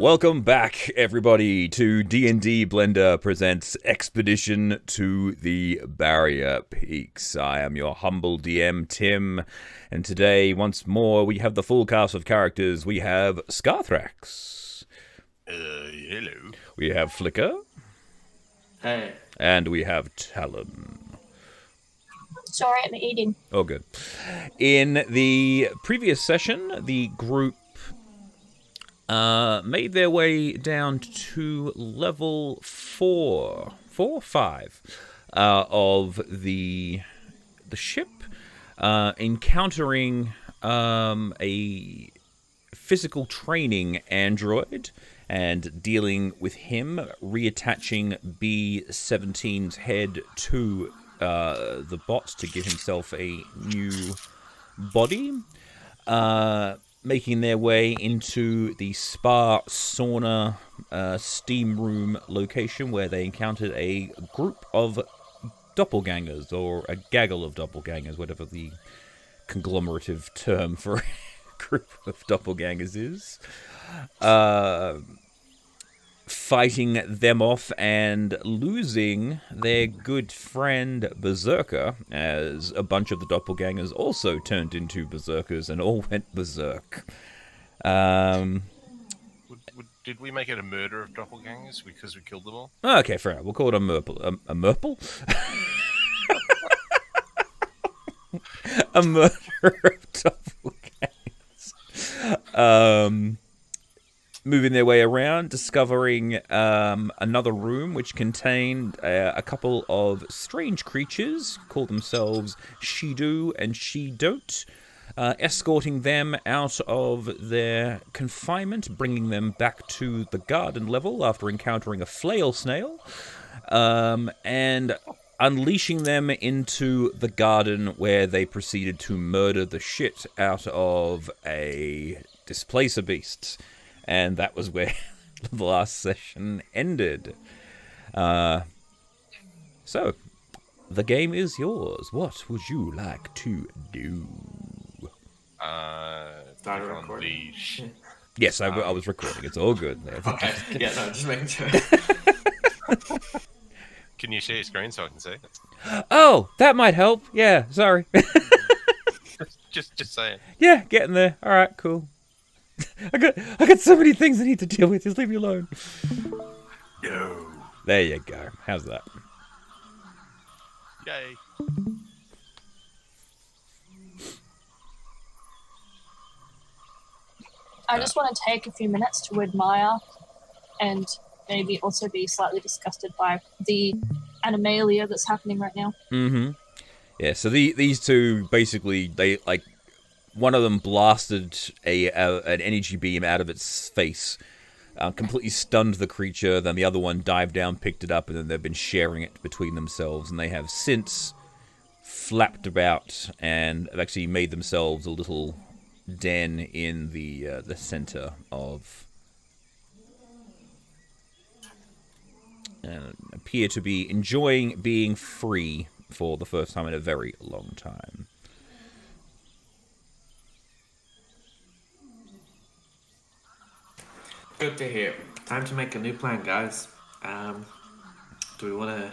Welcome back, everybody, to D&D Blender presents Expedition to the Barrier Peaks. I am your humble DM, Tim, and today, once more, we have the full cast of characters. We have Scarthrax. Hello. We have Flicker. Hey. And we have Talon. Sorry, I'm eating. Oh, good. In the previous session, the group made their way down to level 5 of the ship, encountering a physical training android and dealing with him, reattaching B-17's head to the bot to give himself a new body. Making their way into the spa, sauna, steam room location where they encountered a group of doppelgangers, or a gaggle of doppelgangers, whatever the conglomerative term for a group of doppelgangers is. Fighting them off and losing their good friend Berserker, as a bunch of the doppelgangers also turned into berserkers and all went berserk. Did we make it a murder of doppelgangers because we killed them all? Okay, fair enough. We'll call it a merple. A merple? A murder of doppelgangers. Moving their way around, discovering another room which contained a couple of strange creatures, call themselves She-Do and She-Don't, escorting them out of their confinement, bringing them back to the garden level after encountering a flail snail, and unleashing them into the garden where they proceeded to murder the shit out of a displacer beast. And that was where the last session ended. So, the game is yours. What would you like to do? Started recording. Yes, I was recording. It's all good. Okay. Yeah, no, just making sure. Can you share your screen so I can see? Oh, that might help. Yeah, sorry. just saying. Yeah, getting there. All right, cool. I got so many things I need to deal with. Just leave me alone. No. There you go. How's that? Yay. I just want to take a few minutes to admire and maybe also be slightly disgusted by the animalia that's happening right now. Mm-hmm. Yeah, so these two, basically, they, like, one of them blasted an energy beam out of its face, completely stunned the creature. Then the other one dived down, picked it up, and then they've been sharing it between themselves. And they have since flapped about and have actually made themselves a little den in the center of, and appear to be enjoying being free for the first time in a very long time. Good to hear. Time to make a new plan, guys. Do we want to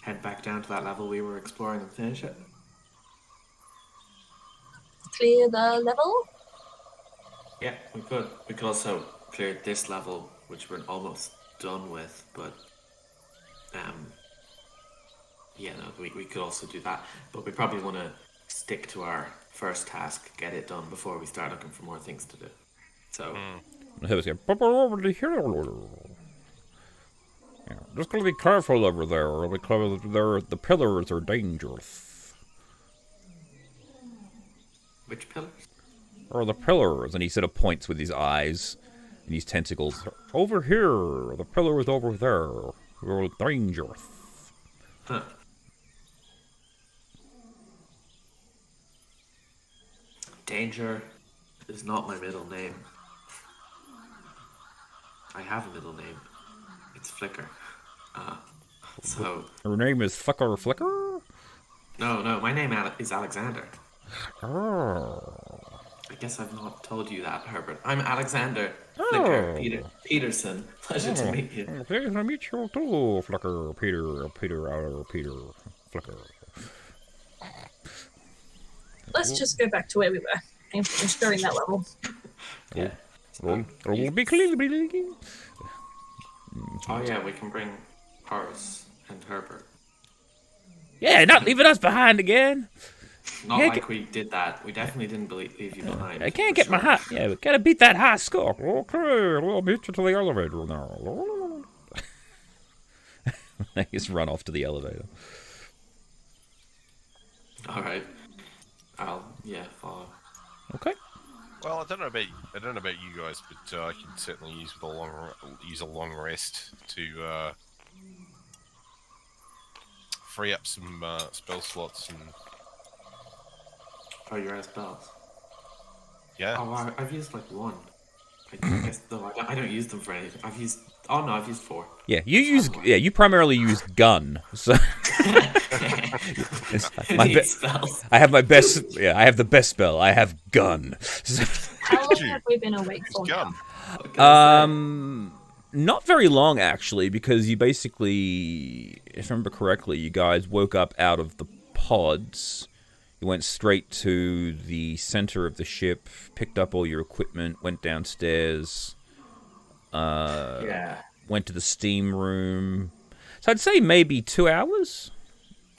head back down to that level we were exploring and finish it? Clear the level? Yeah, we could. We could also clear this level, which we're almost done with, but yeah, no, we could also do that. But we probably want to stick to our first task, get it done before we start looking for more things to do. So... Yeah, just gotta be careful over there because the pillars are dangerous. Which pillars? Or the pillars, and he sort of points with his eyes and his tentacles. Over here, the pillar is over there. They're dangerous. Huh. Danger is not my middle name. I have a middle name. It's Flicker. So... Her name is Fucker Flicker? No, my name is Alexander. Oh. I guess I've not told you that, Herbert. I'm Alexander Flicker Peterson. Pleasure to meet you. Pleasure to meet you too, Flicker, Peter, Flicker. Let's just go back to where we were and finish during that level. Yeah. Oh, yeah, we can bring Horace and Herbert. yeah, not leaving us behind again. Not Yeah, like we did that. We definitely didn't leave you behind. I can't for get my sure. high. Yeah, we gotta beat that high score. Okay, we'll meet you to the elevator now. They just run off to the elevator. All right. I'll follow. Okay. Well, I don't know about you guys, but I can certainly use a long rest to free up some spell slots and. Oh, you're out of spells. Yeah. Oh, I've used like one. I guess though I don't use them for anything. I've used 4. Yeah, you primarily use gun. So Spells. I have my best. Yeah, I have the best spell. I have gun. How long have we been awake for? Gun. Not very long actually, because you basically, if I remember correctly, you guys woke up out of the pods. You went straight to the center of the ship, picked up all your equipment, went downstairs. Went to the steam room. So I'd say maybe 2 hours.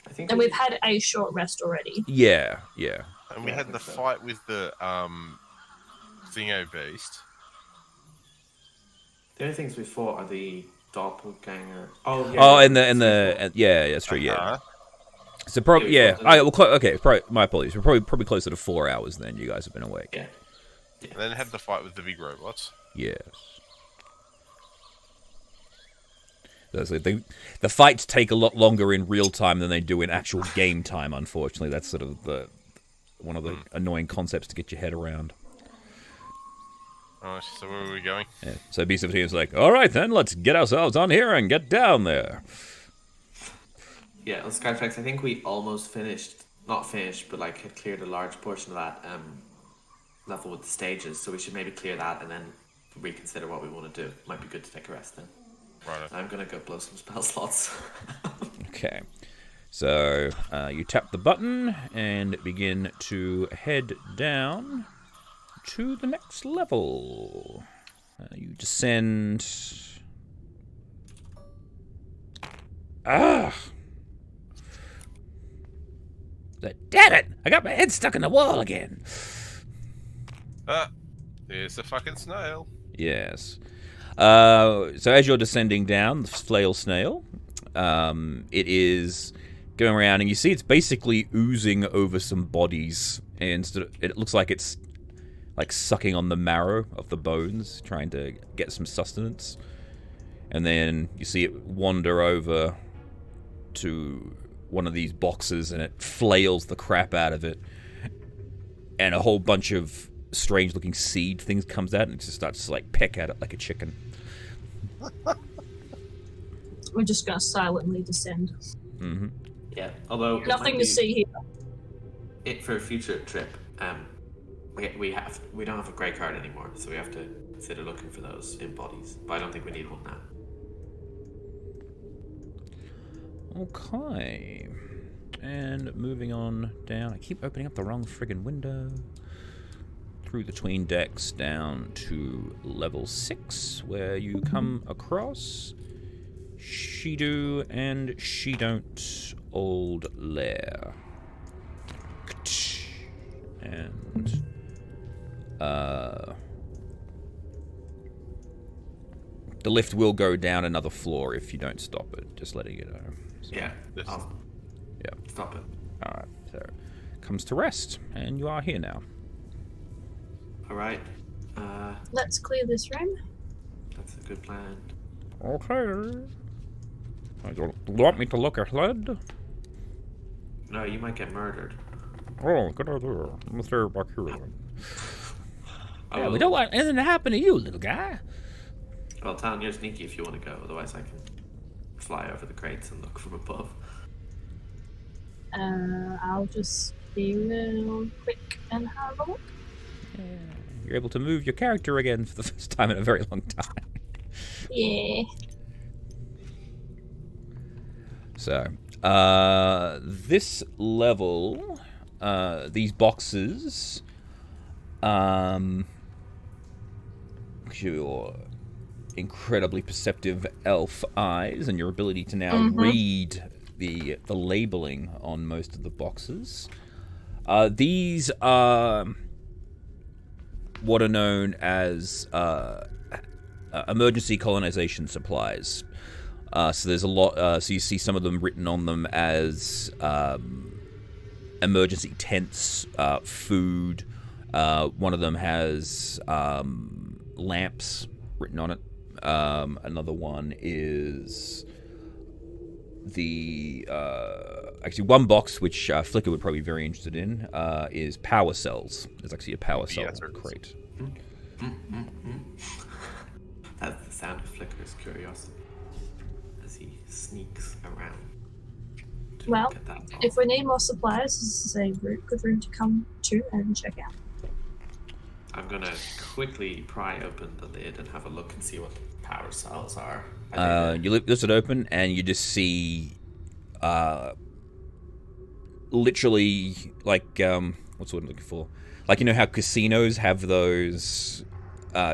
I think. And we've had a short rest already. Yeah. And we had the fight with the Thingo Beast. The only things we fought are the doppelganger. Oh yeah. Oh, and yeah, that's true. Yeah. Uh-huh. So probably Yeah, yeah. Okay. Probably, my apologies. We're probably closer to 4 hours then. You guys have been awake. Yeah. And then had the fight with the big robots. Yes. So the fights take a lot longer in real time than they do in actual game time. Unfortunately, that's sort of one of the annoying concepts to get your head around. Alright, so where are we going? Yeah. So Beast of Team's like, all right then, let's get ourselves on here and get down there. Yeah, on Skytrax, I think we almost finished. Not finished, but like had cleared a large portion of that level with the stages. So we should maybe clear that and then reconsider what we want to do. Might be good to take a rest then. Right. I'm gonna go blow some spell slots. Okay. So you tap the button and begin to head down to the next level. You descend. Damn it! I got my head stuck in the wall again. There's a fucking snail. Yes. So as you're descending down, the flail snail, it is going around, and you see it's basically oozing over some bodies, and it looks like it's like sucking on the marrow of the bones, trying to get some sustenance. And then you see it wander over to one of these boxes, and it flails the crap out of it, and a whole bunch of strange-looking seed things comes out, and it just starts to like peck at it like a chicken. We're just gonna silently descend. Mm-hmm. Yeah, although Nothing to see here. It for a future trip. We don't have a grey card anymore, so we have to consider looking for those in bodies. But I don't think we need one now. Okay. And moving on down. I keep opening up the wrong friggin' window. Through the tween decks down to level 6, where you come across She Do and She Don't Old Lair. And the lift will go down another floor if you don't stop it, just letting you know. So, Yeah, I'll stop it. Alright, so comes to rest, and you are here now. Alright. Let's clear this room. That's a good plan. Okay. You want me to look ahead? No, you might get murdered. Oh, good idea. Let's stay back here then. Yeah, we will- don't want anything to happen to you, little guy. Well, Talon, you're sneaky if you want to go. Otherwise, I can fly over the crates and look from above. I'll just be real quick and have a look. You're able to move your character again for the first time in a very long time. Yeah. So, this level, these boxes, your incredibly perceptive elf eyes and your ability to now read the labeling on most of the boxes. These are what are known as emergency colonization supplies. So there's a lot. So you see some of them written on them as emergency tents, food. One of them has lamps written on it. Another one is the actually one box which Flicker would probably be very interested in is power cells. There's actually a power cell crate. That's the sound of Flicker's curiosity as he sneaks around. Well, if we need more supplies, this is a good room to come to and check out. I'm gonna quickly pry open the lid and have a look and see what the power cells are. You lift it open and you just see literally like what's what I'm looking for? Like, you know how casinos have those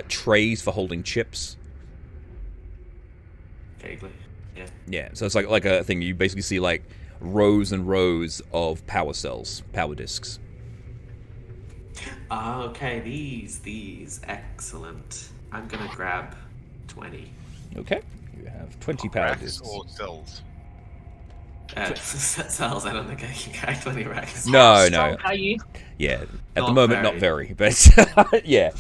trays for holding chips? Vaguely, yeah. Yeah, so it's like a thing. You basically see like rows and rows of power cells, power discs. Okay, these, excellent. I'm gonna grab 20. Okay, you have 20 power Racks discs. or cells? Cells, I don't think I can carry 20 racks. No. Strong are you? Yeah, at Not the moment, very. not very, but yeah.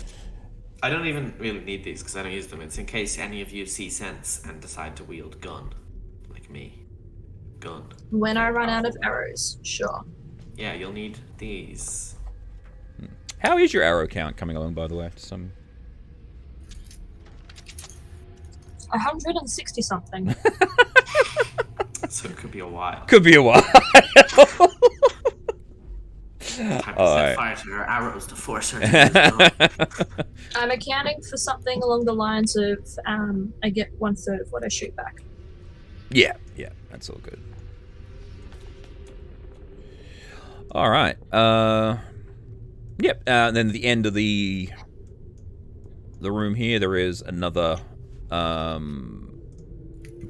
I don't even really need these because I don't use them. It's in case any of you see sense and decide to wield gun, like me. Gun. When I run out of arrows, sure. Yeah, you'll need these. How is your arrow count coming along, by the way? 160 something. So it could be a while. Could be a while. Time to Alright. set fire to her arrows to force her to use them. I'm accounting for something along the lines of I get 1/3 of what I shoot back. Yeah, that's all good. All right. Yep. And then at the end of the room here, there is another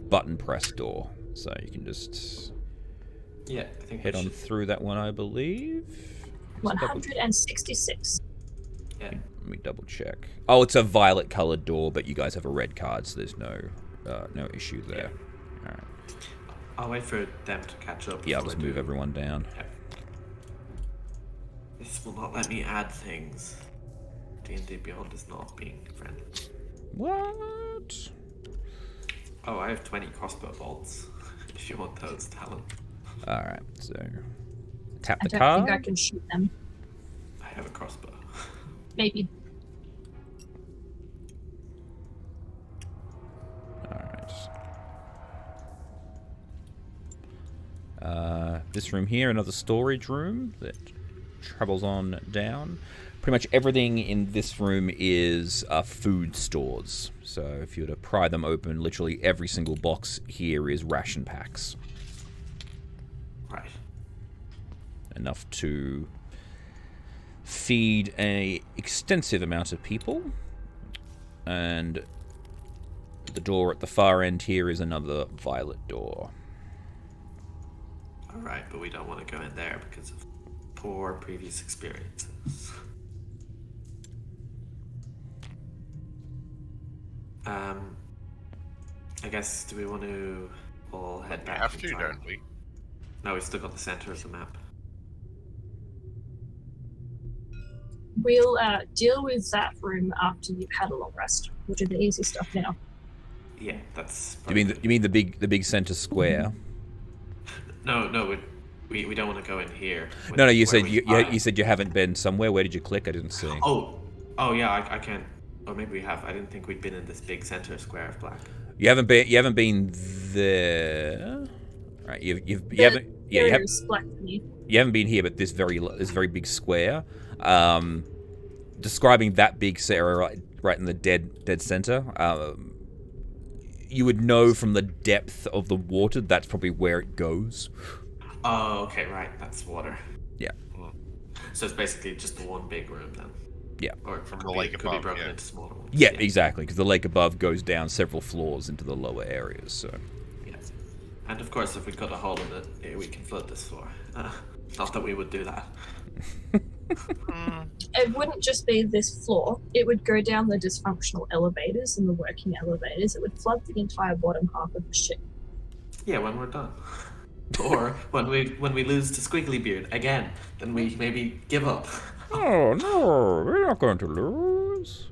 button press door, so you can just Yeah, I think head on through that one, I believe. 166. Yeah. Let me double check. Oh, it's a violet colored door, but you guys have a red card, so there's no issue there. All right. I'll wait for them to catch up. Yeah, I'll before just I move do. everyone down. Yeah. This will not let me add things. D&D Beyond is not being friendly. What? Oh, I have 20 crossbow bolts. If you want those, talent. All right. So tap I the don't card. think I can shoot them. I have a crossbow. Maybe. Alright. This room here, another storage room that travels on down. Pretty much everything in this room is food stores. So if you were to pry them open, literally every single box here is ration packs. Right. Enough to feed an extensive amount of people. And the door at the far end here is another violet door. Alright, but we don't want to go in there because of poor previous experiences. I guess, do we want to all head We back? have and to, try- don't we? No, we still got the center of the map. We'll deal with that room after you've had a long rest. We'll do the easy stuff now. Yeah, that's. You mean the big center square? No, we don't want to go in here. No, you where said we- you said you haven't been somewhere. Where did you click? I didn't see. Oh yeah, I can't. Or maybe we have. I didn't think we'd been in this big center square of black. You haven't been there. Right, you haven't There's black for you. you haven't been here, but this very big square. describing that big area right in the dead center. You would know from the depth of the water that's probably where it goes. Oh, okay, right. That's water. Yeah. So it's basically just the one big room then. Yeah. Or From could the be, lake could be above, broken yeah. into smaller ones. Yeah, exactly, because the lake above goes down several floors into the lower areas. So. Yes. And of course, if we cut a hole in it, we can flood this floor. Not that we would do that. It wouldn't just be this floor. It would go down the dysfunctional elevators and the working elevators. It would flood the entire bottom half of the ship. Yeah, when we're done. Or when we lose to Squiggly Beard again, then we maybe give up. Oh, no, we're not going to lose.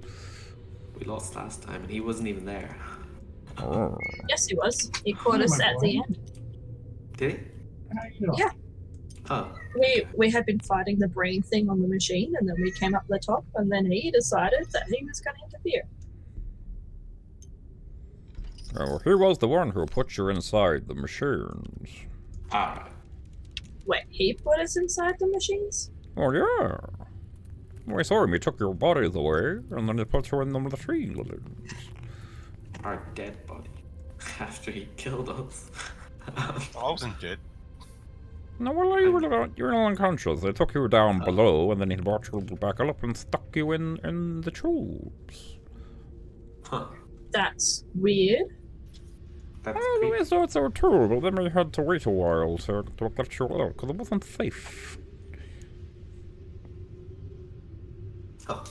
We lost last time, and he wasn't even there. Oh. Yes, he was. He caught us at the end. Did he? Yeah. Oh. We had been fighting the brain thing on the machine, and then we came up the top, and then he decided that he was going to interfere. Oh, he was the one who put you inside the machines. Alright. Wait, he put us inside the machines? Oh, yeah. We saw him. He took your bodies away, and then he put you in the machines. Our dead body. After he killed us. I wasn't dead. No, well, you were unconscious. They took you down below, and then he brought you back up and stuck you in the tubes. Huh. That's weird. That's Well, creepy. we thought so too, but then we had to wait a while to get you out, because it wasn't safe. Oh.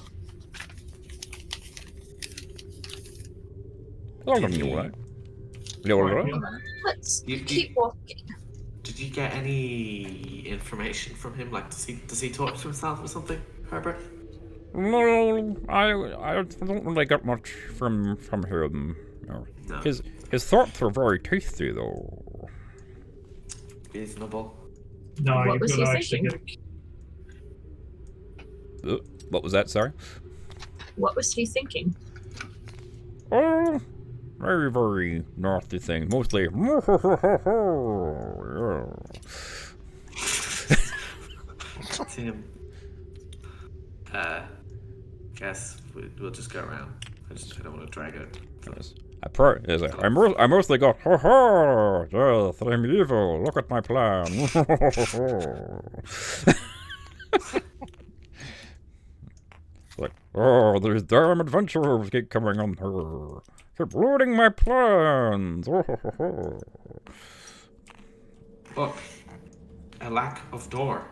Well done, you right? You all right? Let's You- keep walking. Did you get any information from him? Like, does he talk to himself or something, Herbert? No, I don't really get much from him. No. No. His thoughts are very tasty, though. Reasonable. No, What you've was got he to actually thinking? get What was that? Sorry. What was he thinking? Oh, very, very nasty things. Mostly. Tim. Guess we'll just go around. I don't want to drag it. Yes. I mostly got, ha ha, death, I'm evil, look at my plan. Like, oh, these damn adventurers keep coming on her. Keep ruining my plans. Look, a lack of door.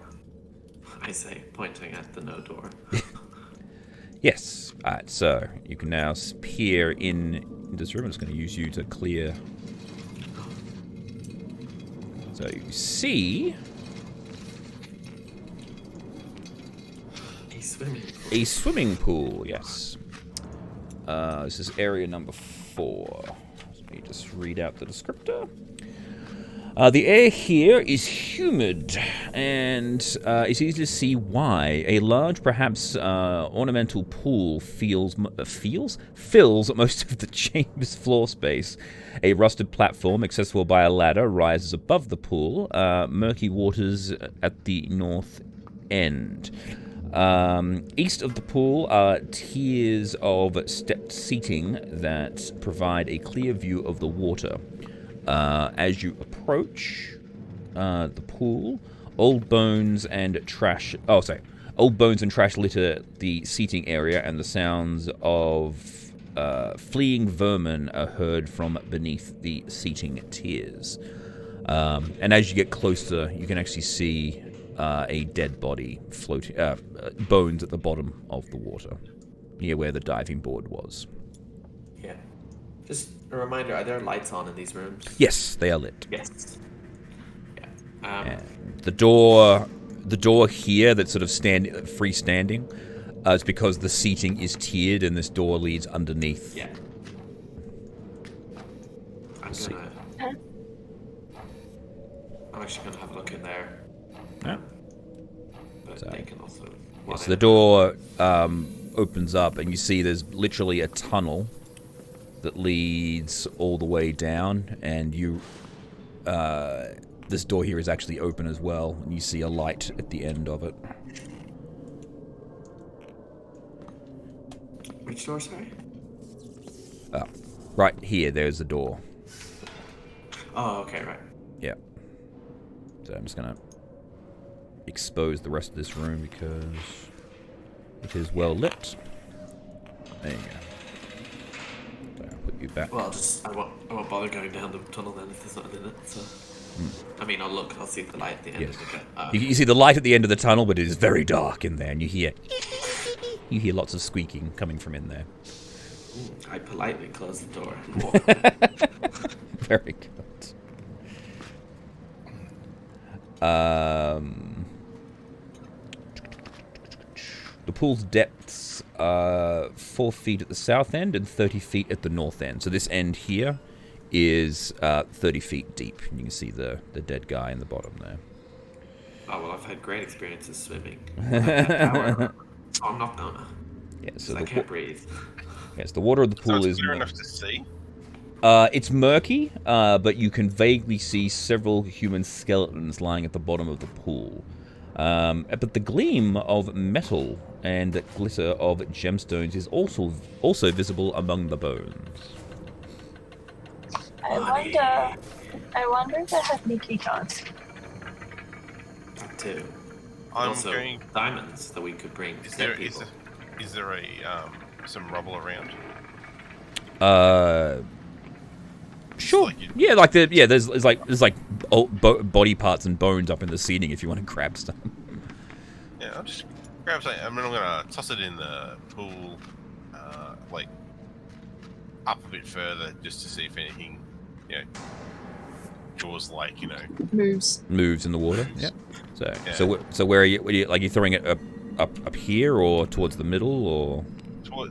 I say, pointing at the no door. Yes, alright, so you can now peer in this room. I'm just going to use you to clear. So you see A swimming pool. a swimming pool, yes. This is area number 4. Let me just read out the descriptor. The air here is humid, and it's easy to see why. A large, perhaps ornamental pool fills most of the chamber's floor space. A rusted platform, accessible by a ladder, rises above the pool. Murky waters at the north end. East of the pool are tiers of stepped seating that provide a clear view of the water. As you approach the pool, old bones and trash litter the seating area, and the sounds of fleeing vermin are heard from beneath the seating tiers. And as you get closer, you can actually see a dead body floating, bones at the bottom of the water, near where the diving board was. Yeah. Just a reminder, are there lights on in these rooms? Yes, they are lit. Yes. Yeah. And the door here that's sort of freestanding, is because the seating is tiered and this door leads underneath. Yeah. I'm actually gonna have a look in there. Yeah. But So- they can also. Yes, the door opens up and you see there's literally a tunnel that leads all the way down, and this door here is actually open as well, and you see a light at the end of it. Which door, sorry? Right here, there's the door. Oh, okay, right. Yeah. So I'm just gonna expose the rest of this room because it is well lit. There you go. So I'll put you back. Well, I won't bother going down the tunnel then if there's nothing in it. So, I mean, I'll see the light at the end Yes. of it. You see the light at the end of the tunnel, but it is very dark in there, and you hear lots of squeaking coming from in there. I politely close the door and walk away. Very good. The pool's depths are 4 feet at the south end and 30 feet at the north end. So this end here is 30 feet deep. And you can see the dead guy in the bottom there. Oh, well, I've had great experiences swimming. So I'm not gonna. Yeah, so I can't breathe. yes, the water of the So pool it's is clear enough to see. it's murky, but you can vaguely see several human skeletons lying at the bottom of the pool. But the gleam of metal and the glitter of gemstones is also visible among the bones. I wonder if I have any key cards. That too. And I'm also going. diamonds that we could bring to Is there people. is there a some rubble around? Sure. Like Yeah, there's like body parts and bones up in the ceiling if you want to grab stuff. Yeah, I'll just grab something. I mean, I'm gonna toss it in the pool, like up a bit further, just to see if anything, draws like Moves. Moves in the water. Yeah. Yeah. So where are you? Like you throwing it up here or towards the middle or?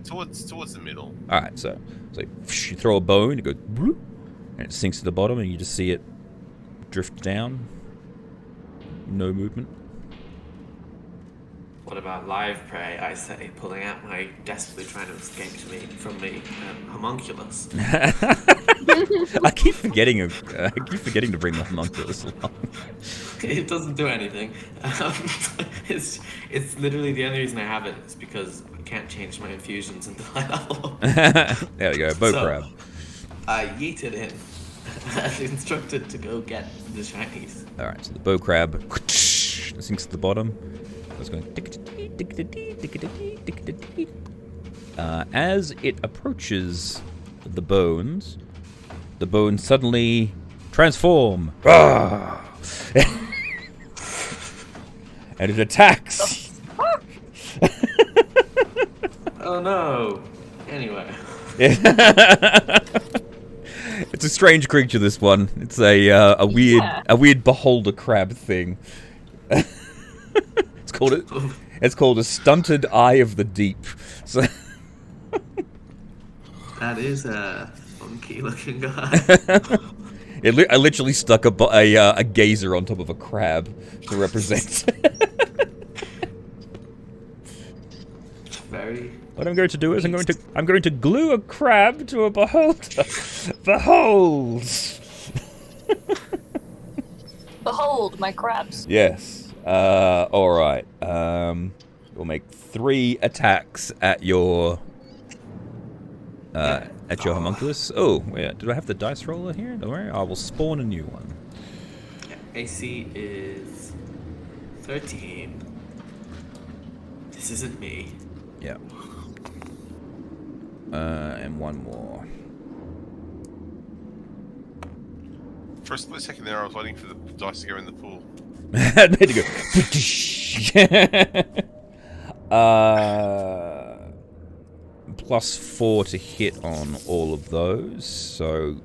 towards the middle. All right. So you throw a bone, it goes, bloop, and it sinks to the bottom, and you just see it drift down. No movement. What about live prey? I say, pulling out my desperately trying to escape from me homunculus. I keep forgetting to bring the homunculus along. It doesn't do anything. It's literally the only reason I have it is because I can't change my infusions until I level up. There we go, bow So, crab. I yeeted him as instructed to go get the shinies. All right, so the bow crab sinks to the bottom. It's going. As it approaches the bones suddenly transform. And it attacks. Oh no! Anyway. It's a strange creature, this one. It's a weird beholder crab thing. It's called a stunted eye of the deep. So That is a funky looking guy. I literally stuck a gazer on top of a crab to represent. Very. What I'm going to do is I'm going to glue a crab to a beholder. Behold. Behold my crabs. Yes. All right. We'll make 3 attacks at your homunculus. Oh, wait, did I have the dice roller here? Don't worry, I will spawn a new one. AC is 13. This isn't me. Yeah. And one more. For a split second there, I was waiting for the dice to go in the pool. Made to go. +4 to hit on all of those. So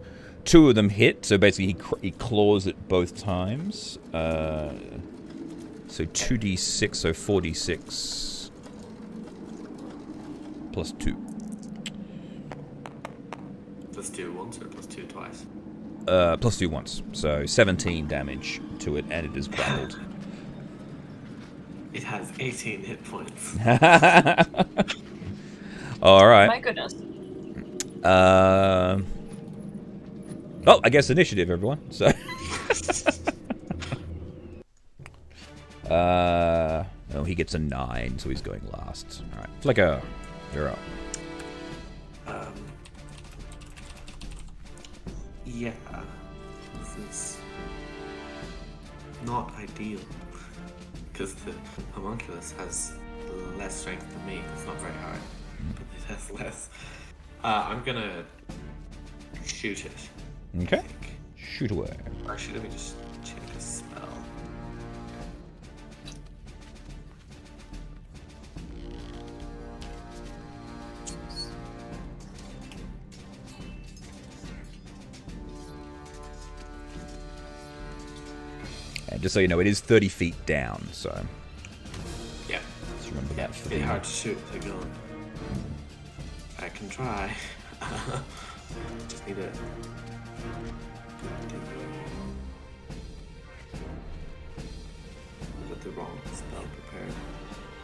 2 of them hit. So basically, he claws it both times. So 2d6, so 4d6 +2. +2 once or +2 twice? +2 once. So 17 damage to it, and it is grappled. It has 18 hit points. All right. My goodness. Oh, I guess initiative, everyone. So. Oh, he gets a 9, so he's going last. All right, Flicker, you're up. Yeah, this is not ideal because the homunculus has less strength than me. It's not very hard, but it has less. I'm gonna shoot it. Okay. Shoot away. Actually, let me just check a spell. And just so you know, it is 30 feet down, so Yeah. just remember that for It's the... hard to shoot with a gun. I can try. Just need to. I got the wrong spell prepared.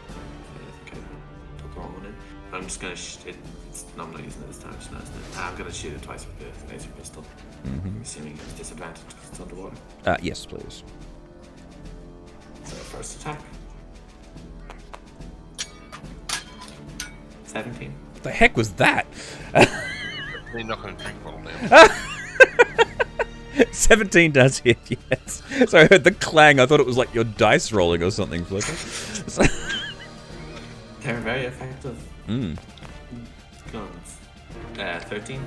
I think I put the wrong one in. I'm just gonna no, I'm not using it this time. Just now, isn't it? I'm gonna shoot it twice with the laser pistol. I'm assuming it's disadvantage because it's underwater. Yes, please. So first attack. 17. What the heck was that? You're not going to drink bottle now. 17 does hit, yes. So I heard the clang. I thought it was like your dice rolling or something, Flicker. So... They're very effective Mm. guns. 13?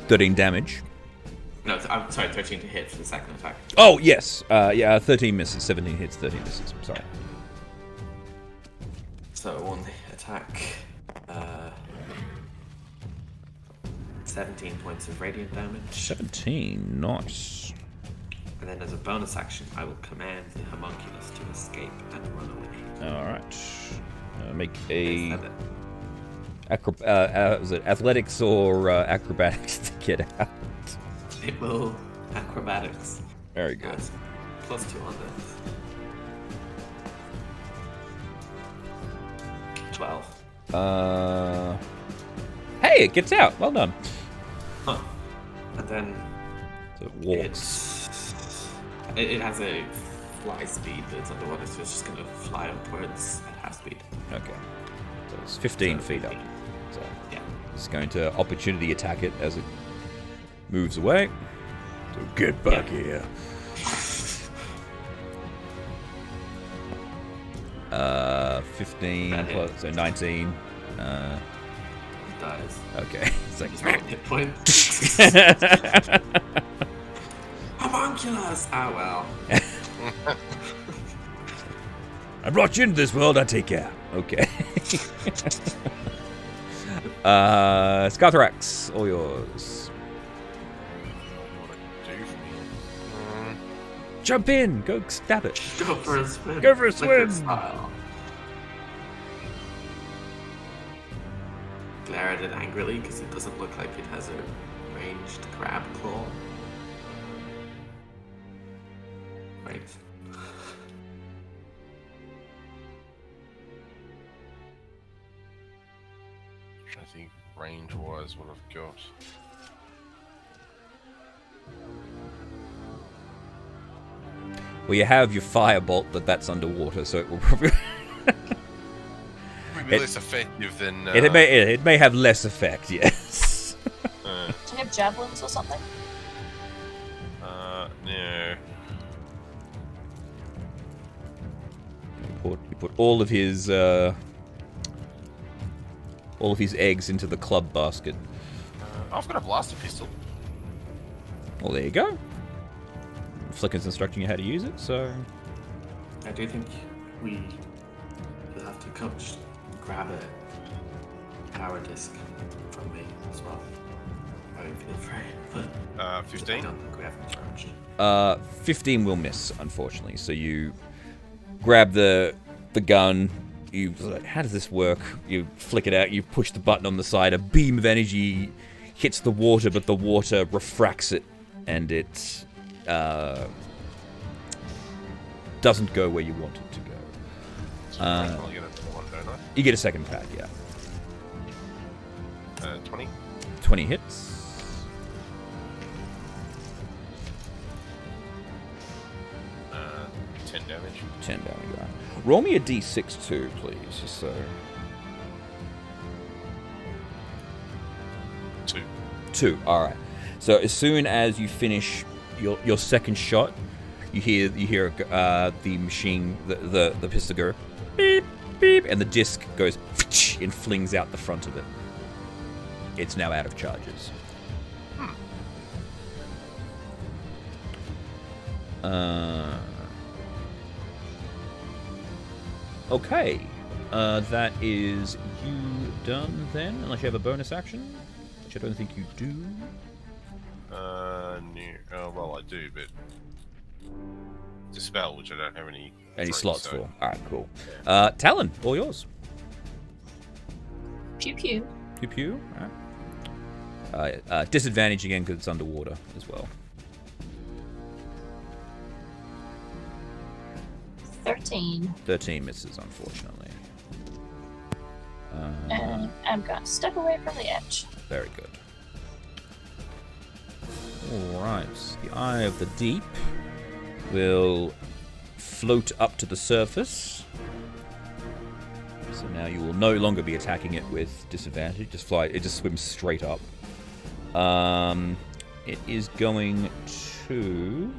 13 damage. No, I'm sorry, 13 to hit for the second attack. Oh, yes. Yeah, 13 misses. 17 hits, 13 misses. Sorry. So one attack. 17 points of radiant damage. 17. Nice. And then as a bonus action, I will command the homunculus to escape and run away. Alright. Make a... Is that it? Was it athletics or acrobatics to get out? It will acrobatics. Very good. Yes. +2 on this. 12. Hey, it gets out. Well done. Huh. And then So it walks. it has a fly speed, but it's underwater, so it's just going to fly upwards at half speed. Okay. So it's 15 So feet up. 15. So Yeah. it's going to opportunity attack it as it moves away. So get back here. 15 That hit. plus, so 19. It dies. Okay. It's like, Just 1 hit point. Homunculus! Ah, well. I brought you into this world, I take care. Okay. Scarthrax, all yours. What it do for me? Jump in, go stab it. Go for a swim. Go for a Flicker swim. Style. Glare at it angrily because it doesn't look like it has a ranged crab claw. Right. I think range-wise, what I've got. Well, you have your firebolt, but that's underwater, so it will probably... Maybe less effective than. it may have less effect, yes. Do you have javelins or something? No. You put all of his eggs into the club basket. I've got a blaster pistol. Well, there you go. Flicker's instructing you how to use it, so... I do think we will have to coach grab a power disc from me as well. I don't feel free, but I 15. don't think we have charged. 15 will miss, unfortunately. So you grab the gun. You like, how does this work? You flick it out. You push the button on the side. A beam of energy hits the water, but the water refracts it, and it doesn't go where you want it to go. So I'm probably gonna do one, don't You get a second attack, yeah. I? 20. 20 hits. Uh, 10 damage. 10 damage. Right. Roll me a d6 too, please. Just so. 2. 2. All right. So as soon as you finish your second shot, you hear the machine, the pistol go beep beep, and the disc goes and flings out the front of it. It's now out of charges. Okay, that is you done then, unless you have a bonus action, which I don't think you do. No. Well, I do, but it's a spell which I don't have any slots so. for. Alright, cool. Talon, all yours. Pew pew. Pew pew. Alright. Disadvantage again because it's underwater as well. 13. 13 misses, unfortunately. And I'm going to step away from the edge. Very good. Alright, the Eye of the Deep will float up to the surface. So now you will no longer be attacking it with disadvantage. It just swims straight up. It is going to...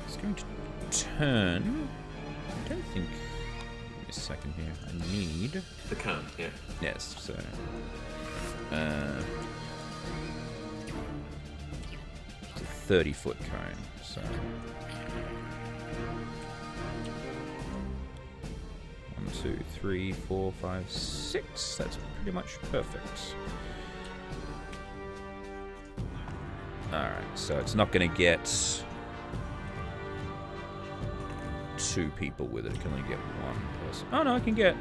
It's going to turn... I don't think... Give me a second here. I need... The cone, yeah. Yes, so... it's a 30-foot cone, so... 1, 2, 3, 4, 5, 6. That's pretty much perfect. Alright, so it's not going to get 2 people with it. It can only get 1 person. Oh no, it can get...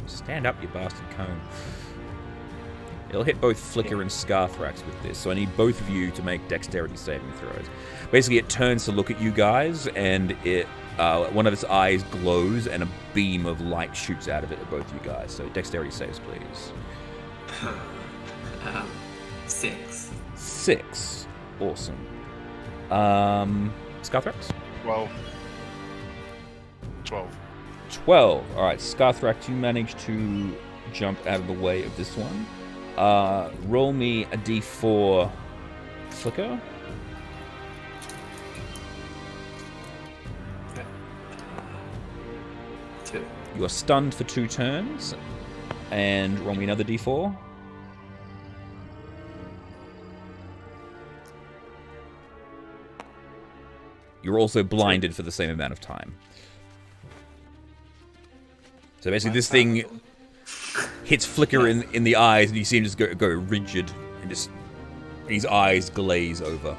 Stand up, you bastard cone. It'll hit both Flicker and Scarthrax with this, so I need both of you to make dexterity saving throws. Basically, it turns to look at you guys, and it one of its eyes glows, and a beam of light shoots out of it at both you guys. So dexterity saves, please. 6. 6. Awesome. Scarthrax? 12. 12. Alright, Scarthrax, you manage to jump out of the way of this one. Roll me a d4 Flicker. Okay. 2. You are stunned for 2 turns. And roll me another d4. You're also blinded for the same amount of time. So basically this thing hits Flicker in the eyes, and you see him just go rigid, and his eyes glaze over.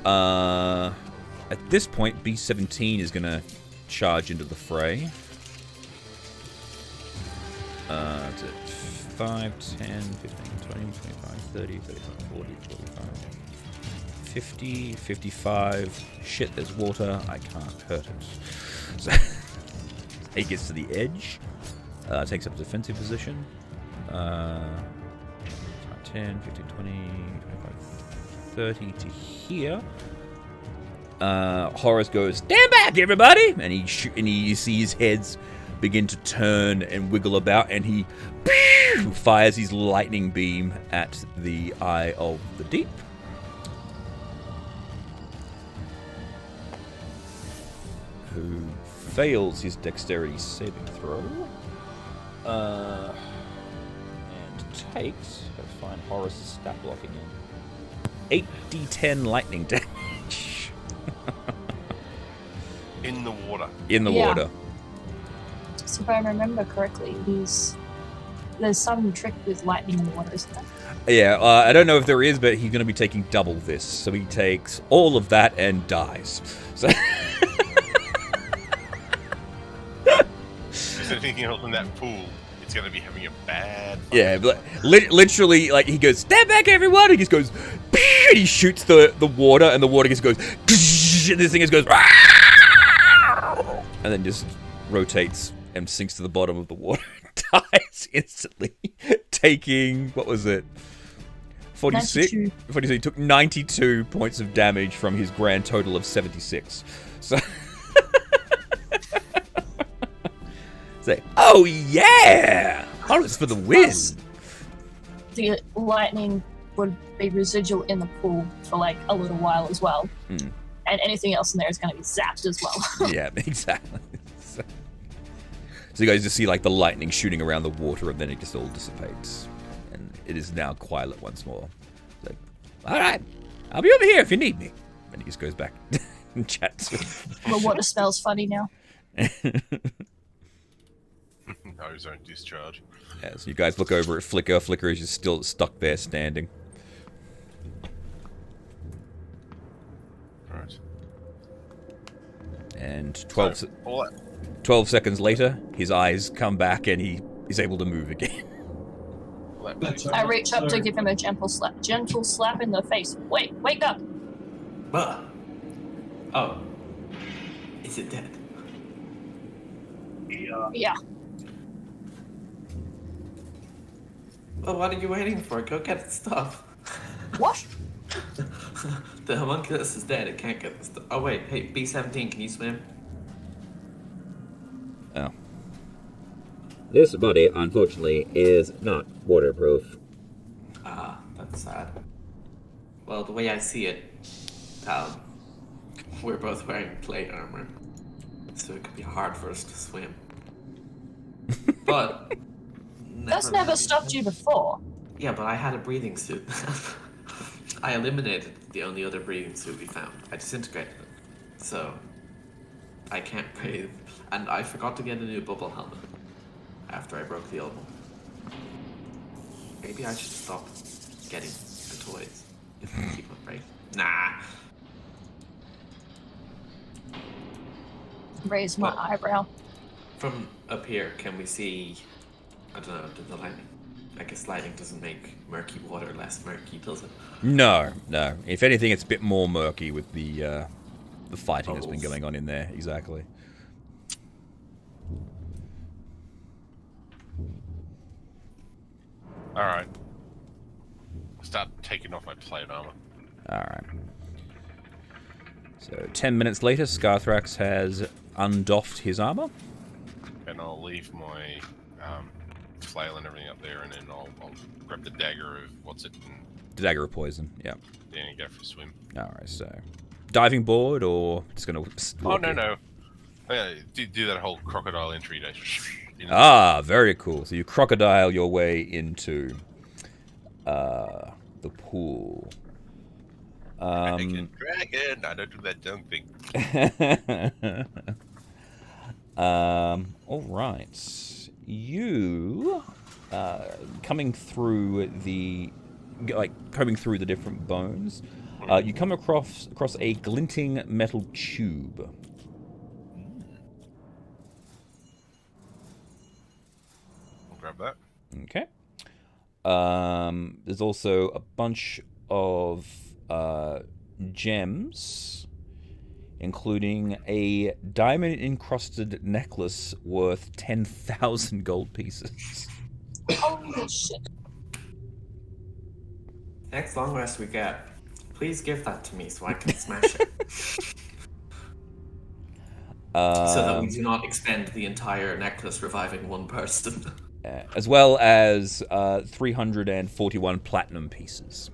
At this point, B-17 is going to charge into the fray. It's at 5, 10, 15, 20, 25, 30, 35, 40, 45, 50, 55. Shit, there's water. I can't hurt it. So he gets to the edge. Takes up a defensive position. 10, 15, 20, 25, 30 to here. Horace goes, "Stand back, everybody!" And you see his heads begin to turn and wiggle about, and he fires his lightning beam at the Eye of the Deep. Who fails his dexterity saving throw. And takes, gotta find Horace's stat block again, 8d10 lightning damage. In the water. In the water. So if I remember correctly, there's some trick with lightning in the water, isn't there? Yeah, I don't know if there is, but he's going to be taking double this. So he takes all of that and dies. So If there's anything else in that pool, it's going to be having a bad... yeah, but literally, like, he goes, "Stand back, everyone!" He just goes, and he shoots the water, and the water just goes, and this thing just goes, and then just rotates and sinks to the bottom of the water and dies instantly, taking, what was it, 46? 92. 46. He took 92 points of damage from his grand total of 76. So Say, oh yeah! Honors for the win! Plus, the lightning would be residual in the pool for like a little while as well. Mm. And anything else in there is going to be zapped as well. Yeah, exactly. So you guys just see like the lightning shooting around the water, and then it just all dissipates, and it is now quiet once more. It's like, all right, I'll be over here if you need me. And he just goes back and chats. The water smells funny now. Ozone discharge. Yeah, so you guys look over at Flicker. Flicker is just still stuck there standing. Right. And 12, So, all that, 12 seconds later, his eyes come back and he is able to move again. all that I reach up to give him a gentle slap in the face. Wake up! Oh. Is it dead? Yeah. Well, what are you waiting for? Go get its stuff. What? The homunculus is dead. It can't get the stuff. Oh, wait. Hey, B-17, can you swim? Oh. This body, unfortunately, is not waterproof. Ah, that's sad. Well, the way I see it, pal, we're both wearing plate armor, so it could be hard for us to swim. But That's never stopped you before. Yeah, but I had a breathing suit. I eliminated the only other breathing suit we found. I disintegrated it, so I can't breathe. And I forgot to get a new bubble helmet after I broke the old one. Maybe I should stop getting the toys if I keep on breaking. Nah. Raise my eyebrow. From up here, can we see? I don't know. Did the lightning? I guess lightning doesn't make murky water less murky, does it? No. If anything, it's a bit more murky with the fighting that's been going on in there. Exactly. All right. Start taking off my plate armor. All right. So 10 minutes later, Scarthrax has undoffed his armor. And I'll leave my flail and everything up there, and then I'll grab the dagger of what's it, and The dagger of poison. Yeah. then go for a swim. All right. So diving board or just gonna. Oh no. Yeah, do that whole crocodile entry. Ah, very cool. So you crocodile your way into the pool. Dragon. I don't do that dumb thing. All right. You coming through the combing through the different bones. You come across a glinting metal tube. I'll grab that. Okay. There's also a bunch of gems, including a diamond-encrusted necklace worth 10,000 gold pieces. Holy shit. Next long rest we get, please give that to me so I can smash it. So that we do not expend the entire necklace reviving one person. As well as 341 platinum pieces.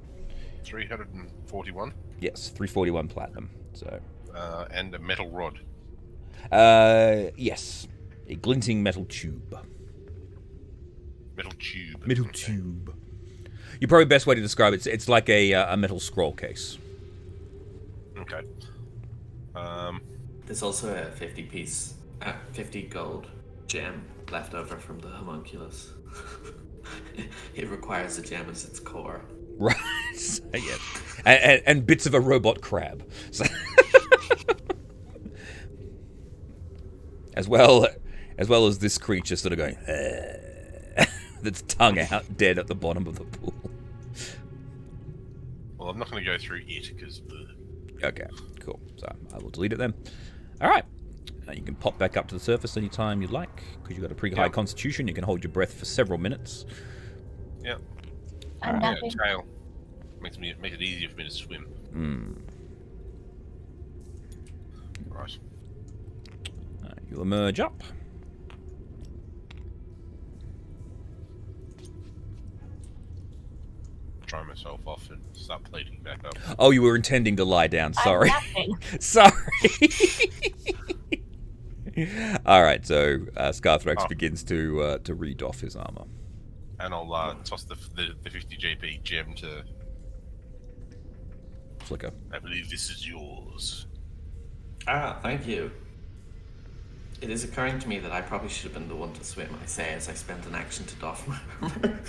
341. Yes, 341 platinum. So. And a metal rod. Yes, a glinting metal tube. Metal tube. Metal Okay. tube. Your probably best way to describe it, it's like a metal scroll case. Okay. There's also a 50 gold gem left over from the homunculus. It requires a gem as its core. Right. Yeah. And bits of a robot crab. So as well as this creature sort of going that's tongue out dead at the bottom of the pool. Well, I'm not going to go through it because. Okay, cool. So I will delete it then. All right. You can pop back up to the surface anytime you like, because you've got a pretty high constitution. You can hold your breath for several minutes. Yeah. I'm Yeah, napping. tail makes it easier for me to swim. Mm. Right. You'll emerge up. dry myself off and start plating back up. Oh, you were intending to lie down. Sorry. I'm napping. Sorry. All right, so Scarthrax begins to read off his armor. And I'll toss the 50 JP gem to Flicker. I believe this is yours. Ah, thank you. It is occurring to me that I probably should have been the one to swim, I say, as I spent an action to doff my armor.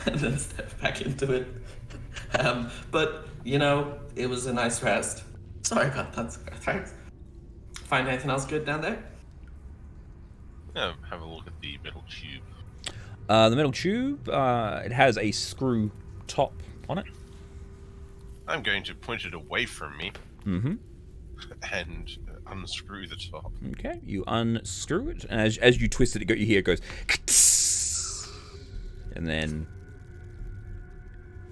And then step back into it. But, you know, it was a nice rest. Sorry about that, thanks. Find anything else good down there? Yeah, have a look at the metal tube. The metal tube, it has a screw top on it. I'm going to point it away from me. Mm-hmm. And unscrew the top. Okay, you unscrew it, and as you twist it, you hear it goes, and then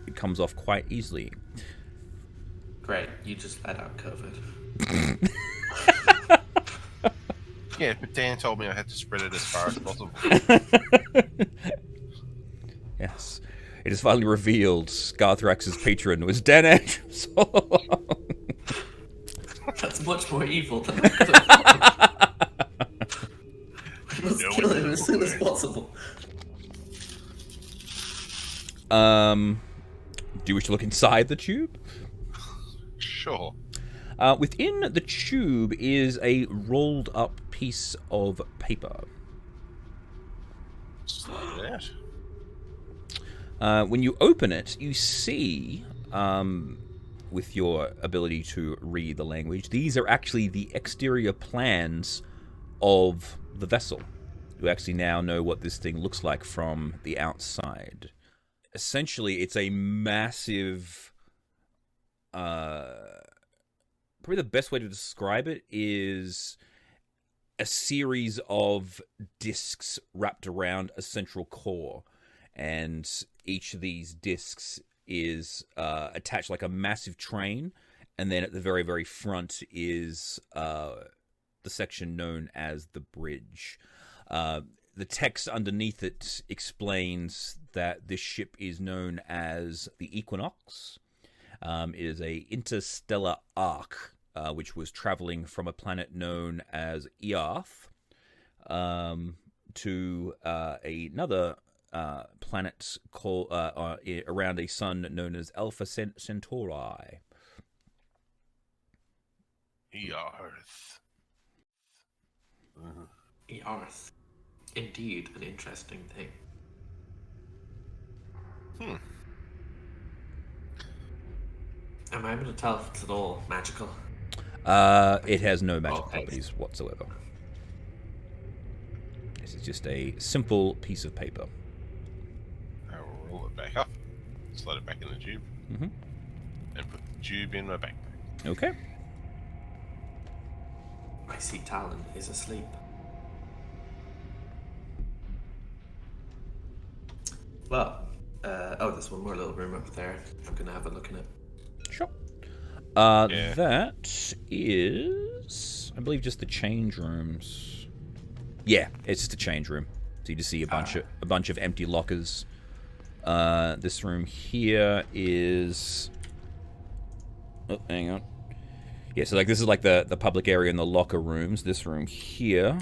it comes off quite easily. Great, you just let out COVID. Yeah, but Dan told me I had to spread it as far as possible. Yes. It is finally revealed Scarthrax's patron was Dan Andrews all along. That's much more evil than I could have thought. We must kill him as soon as possible. Do you wish to look inside the tube? Sure. Within the tube is a rolled up piece of paper. Slide it out. When you open it, you see, with your ability to read the language, these are actually the exterior plans of the vessel. You actually now know what this thing looks like from the outside. Essentially, it's a massive... probably the best way to describe it is a series of discs wrapped around a central core. And each of these discs is attached like a massive train. And then at the very, very front is the section known as the bridge. The text underneath it explains that this ship is known as the Equinox. It is a interstellar arc, which was traveling from a planet known as Earth to another planet called around a sun known as Alpha Centauri. Earth. Earth. Indeed, an interesting thing. Am I able to tell if it's at all magical? It has no magical Okay. properties whatsoever. This is just a simple piece of paper. I will roll it back up, slide it back in the tube, Mm-hmm. and put the tube in my backpack. Okay. I see Talon is asleep. Well, there's one more little room up there. I'm gonna have a look in it. Sure. Yeah. That is, I believe, just the change rooms. Yeah, it's just a change room. So you just see a bunch of empty lockers. This room here is. Oh, hang on. Yeah, so like this is like the public area and the locker rooms. This room here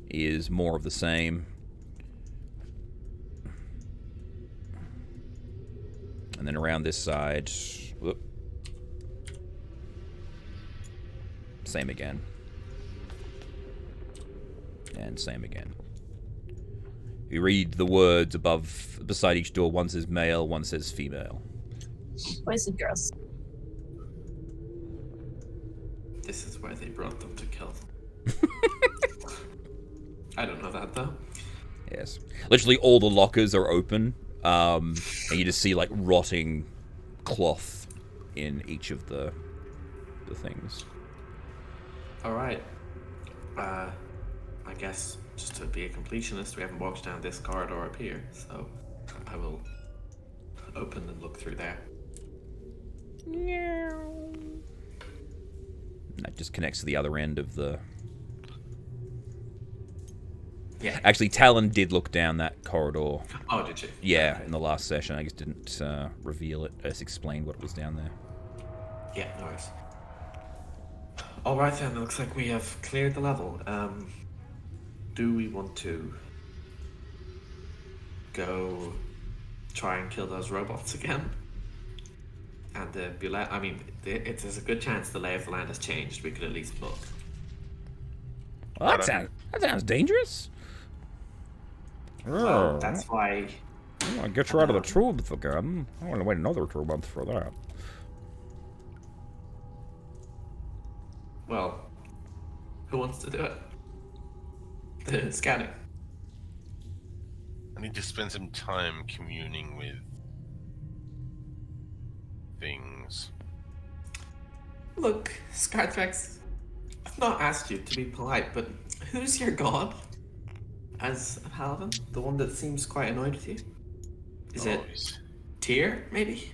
is more of the same. And then around this side, whoop, same again. And same again. You read the words beside each door. One says male, one says female. Boys and girls. This is where they brought them to kill them. I don't know that though. Yes. Literally all the lockers are open. And you just see like rotting cloth in each of the things. Alright. I guess just to be a completionist, we haven't walked down this corridor up here, so I will open and look through there. And that just connects to the other end of the Yeah. Actually, Talon did look down that corridor. Oh, did you? Yeah, Okay. in the last session. I just didn't reveal it. I just explained what was down there. Yeah, no worries. Alright then, it looks like we have cleared the level. Do we want to go try and kill those robots again? And I mean, there's a good chance the lay of the land has changed. We could at least look. Well, that sounds dangerous. Well, that's why. I get you out of the tubes again. I want to wait another 2 months for that. Well, who wants to do it? The scanning. I need to spend some time communing with things. Look, Skytrax, I've not asked you to be polite, but who's your god? As a paladin? The one that seems quite annoyed with you? Is it Always. Tyr, maybe?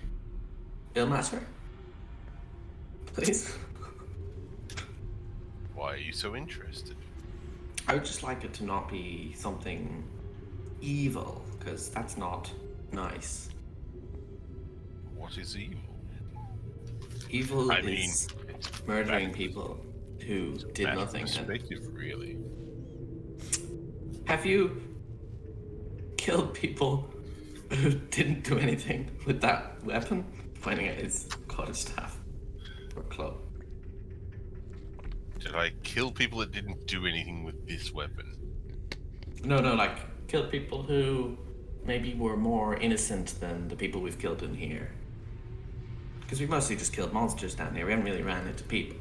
Ilmater? Please? Why are you so interested? I would just like it to not be something evil, because that's not nice. What is evil? Evil I mean, is murdering people who did Matter of nothing. perspective, really. Have you killed people who didn't do anything with that weapon? Pointing at his quarterstaff or club. Did I kill people that didn't do anything with this weapon? No, like killed people who maybe were more innocent than the people we've killed in here. Because we've mostly just killed monsters down here. We haven't really ran into people.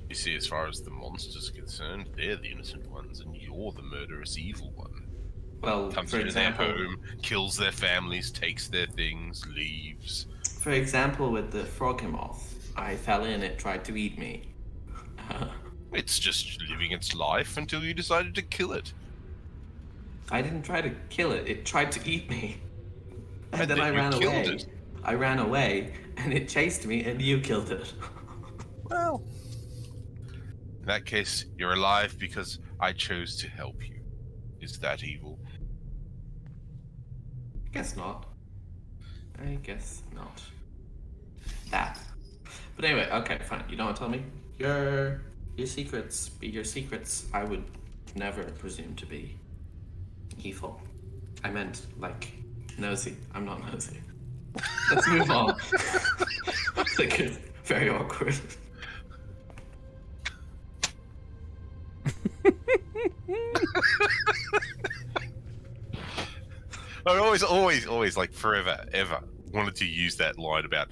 You see, as far as the monsters are concerned, they're the innocent ones, and you're the murderous evil one. Well, Comes for into example, their home, kills their families, takes their things, leaves. for example, with the frog moth, I fell in. It tried to eat me. It's just living its life until you decided to kill it. I didn't try to kill it. It tried to eat me. And then then I you ran killed away. it. I ran away, and it chased me, and you killed it. Well, in that case, you're alive because I chose to help you. Is that evil? Guess not. I guess not. That. But anyway, okay, fine. You don't want to tell me? Your secrets be your secrets. I would never presume to be evil. I meant, like, nosy. I'm not nosy. Let's move on. Like, it's very awkward. I always, like, forever, ever wanted to use that line about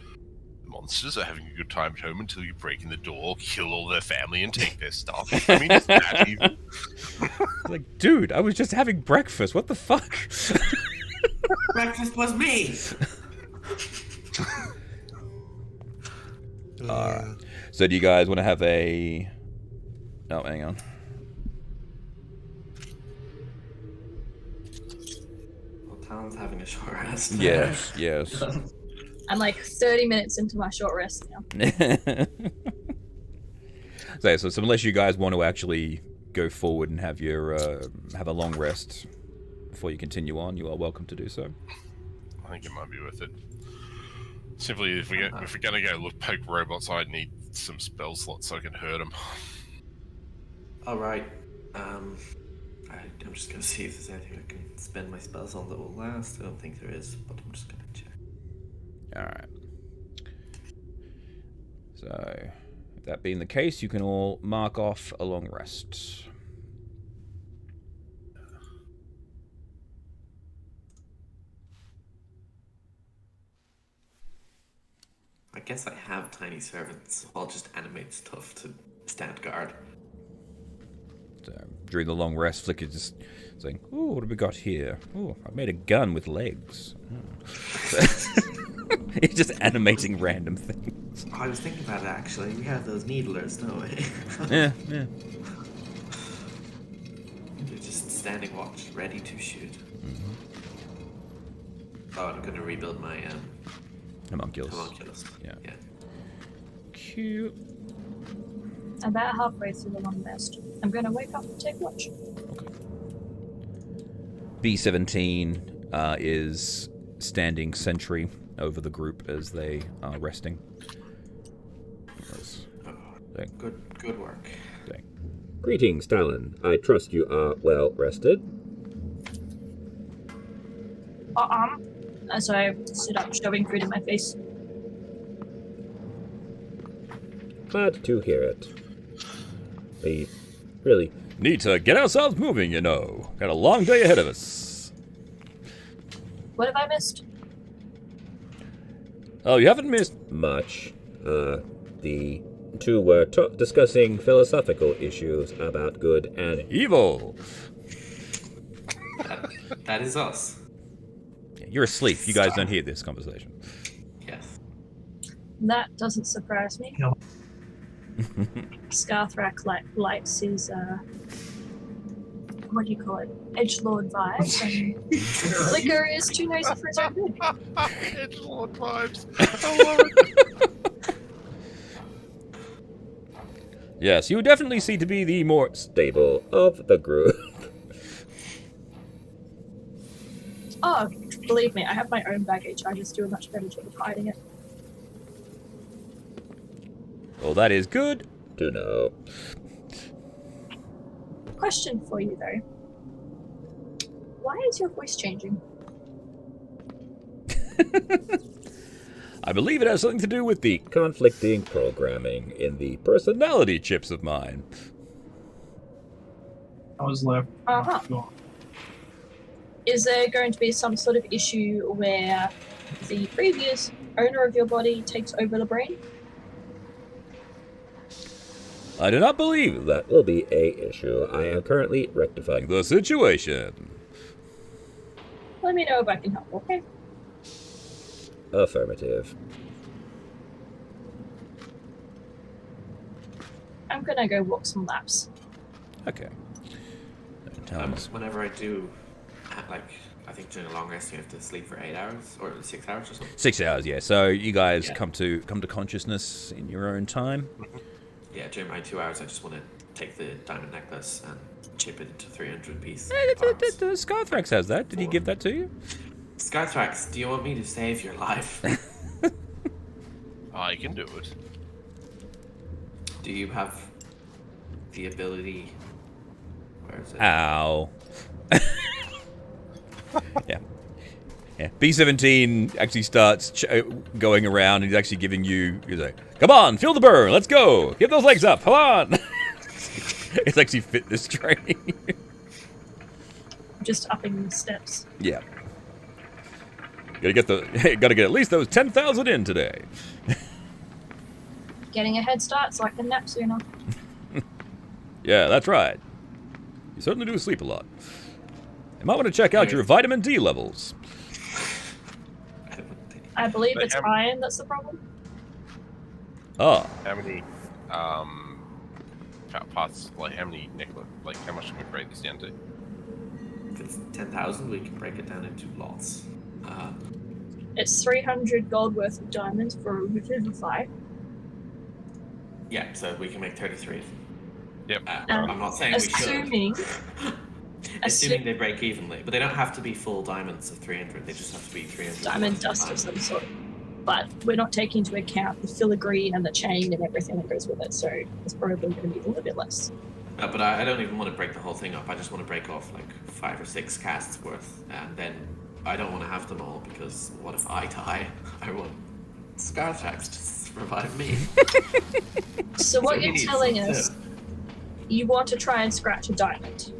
monsters are having a good time at home until you break in the door, kill all their family, and take their stuff. I mean, is that evil? Like, dude, I was just having breakfast. What the fuck? Breakfast was me! Alright. So do you guys want to have a... Oh, hang on. Well, Talon's having a short rest. Yes, yes. I'm like 30 minutes into my short rest now. So unless you guys want to actually go forward and have your have a long rest before you continue on, you are welcome to do so. I think it might be worth it. Simply, if we're gonna go poke robots, I need some spell slots so I can hurt them. Alright. I'm just gonna see if there's anything I can spend my spells on that will last. I don't think there is, but I'm just gonna check. Alright. So, if that being the case, you can all mark off a long rest. I guess I have tiny servants, so I'll just animate stuff to stand guard. So, during the long rest, Flicker just saying, "Ooh, what have we got here? Ooh, I made a gun with legs." He's just animating random things. I was thinking about it actually. We have those needlers, don't we? Yeah. They're just standing watch, ready to shoot. Mm-hmm. Oh, I'm gonna rebuild my Homunculus. homunculus. Yeah. Yeah. Cute. About halfway through the long rest, I'm going to wake up and take watch. Okay. B-17 is standing sentry over the group as they are resting. Good work. Greetings, Talon. I trust you are well rested. As I sit up, shoving food in my face. Glad to hear it. We really Need to get ourselves moving, you know. Got a long day ahead of us. What have I missed? Oh, you haven't missed... much. The two were discussing philosophical issues about good and Evil. That is us. You're asleep. You guys don't hear this conversation. Yes. That doesn't surprise me. Scarthrak likes his, what do you call it? Edgelord vibes. And liquor is too noisy for his own good. Edgelord vibes. I love it. Yes, you definitely seem to be the more... stable of the group. Oh, believe me, I have my own baggage. I just do a much better job of hiding it. Well, that is good. To know. Question for you, though. Why is your voice changing? I believe it has something to do with the Conflicting programming in the personality chips of mine. I was left. Uh-huh. Is there going to be some sort of issue where the previous owner of your body takes over the brain? I do not believe that will be a issue. I am currently rectifying the situation. Let me know if I can help, okay? Affirmative. I'm gonna go walk some laps. Okay. Whenever I do, I think during a long rest you have to sleep for 8 hours or 6 hours or something. 6 hours, yeah. So you guys come to consciousness in your own time. Yeah, during my 2 hours, I just want to take the diamond necklace and chip it into 300 pieces. Scarthrax has that. Did he give that to you? Scarthrax, do you want me to save your life? I can do it. Do you have the ability? Where is it? Ow. Yeah. Yeah. B-17 actually starts going around and he's actually giving you... He's like, come on, feel the burn, let's go. Get those legs up, come on. It's actually fitness training. Just upping the steps. Yeah. Gotta get at least those 10,000 in today. Getting a head start so I can nap sooner. Yeah, that's right. You certainly do sleep a lot. You might want to check out your vitamin D levels. I believe it's iron that's the problem. Oh. How many parts, like how many necklace, like how much can we break this down to? If it's 10,000, we can break it down into lots. It's 300 gold worth of diamonds for a revivify. Yeah, so we can make 33. Yep. I'm not saying we assuming, should. Assuming they break evenly, but they don't have to be full diamonds of 300. They just have to be 300. Diamond dust of some sort. But we're not taking into account the filigree and the chain and everything that goes with it, so it's probably going to be a little bit less. But I don't even want to break the whole thing up. I just want to break off like 5 or 6 casts worth, and then I don't want to have them all because what if I die? I want Scarthrax to revive me. So what you're telling us, you want to try and scratch a diamond.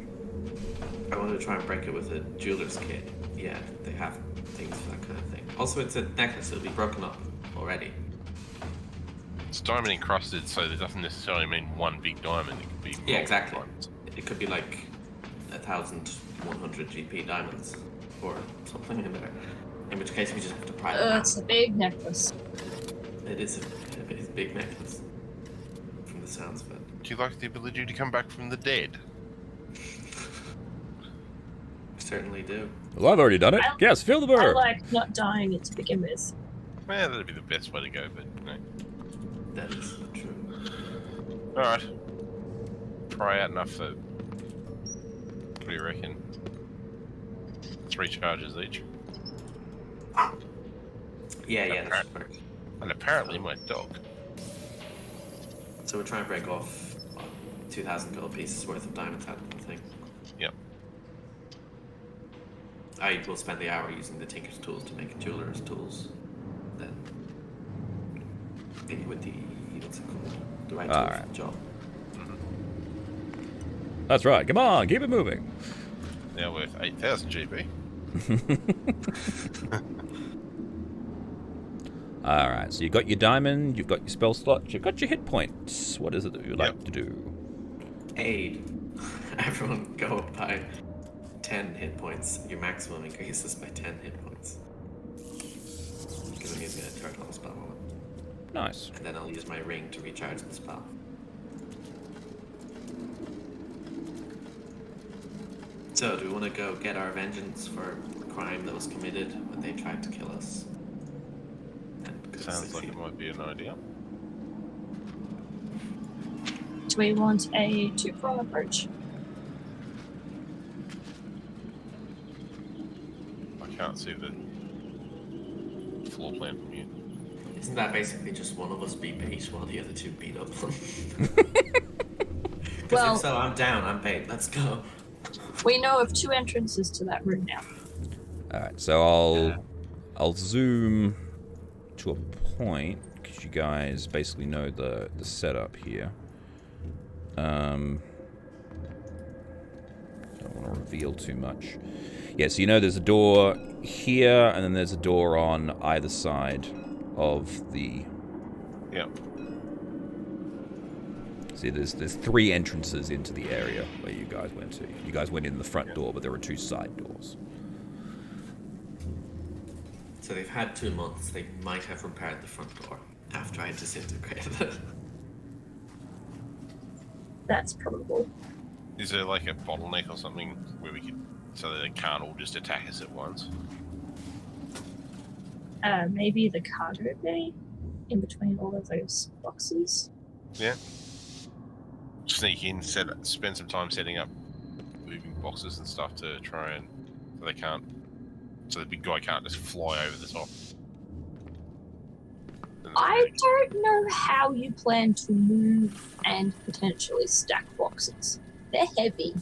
I want to try and break it with a jeweler's kit. Yeah, they have things for that kind of thing. Also, it's a necklace. It'll be broken up already. It's diamond encrusted, so that doesn't necessarily mean one big diamond. It could be multiple exactly. diamonds. It could be like 1,100 GP diamonds or something in there. In which case, we just have to pry them out. It's a big necklace. It is a big necklace, from the sounds of it. Do you like the ability to come back from the dead? I certainly do. Well, I've already done it. Yes, feel the I burn. like not dying it to begin with. Yeah, that'd be the best way to go, but you know. That is true. Alright. Try out enough for... What do you reckon? 3 charges each. Yeah, that should work. And apparently my dog. So we're trying to break off 2,000 gold pieces worth of diamonds out of the thing. Yep. I will spend the hour using the tinker's tools to make jeweler's tools. Then maybe with the what's it called? The right tool for the job. That's right. Come on, keep it moving. Now worth 8,000 GP. Alright, so you got your diamond, you've got your spell slot, you've got your hit points. What is it that you'd like to do? Aid. Everyone go up by 10 hit points. Your maximum increases by 10 hit points. Because I'm using a third level spell on it. Nice. And then I'll use my ring to recharge the spell. So, do we want to go get our vengeance for the crime that was committed when they tried to kill us? Sounds like it might be an idea. Do we want a two-prong approach? I can't see the floor plan from here. Isn't that basically just one of us be bait while the other two beat up? Because if so, I'm down, I'm bait. Let's go. We know of 2 entrances to that room now. Alright, so I'll zoom to a point, because you guys basically know the setup here. Don't want to reveal too much. Yeah, so you know there's a door here, and then there's a door on either side of the... Yep. See, there's 3 entrances into the area where you guys went to. You guys went in the front door, but there were 2 side doors. So they've had 2 months. They might have repaired the front door after I disintegrated it. That's probable. Is there like a bottleneck or something where we could, so that they can't all just attack us at once? Maybe the cargo bay in between all of those boxes. Yeah. Sneak in, spend some time setting up moving boxes and stuff to try and so the big guy can't just fly over the top. I don't know how you plan to move and potentially stack boxes. They're heavy.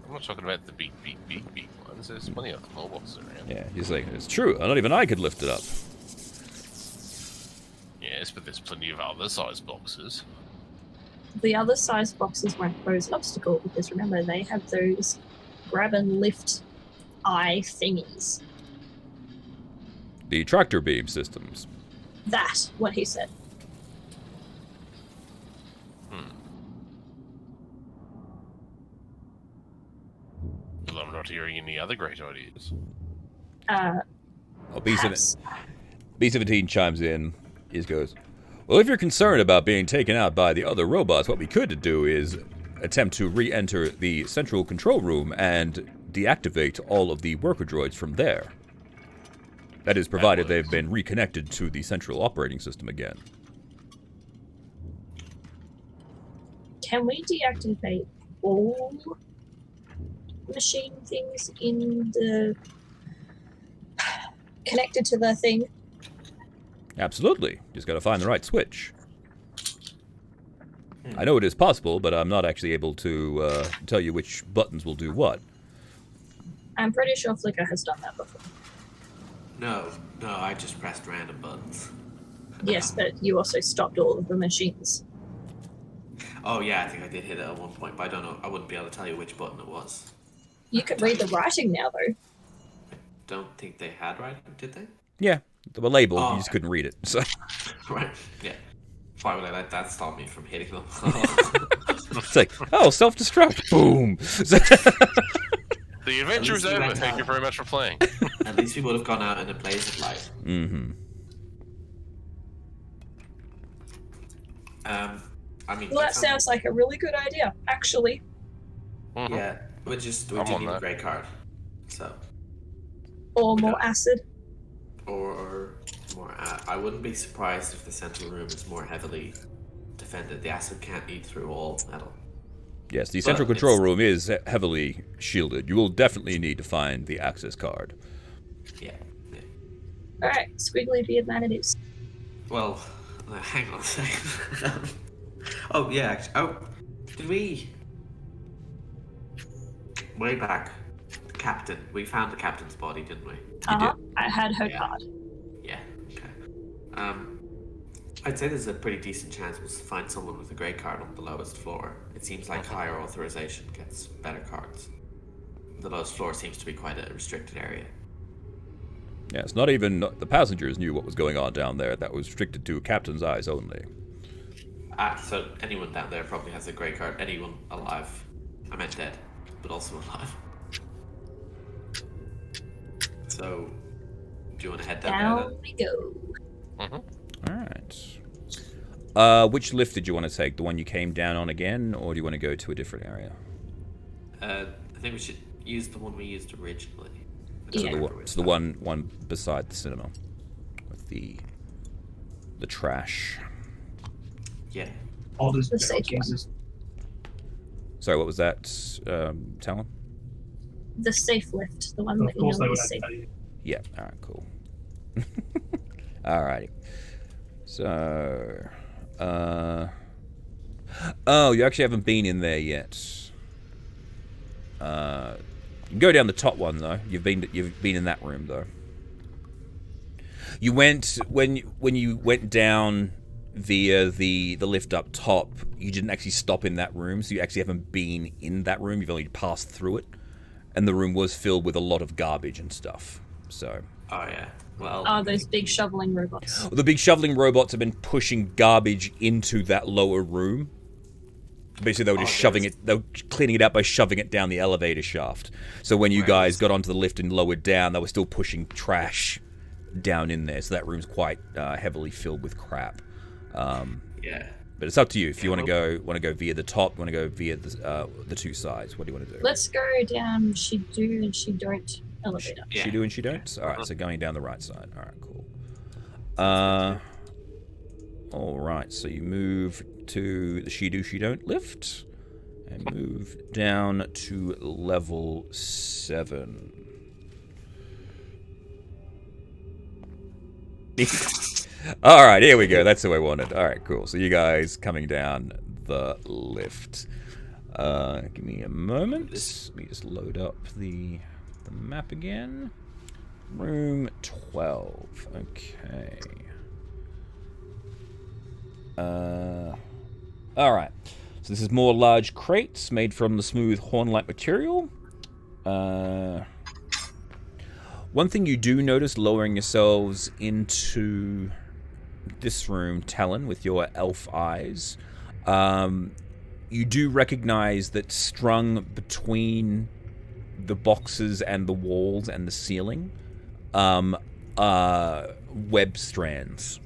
I'm not talking about the big ones. There's plenty of small boxes around. Yeah, he's like, it's true. Not even I could lift it up. Yes, but there's plenty of other size boxes. The other size boxes won't pose an obstacle because remember, they have those grab and lift eye thingies. The tractor beam systems. That's what he said. Well, I'm not hearing any other great ideas. B-17 chimes in. He goes, well, if you're concerned about being taken out by the other robots, what we could do is attempt to re-enter the central control room and deactivate all of the worker droids from there. That is, provided they've been reconnected to the central operating system again. Can we deactivate all machine things in the connected to the thing? Absolutely. Just gotta find the right switch. I know it is possible, but I'm not actually able to tell you which buttons will do what. I'm pretty sure Flicker has done that before. No, I just pressed random buttons. Yes, but you also stopped all of the machines. Oh yeah, I think I did hit it at one point, but I don't know. I wouldn't be able to tell you which button it was. You could read the writing now, though. Don't think they had writing, did they? Yeah, they were labeled. You just couldn't read it. So. Right. Yeah. Why would I let that stop me from hitting them? It's like, oh, self-destruct. Boom. The adventure is over. Thank you very much for playing. At least we would have gone out in a blaze of light. Mm-hmm. I mean, Well, that sounds like a really good idea, actually. Mm-hmm. Yeah, we do need a grey card. So. Or more acid. Or more. I wouldn't be surprised if the central room is more heavily defended. The acid can't eat through all metal. Yes, the central control room is heavily shielded. You will definitely need to find the access card. Yeah. Alright, squiggly beard man it is. Well, hang on a second. Oh, yeah, actually. Oh, did we... Way back, the captain. We found the captain's body, didn't we? Uh-huh. I had her Yeah. card. Yeah, okay. I'd say there's a pretty decent chance we'll find someone with a grey card on the lowest floor. It seems like higher authorization gets better cards. The lowest floor seems to be quite a restricted area. Yeah, it's not even the passengers knew what was going on down there. That was restricted to captain's eyes only. So anyone down there probably has a grey card. Anyone alive. I meant dead, but also alive. So, do you want to head down there Down we go. All right. Which lift did you want to take? The one you came down on again, or do you want to go to a different area? then? I think we should use the one we used originally. Yeah. It's the one beside the cinema with the trash. Yeah. All those The safe one. Jesus. Sorry, what was that, Talon? The safe lift, the one Of that you course they know would is safe. have to. Yeah. All right. Cool. Alrighty. So, oh, you actually haven't been in there yet. You can go down the top one though. You've been in that room though. You went when you went down via the lift up top. You didn't actually stop in that room, so you actually haven't been in that room. You've only passed through it, and the room was filled with a lot of garbage and stuff. So. Oh, yeah. Well, Oh, those big shoveling robots. The big shoveling robots have been pushing garbage into that lower room. Basically, they were just shoving it. They were cleaning it out by shoving it down the elevator shaft. So when you guys got onto the lift and lowered down, they were still pushing trash down in there. So that room's quite heavily filled with crap. yeah. But it's up to you if you want to go via the top, want to go via the two sides. What do you want to do? Let's go down she do and she don't elevator. Yeah. She do and she don't? Alright, so going down the right side. Alright, cool. Alright, so you move to the she do, she don't lift. And move down to level 7. Alright, here we go. That's who I wanted. Alright, cool. So you guys coming down the lift. Give me a moment. Let me just load up the map again. Room 12. Okay. Alright. So this is more large crates made from the smooth horn-like material. One thing you do notice lowering yourselves into this room, Talon, with your elf eyes, you do recognize that strung between the boxes and the walls and the ceiling, web strands.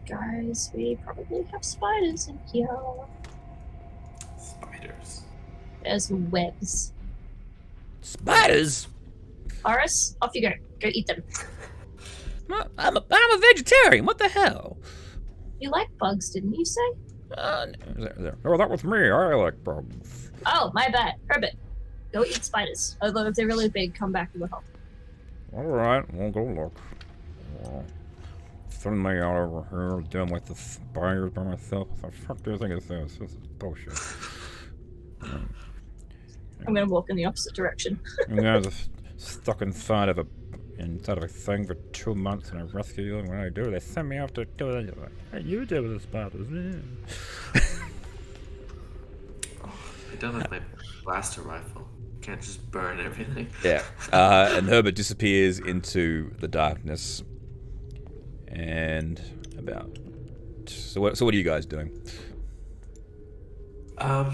Guys, we probably have spiders in here. Spiders. There's webs. Spiders? Horace, off you go. Go eat them. I'm a vegetarian. What the hell? You like bugs, didn't you say? Oh, that was me. I like bugs. Oh, my bad. Herbert, go eat spiders. Although if they're really big, come back and we'll help. All right, we'll go look. Send me out over here dealing with the spiders by myself. What the fuck do you think of this? This is bullshit. I'm gonna walk in the opposite direction. You guys are stuck inside of a thing for 2 months, and I rescue you. And when I do, they send me out to do it. Like, hey, you deal with the spiders. I don't have my blaster rifle. Can't just burn everything. Yeah. And Herbert disappears into the darkness. And about. So what are you guys doing? I'm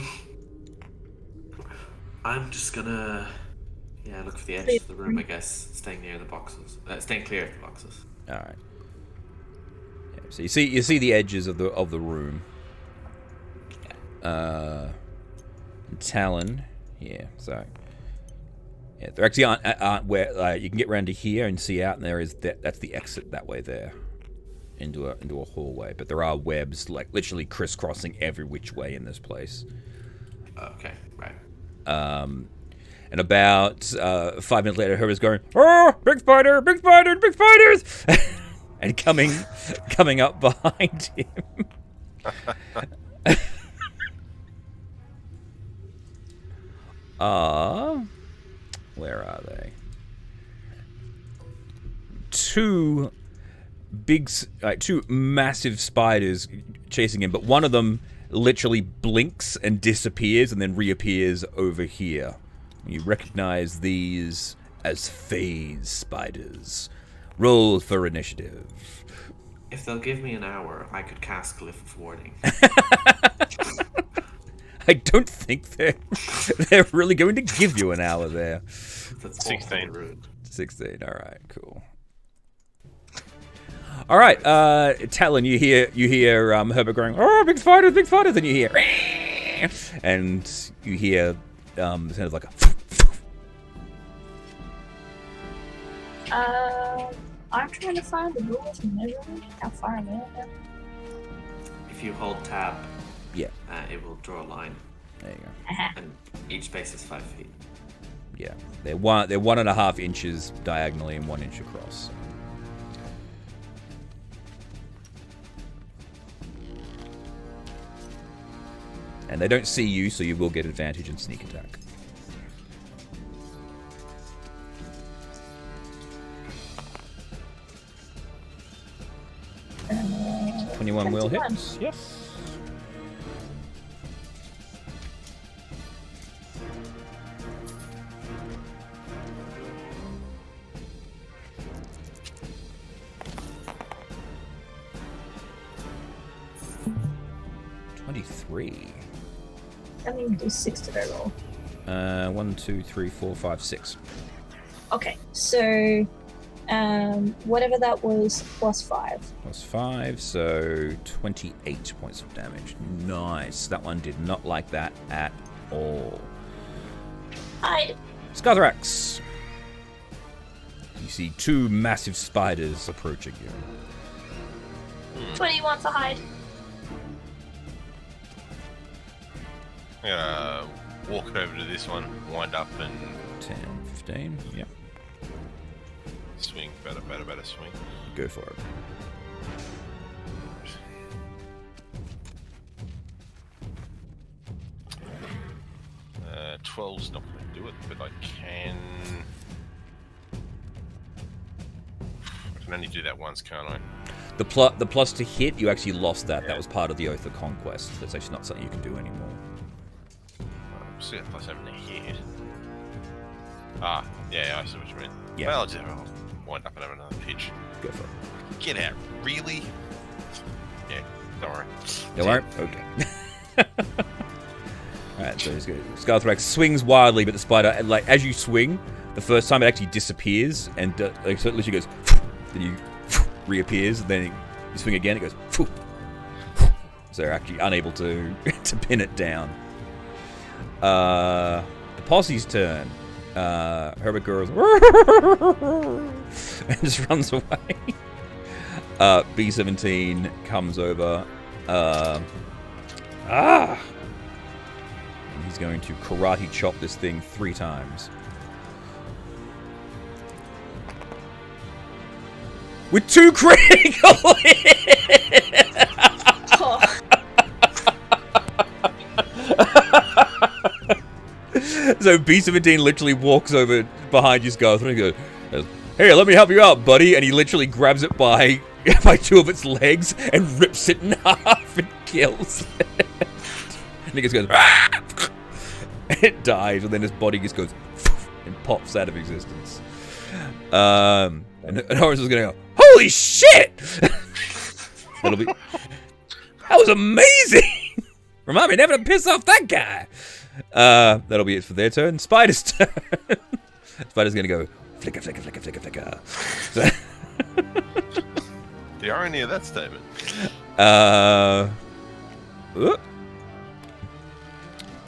just gonna, look for the edge of the room, I guess. Staying near the boxes. Staying clear of the boxes. All right. Yeah, so you see the edges of the room. Talon. Yeah. So. Yeah, there actually aren't where you can get around to here and see out, and that's the exit that way there. into a hallway, but there are webs like literally crisscrossing every which way in this place. Okay, right. And about 5 minutes later, Herbert's going, "Oh, big spider, big spiders, big spiders!" and coming up behind him. Where are they? Two massive spiders chasing him, but one of them literally blinks and disappears and then reappears over here. You recognize these as phase spiders. Roll for initiative. If they'll give me an hour, I could cast Glyph of Warding. I don't think they're really going to give you an hour there. That's 16. rude. 16. All right, cool. All right, Talon, you hear Herbert going, "Oh, big spiders, and you hear, and you hear sound of like a. I'm trying to find the doors from measuring. How far am I? If you hold tab, Yeah, it will draw a line, there you go. and each space is 5 feet. Yeah, they're 1.5 inches diagonally and 1 inch across. And they don't see you, so you will get advantage in sneak attack. Uh, 21 will hit. 21. Yes. I mean, do 6 did I roll? 1, 2, 3, 4, 5, 6. Okay, so whatever that was, plus 5. Plus 5, so 28 points of damage. Nice. That one did not like that at all. Hide. Scarthrax. You see 2 massive spiders approaching you. What do you want to hide? I'm gonna walk over to this one, wind up and 10, 15, yep. swing. Better swing. Go for it. Uh, 12's not going to do it, but I can only do that once, can't I? The plus to hit, you actually lost that. That was part of the Oath of Conquest. That's actually not something you can do anymore. See that plus 7 to hit. Ah, yeah, I see what you mean. Yeah. Well, I'll wind up and have another pitch. Go for it. Get out, really? Yeah, don't worry. Don't worry? Okay. Alright, so he's good. Scarthrax swings wildly, but the spider, like, as you swing, the first time it actually disappears, and so it literally goes, then you reappears, and then you swing again, it goes, so they're actually unable to pin it down. The posse's turn. Herbert goes and just runs away. B-17 comes over. And he's going to karate chop this thing 3 times. With 2 critical hits! Oh, So B-17 literally walks over behind you, Scarth, and he goes, "Hey, let me help you out, buddy." And he literally grabs it by 2 of its legs and rips it in half and kills it. And he just goes, "Ah!" It dies, and then his body just goes and pops out of existence. And Horace is going to go, "Holy shit!" That was amazing! Remind me never to piss off that guy. That'll be it for their turn. Spider's turn. Spider's gonna go flicker, flicker, flicker, flicker, flicker. So, The irony of that statement.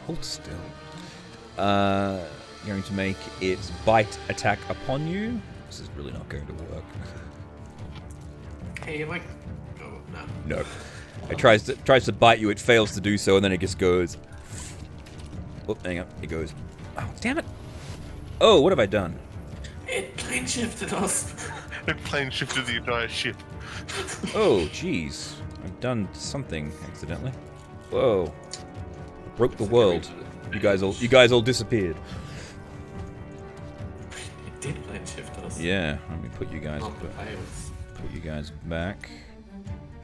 Hold still. Going to make its bite attack upon you. This is really not going to work. Hey, like, No. It tries to bite you. It fails to do so, and then it just goes. Oh, hang on. It goes. Oh, damn it! Oh, what have I done? It plane shifted us. It plane shifted the entire ship. Oh, jeez. I've done something accidentally. Whoa. Broke the world. You guys all disappeared. It did plane shift us. Yeah. Let me put you guys. Not the players. Put you guys back.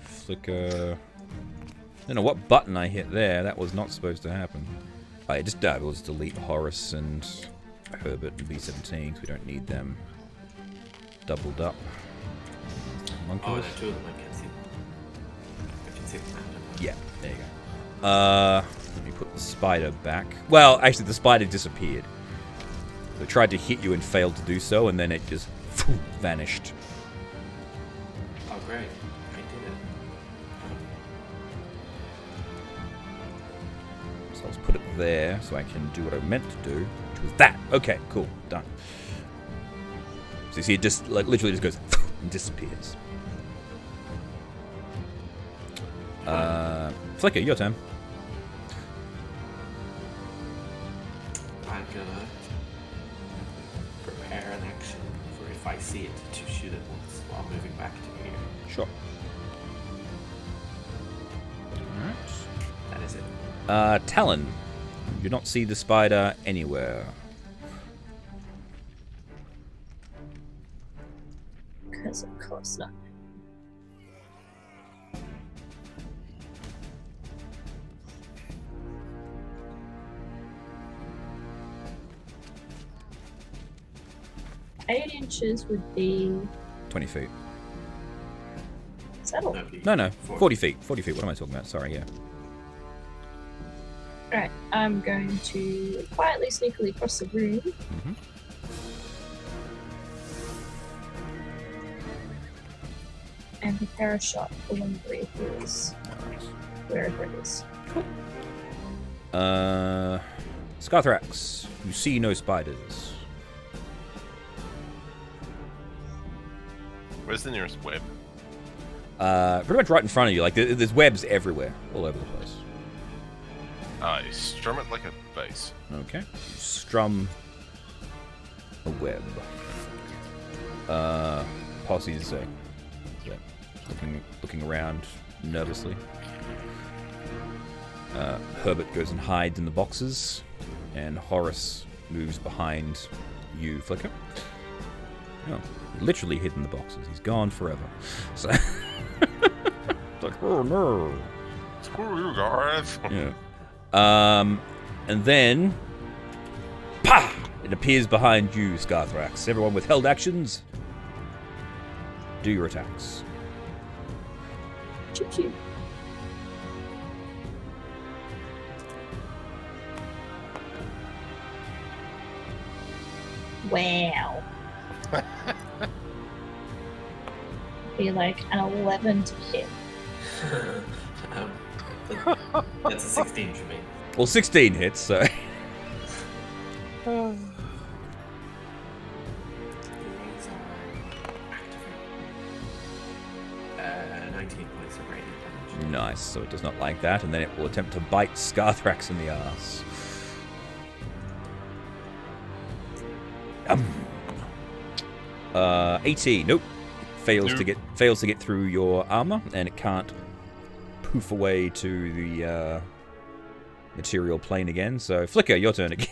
Flicker. I don't know what button I hit there. That was not supposed to happen. I just will just delete Horace and Herbert and B-17 because we don't need them doubled up. Monkeys. Oh, there's two of them. I can see. I can see them. Yeah, there you go. Let me put the spider back. Well, actually, the spider disappeared. It tried to hit you and failed to do so, and then it just vanished. Oh, great. I did it. So let's put it there so I can do what I meant to do, which was that. Okay, cool, done. So you see, it just literally just goes and disappears. Flicker, your turn. I'm gonna prepare an action for if I see it to shoot it once while moving back to here. Sure. Alright. That is it. Talon. You do not see the spider anywhere. Because of course not. Eight inches would be 20 feet. settled. No, 40 feet. 40 feet. What am I talking about? Sorry, yeah. Alright, I'm going to quietly, sneakily cross the room. Mm-hmm. And prepare a shot for one of the reappears. Wherever it is. Scarthrax. You see no spiders. Where's the nearest web? Pretty much right in front of you. Like, there's webs everywhere. All over the place. I strum it like a bass. Okay. You strum a web. Posse's looking around nervously. Herbert goes and hides in the boxes, and Horace moves behind you, Flicker. Oh, he literally hid in the boxes. He's gone forever. So, it's like, oh no. Screw you guys. Yeah. And then, pah! It appears behind you, Scarthrax. Everyone with held actions, do your attacks. Choo choo. Wow. Be like an 11 to hit. That's a 16 for me. Well, 16 hits, so. 19 points of radiant damage. Nice, so it does not like that, and then it will attempt to bite Scarthrax in the ass. 18. Nope. Fails to get through your armor, and it can't poof away to the material plane again. So, Flicker, your turn again.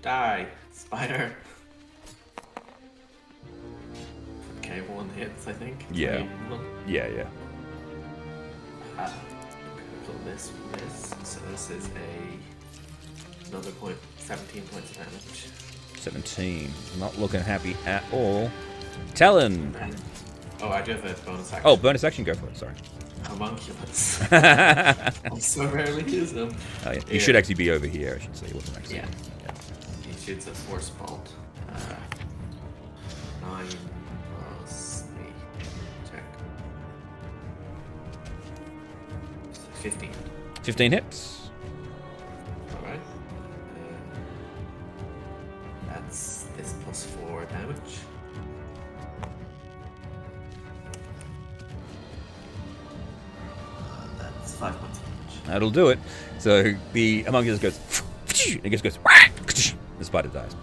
Die, spider. Okay, one hits, I think. Yeah. One. Yeah. Critical miss. So this is another 17 points of damage. 17. Not looking happy at all. Talon. Oh, I do have a bonus action. Oh, bonus action. Go for it. Sorry. Homunculus. I so rarely use them. Oh, yeah. You should actually be over here. I should say. It wasn't actually. Yeah. He shoots a force bolt. 9 plus 8. Check. 15. 15 hits. Alright. That's this plus 4 damage. 5 points of damage. That'll do it. So the homunculus goes, and it just goes, the spider dies.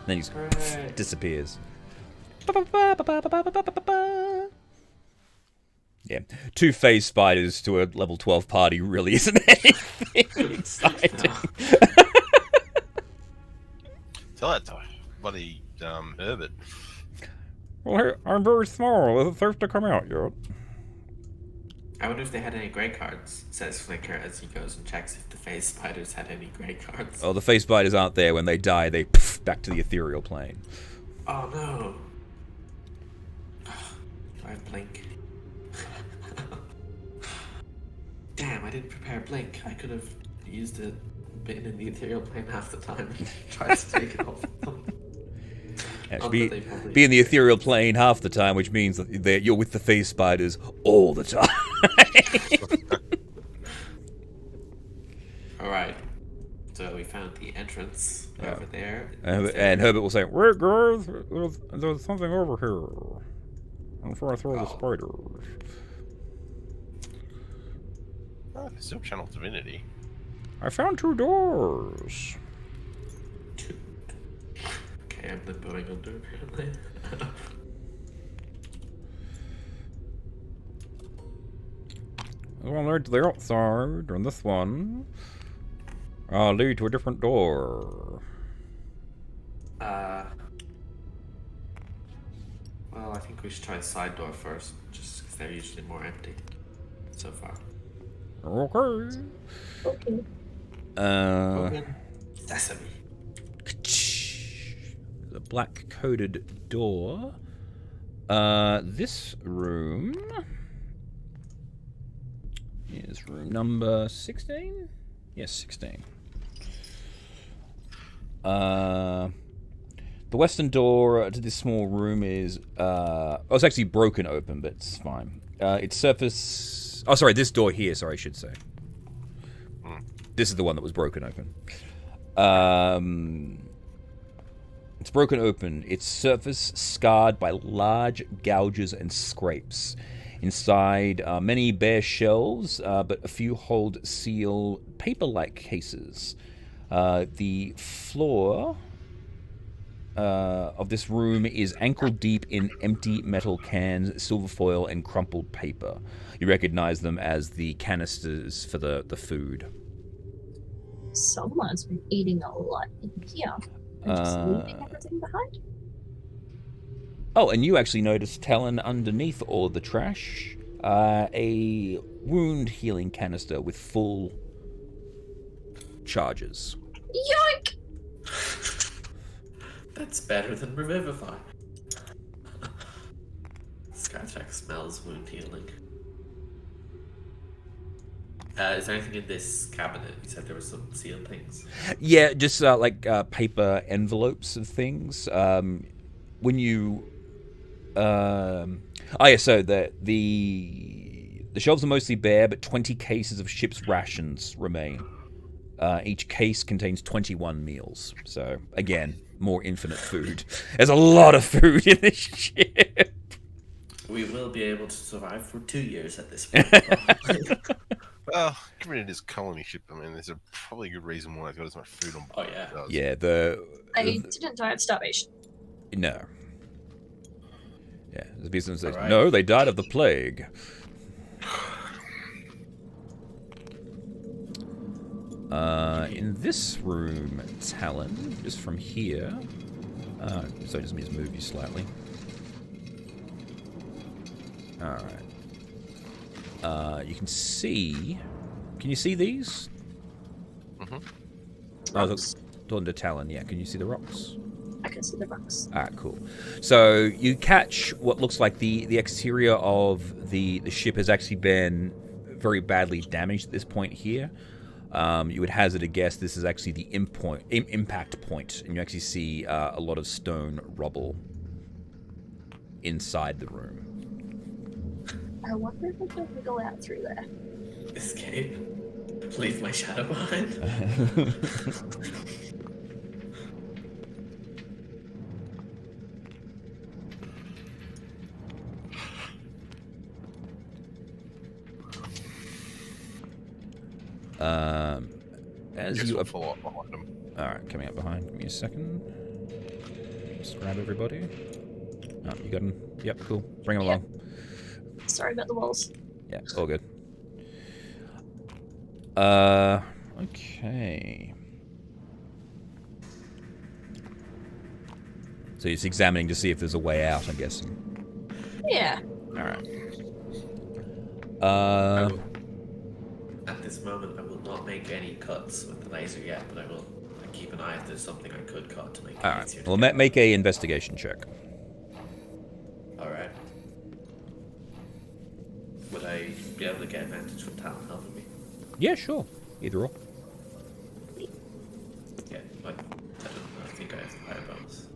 Then he just Hooray. disappears. Yeah, 2 phase spiders to a level 12 party really isn't anything exciting. Tell that to bloody Herbert. Well, hey, I'm very small. Is it safe to come out yet? I wonder if they had any grey cards, says Flicker as he goes and checks if the phase spiders had any grey cards. Oh, the phase spiders aren't there. When they die, they back to the ethereal plane. Oh no. Do I have Blink? Damn, I didn't prepare Blink. I could have used it, been in the ethereal plane half the time and tried to take it off them. Yeah, Not be, that they probably- be in the ethereal plane half the time, which means that you're with the phase spiders all the time. Alright. So we found the entrance over there. And Herbert will say, "Wait, guys, there's something over here. Before I throw the spiders." Oh, they still channel divinity. I found 2 doors. Okay, I'm limboing under apparently. This one leads to the outside, and this one lead to a different door. Well, I think we should try the side door first, just because they're usually more empty so far. Okay. Okay. Open sesame. The black-coated door. This room is room number 16? Yes, 16. The western door to this small room is... it's actually broken open, but it's fine. Its surface... Oh, sorry, this door here, sorry, I should say. This is the one that was broken open. It's broken open. Its surface scarred by large gouges and scrapes. Inside are many bare shelves, but a few hold sealed paper-like cases. The floor of this room is ankle-deep in empty metal cans, silver foil, and crumpled paper. You recognize them as the canisters for the food. Someone's been eating a lot in here. And just leaving everything behind? Oh, and you actually noticed, Talon, underneath all of the trash, a wound healing canister with full charges. Yoink! That's better than Revivify. Skytrack smells wound healing. Is there anything in this cabinet? You said there were some sealed things. Yeah, just paper envelopes of things. When you, so the shelves are mostly bare, but 20 cases of ship's rations remain. Each case contains 21 meals. So again, more infinite food. There's a lot of food in this ship. We will be able to survive for 2 years at this point. Well, given it is colony ship, I mean, there's probably a good reason why it's got as much food on board. Oh, yeah. as it does. Yeah, They didn't die of starvation. No. Yeah, the business says, Alright. no, they died of the plague. In this room, Talon, just from here... so just move you slightly. Alright. You can see... Can you see these? Mm-hmm. I was talking to Talon, yeah. Can you see the rocks? I can see the rocks. Ah, cool. So you catch what looks like the exterior of the ship has actually been very badly damaged at this point here. You would hazard a guess this is actually the impact point, and you actually see a lot of stone rubble inside the room. I wonder if I can wiggle out through there. Escape. Leave my shadow behind. As Guess you we'll follow up behind them. all right, coming up behind. Give me a second. Just grab everybody. Oh, you got him. Yep, cool. Bring him Yep. along. Sorry about the walls. Yeah, all good. Okay. So he's examining to see if there's a way out, I'm guessing. Yeah. Alright. At this moment, I will not make any cuts with the laser yet, but I will keep an eye if there's something I could cut to make it Alright. easier. to Well, get. make a investigation check. Alright. Would I be able to get advantage from talent helping me? Yeah, sure. Either or. Yeah, I don't know. I think I have the higher bonus.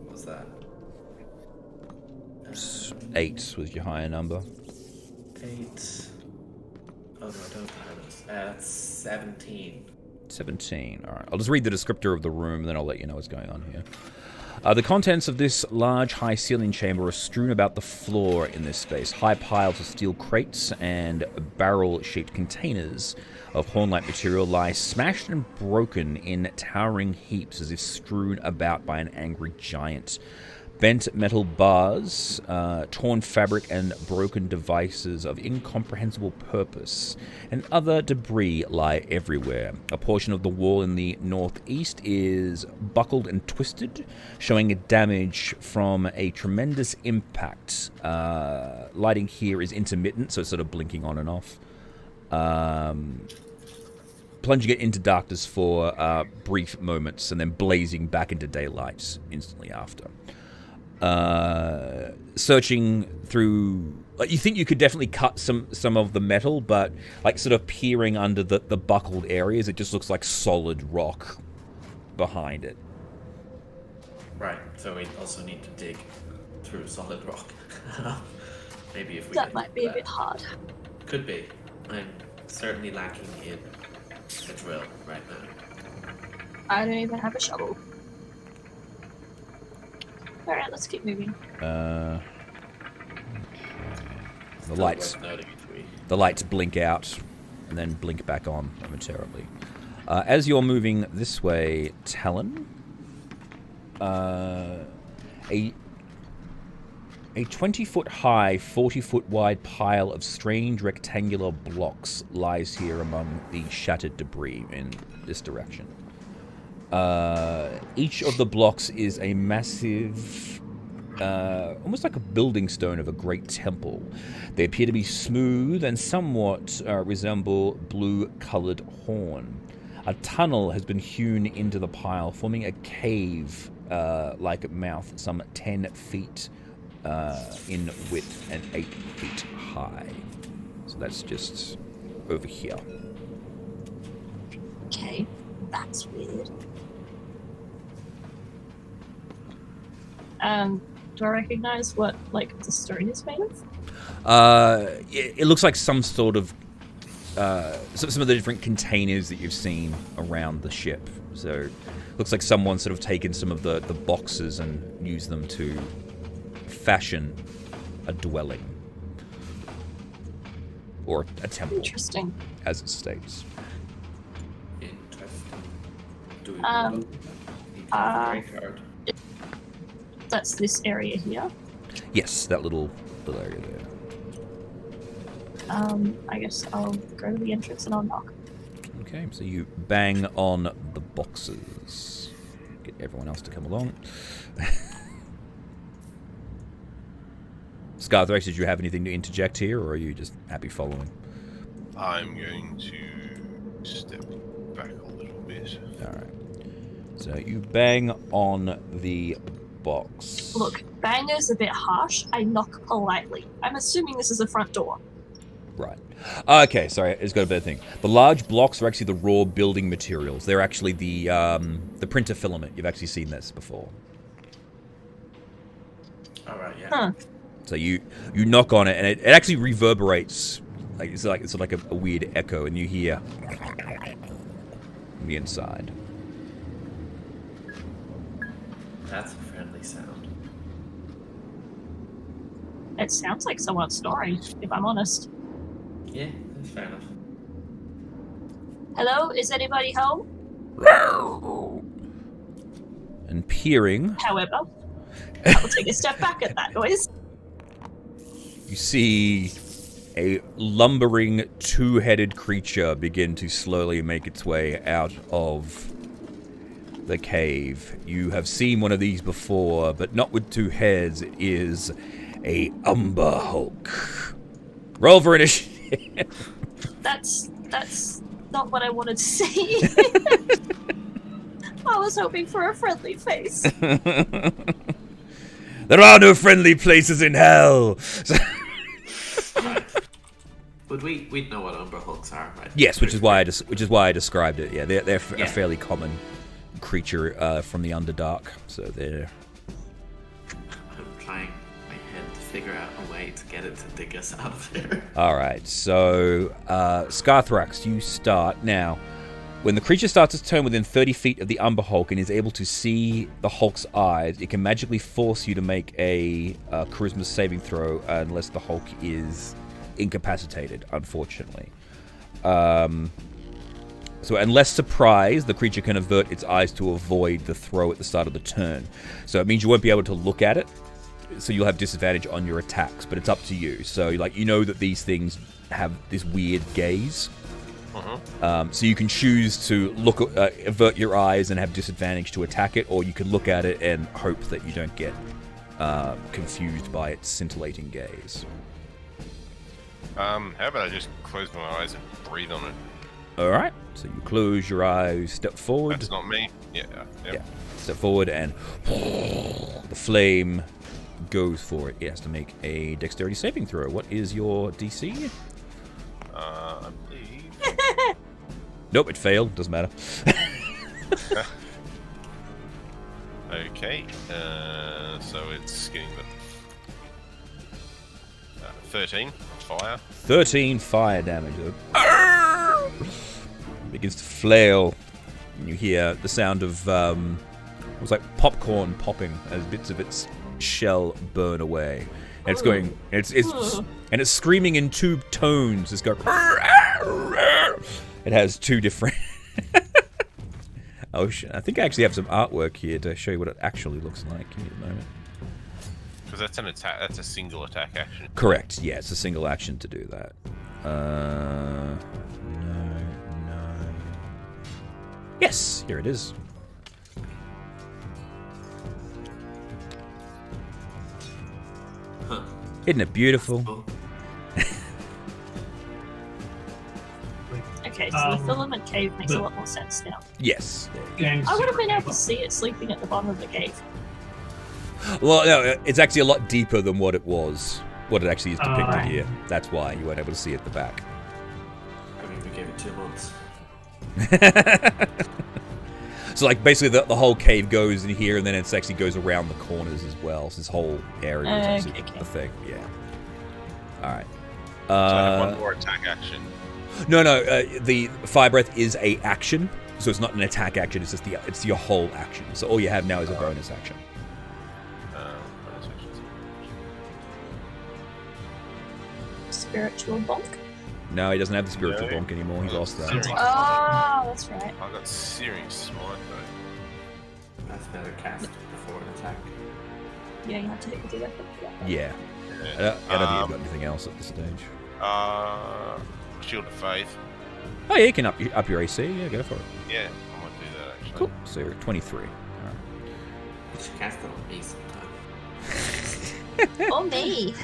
What was that? 8 was your higher number. 8. Oh no, I don't have the higher bonus. That's 17. 17. Alright. I'll just read the descriptor of the room, and then I'll let you know what's going on here. The contents of this large, high-ceiling chamber are strewn about the floor in this space. High piles of steel crates and barrel-shaped containers of horn-like material lie smashed and broken in towering heaps as if strewn about by an angry giant. Bent metal bars, torn fabric, and broken devices of incomprehensible purpose, and other debris lie everywhere. A portion of the wall in the northeast is buckled and twisted, showing damage from a tremendous impact. Lighting here is intermittent, so it's sort of blinking on and off. Plunging it into darkness for brief moments, and then blazing back into daylight instantly after. Searching through, like, you think you could definitely cut some of the metal, but like sort of peering under the buckled areas, it just looks like solid rock behind it. Right, so we also need to dig through solid rock. Maybe if we That did might be a that. bit hard. Could be. I'm certainly lacking in a drill right now. I don't even have a shovel. Alright, let's keep moving. The Still lights worth noting if we- The lights blink out and then blink back on momentarily. As you're moving this way, Talon, a 20-foot high, 40-foot wide pile of strange rectangular blocks lies here among the shattered debris in this direction. Each of the blocks is a massive, almost like a building stone of a great temple. They appear to be smooth and somewhat resemble blue-colored horn. A tunnel has been hewn into the pile, forming a cave-like mouth some 10 feet in width and 8 feet high. So that's just over here. Okay, that's weird. Do I recognize what, like, the stone is made of? It looks like some sort of some of the different containers that you've seen around the ship. So, looks like someone sort of taken some of the boxes and used them to fashion a dwelling or a temple, Interesting. as it states. Interesting. Do we Um, need to have a graveyard? That's this area here. Yes, that little area there. I guess I'll go to the entrance and I'll knock. Okay, so you bang on the boxes. Get everyone else to come along. Scarthrax, did you have anything to interject here, or are you just happy following? I'm going to step back a little bit. Alright. So you bang on the box. Look, banger's a bit harsh. I knock politely. I'm assuming this is a front door. Right. Okay, sorry, it's got a better thing. The large blocks are actually the raw building materials. They're actually the printer filament. You've actually seen this before. Alright, yeah. Huh. So you knock on it, and it actually reverberates. It's like a weird echo, and you hear from the inside. That's a friendly sound. It sounds like someone's snoring, if I'm honest. Yeah, that's fair enough. Hello, is anybody home? And peering, However, I will take a step back at that noise. you see a lumbering two-headed creature begin to slowly make its way out of the cave. You have seen one of these before, but not with two heads. It is a Umber Hulk. Roll for initiative. That's not what I wanted to see. I was hoping for a friendly face. There are no friendly places in hell. But we know what Umber Hulks are, right? Yes, which is why I described it. Yeah, they're a fairly common creature from the Underdark. So they're. I'm trying my head to figure out a way to get it to dig us out of there. All right, so Scarthrax, you start now. When the creature starts its turn within 30 feet of the Umber Hulk and is able to see the Hulk's eyes, it can magically force you to make a charisma saving throw unless the Hulk is incapacitated, unfortunately. So unless surprised, the creature can avert its eyes to avoid the throw at the start of the turn. So it means you won't be able to look at it, so you'll have disadvantage on your attacks, but it's up to you. So you know that these things have this weird gaze. So you can choose to avert your eyes and have disadvantage to attack it, or you can look at it and hope that you don't get confused by its scintillating gaze. How about I just close my eyes and breathe on it? Alright, so you close your eyes, step forward. That's not me. Yeah. Step forward, and the flame goes for it. It has to make a dexterity saving throw. What is your DC? I believe. Nope, it failed. Doesn't matter. Okay, so it's getting the 13 fire. 13 fire damage. Begins to flail. And you hear the sound of it was like popcorn popping as bits of its shell burn away. And it's going. It's screaming in two tones. It's going. It has two different. Oh shit! I think I actually have some artwork here to show you what it actually looks like. Give me a moment. Because that's an attack. That's a single attack action. Correct. Yeah, it's a single action to do that. No. Yes, here it is. Huh. Isn't it beautiful? Oh, Okay, so the filament cave makes a lot more sense now. Yes. I would have been able to see it sleeping at the bottom of the cave. Well, no, it's actually a lot deeper than what it was. What it actually is depicted Right. here. That's why you weren't able to see it at the back. I mean, we gave it 2 months. So, like, basically the whole cave goes in here, and then it actually goes around the corners as well. So this whole area is actually Okay. the thing. Yeah. All right. So I have one more attack action. No. The fire breath is a action, so it's not an attack action. It's just it's your whole action. So all you have now is a bonus action. Bonus actions. Spiritual bonk. No, he doesn't have the spiritual No. bonk anymore. He lost that. Searing. Oh, that's right. I got Searing Smite though. That's better cast before an attack. Yeah, you have to hit with your weapon. Yeah. I don't think you've got anything else at this stage. Shield of Faith. Oh yeah, you can up your AC. Yeah, go for it. Yeah, I might do that actually. Cool. So you're at 23. All You should cast it on me sometime. Oh, me.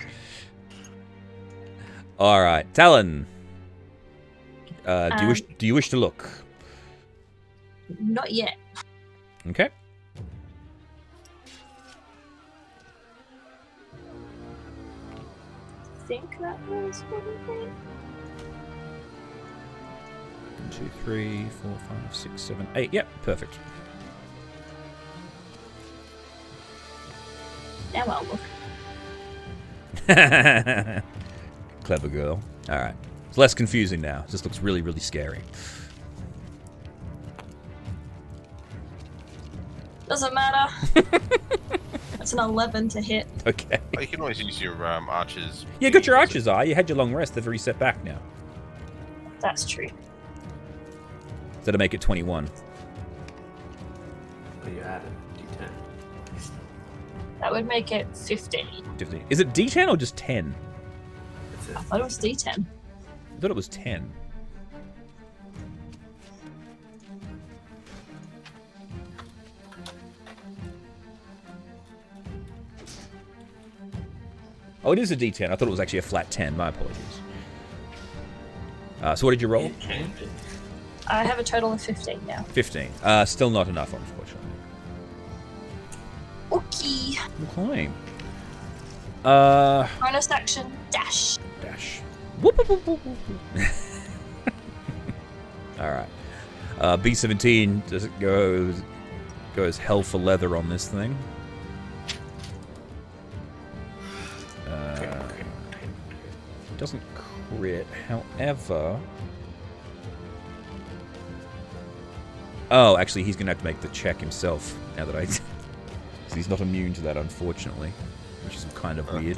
All right, Talon. Do you wish to look? Not yet. Okay. I think that was what we did. 1, 2, 3, 4, 5, 6, 7, 8. Yep, perfect. Now I'll look. Clever girl. All right. It's less confusing now. This looks really, really scary. Doesn't matter. That's an 11 to hit. Okay. Oh, you can always use your archers. Yeah, got your archers eye. You had your long rest. They've reset back now. That's true. So to make it 21. Oh, you added D10. That would make it 15. 15. Is it D10 or just 10? That's it. I thought it was D10. I thought it was 10. Oh, it is a D10. I thought it was actually a flat 10. My apologies. So what did you roll? It can be. I have a total of 15 now. 15. Still not enough, unfortunately. Okay. Okay. Bonus action, dash. Dash. Whoop, whoop, whoop, whoop, whoop. All right. B-17 does it goes hell for leather on this thing. Doesn't crit, however. Oh, actually, he's gonna have to make the check himself now that because he's not immune to that, unfortunately, which is kind of weird.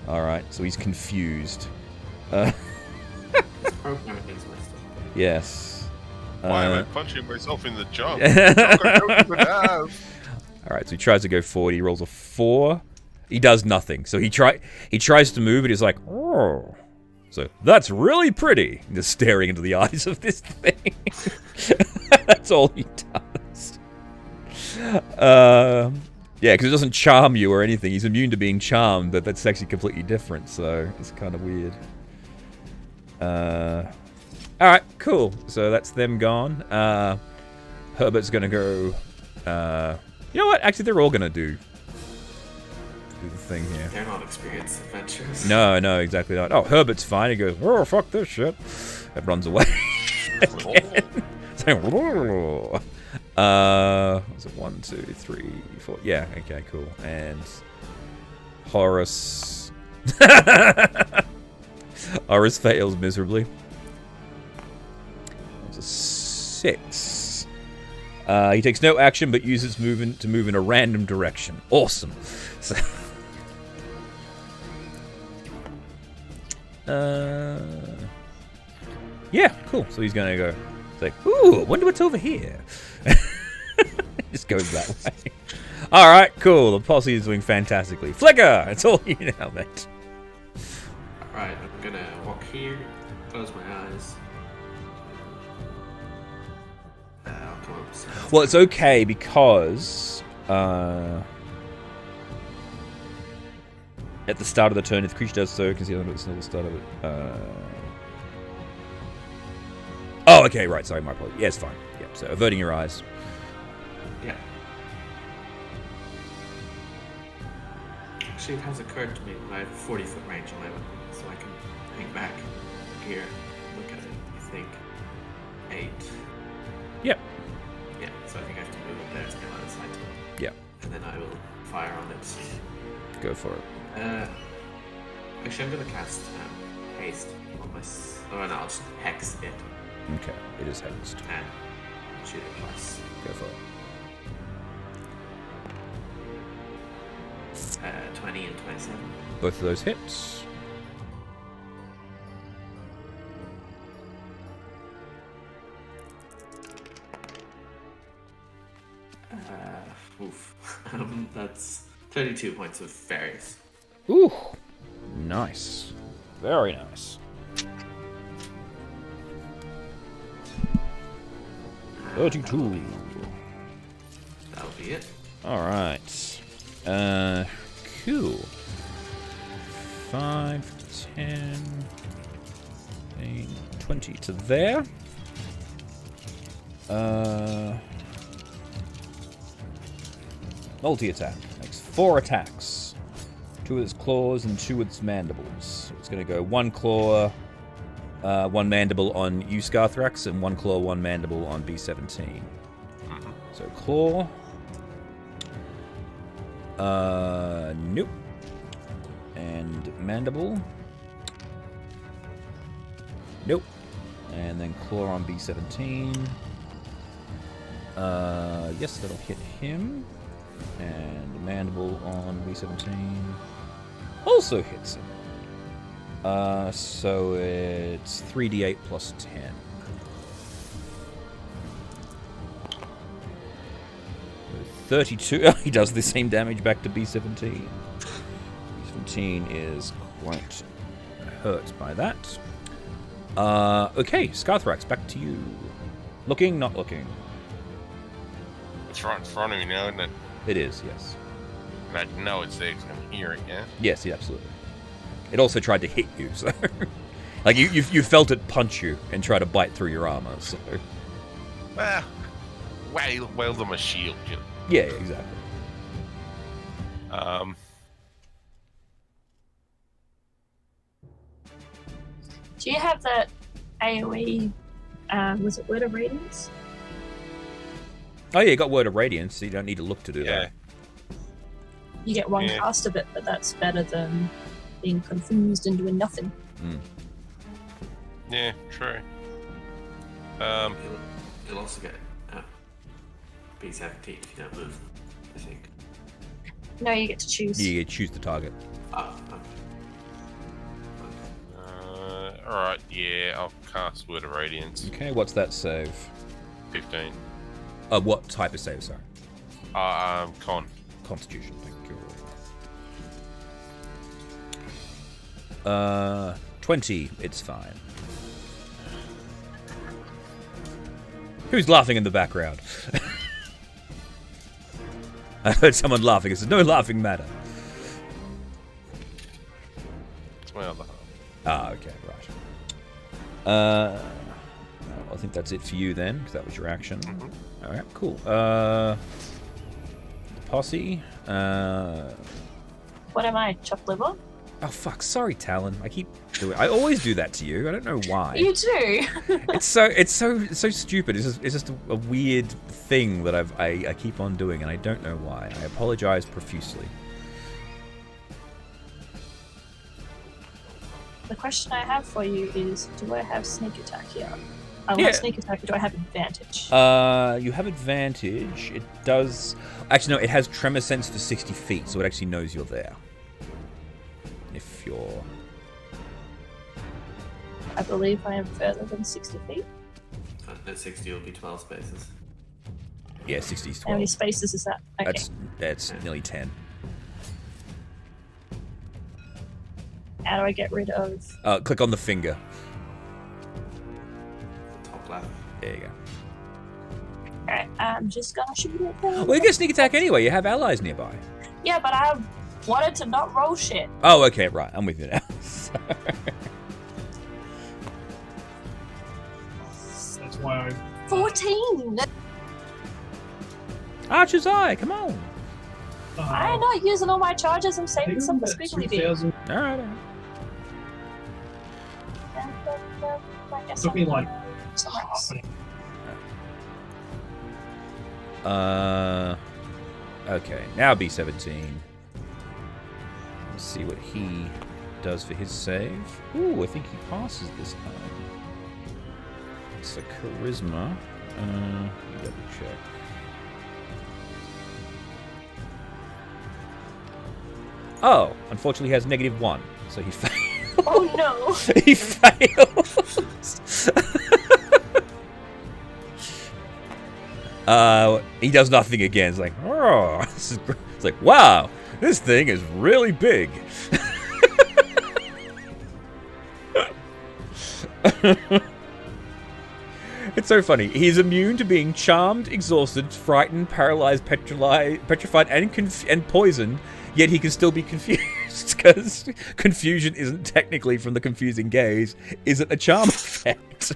All right, so he's confused. This program against my stuff. Yes. Why am I punching myself in the junk? I don't even have. All right, so he tries to go forward. He rolls a 4. He does nothing. So he tries to move, and he's like, oh. So that's really pretty. Just staring into the eyes of this thing. That's all he does. Yeah, because it doesn't charm you or anything. He's immune to being charmed, but that's actually completely different. So it's kind of weird. All right, cool. So that's them gone. Herbert's gonna go. You know what? Actually, they're all gonna do the thing here. They're not experienced adventurers. No, exactly not. Oh, Herbert's fine. He goes, oh, fuck this shit. And runs away. Was it 1, 2, 3, 4? Yeah, okay, cool. And Horace. Horace fails miserably. That's a 6. He takes no action but uses movement to move in a random direction. Awesome. So, yeah, cool. So he's gonna go. It's like, ooh, wonder what's over here. Just goes that way. All right, cool. The posse is doing fantastically. Flicker, it's all you now, mate. Alright, I'm gonna walk here, close my eyes. I'll come up with Well, it's okay because at the start of the turn, if the creature does so, you can see it's not the start of it. Oh, okay, right. Sorry, my apologies. Yeah, it's fine. Yeah, so averting your eyes. Yeah. Actually, it has occurred to me that I have 40-foot range on my weapon, so I can hang back here, look at it, I think. 8. Yep. Yeah, so I think I have to move it there to get line of sight to it. Yeah. And then I will fire on it. Go for it. Actually, I'm gonna cast haste on my. Oh no, I'll just hex it Okay, it is hexed. and shoot it twice. Go for it. 20 and 27. Both of those hits. Oof. That's 32 points of fairies. Ooh, nice. Very nice. 32. That'll be it. All right. Cool. 5, 10, 15, 20 to there. Multi-attack. Makes 4 attacks. 2 with its claws and 2 with its mandibles. So it's going to go 1 claw, 1 mandible on you, Scarthrax, and 1 claw, 1 mandible on B-17. So claw. Nope. And mandible. Nope. And then claw on B-17. Yes, that'll hit him. And mandible on V17 also hits him. So it's 3d8 plus 10. So 32. He does the same damage back to B17. B17 is quite hurt by that. Okay, Scarthrax, back to you. Looking, not looking. It's right in front of me now, isn't it? It is, yes. And I know it's there because I can hear it, yeah? Yes, yeah, absolutely. It also tried to hit you, so... like, you felt it punch you and try to bite through your armor, so... Well, wail them a shield, you know. Yeah, exactly. Do you have that AoE? Was it Word of Radiance? Oh yeah, you got Word of Radiance, so you don't need to look to do that. You get one cast of it, but that's better than being confused and doing nothing. Yeah, true. You'll also get B17 if you don't move, I think. No, you get to choose. You choose the target. Oh, okay. Alright, yeah, I'll cast Word of Radiance. Okay, what's that save? 15. What type of save, sorry? Con. Constitution, thank you. 20, it's fine. Who's laughing in the background? I heard someone laughing. It says, no laughing matter. It's my other half. Ah, okay, right. I think that's it for you then, because that was your action. Mm-hmm. Alright, cool. Posse. What am I, chopped liver? Oh, fuck. Sorry, Talon. I always do that to you. I don't know why. You do. It's so stupid. It's just a weird thing that I keep on doing, and I don't know why. I apologize profusely. The question I have for you is, do I have sneak attack here? I Yeah. have sneak attack, or do I have advantage? You have advantage. It does... Actually, no, it has tremor sense for 60 feet, so it actually knows you're there. If you're... I believe I am further than 60 feet. At 60 will be 12 spaces. Yeah, 60 is How many 12. spaces is that? Okay. That's nearly 10. How do I get rid of... Click on the finger. Top left. There you go. Alright, I'm just gonna shoot it down. Well, you get sneak attack anyway. You have allies nearby. Yeah, but I wanted to not roll shit. Oh, okay, right. I'm with you now. That's why I 14! Archer's Eye, come on. I'm not using all my charges, I'm saving some for that squiggly bit. 2000 All right. I guess took me I'm like somewhere else. Okay, now B17. Let's see what he does for his save. Ooh, I think he passes this time. It's a charisma. Let me double check. Oh, unfortunately he has -1, so he fails. Oh no! He fails. He does nothing again. It's like, oh, this is it's like, wow, this thing is really big. It's so funny. He's immune to being charmed, exhausted, frightened, paralyzed, petrified, and poisoned. Yet he can still be confused because confusion isn't technically from the confusing gaze. Isn't a charm effect.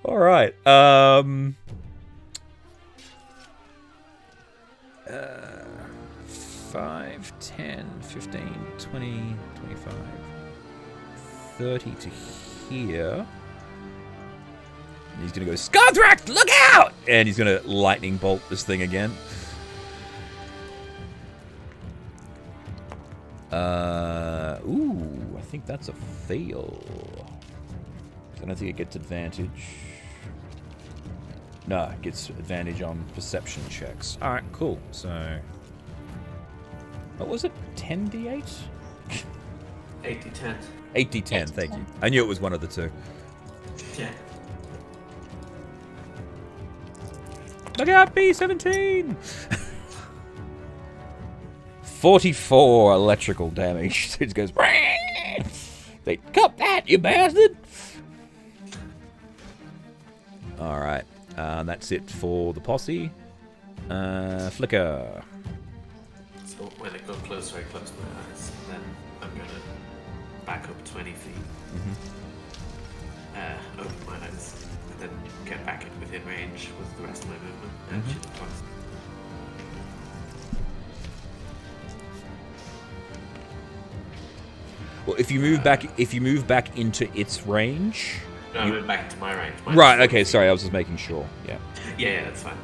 All right. 5, 10, 15, 20, 25, 30 to here. And he's going to go, Scarthrax, look out! And he's going to lightning bolt this thing again. Ooh, I think that's a fail. I don't think it gets advantage. No, it gets advantage on perception checks. Alright, cool. So... What was it? 10d8? 8d10. 8d10, thank you. I knew it was one of the two. Yeah. Look out, B17! 44 electrical damage. It goes... They cut that, you bastard! Alright. That's it for the posse. Flicker. So when I go closer, I close my eyes. And then I'm going to back up 20 feet. Open my eyes. And then get back within range with the rest of my movement. And shoot them twice. Well, if you move back into its range... No, I moved back to my range. Right, okay, sorry, I was just making sure. Yeah. Yeah, that's fine.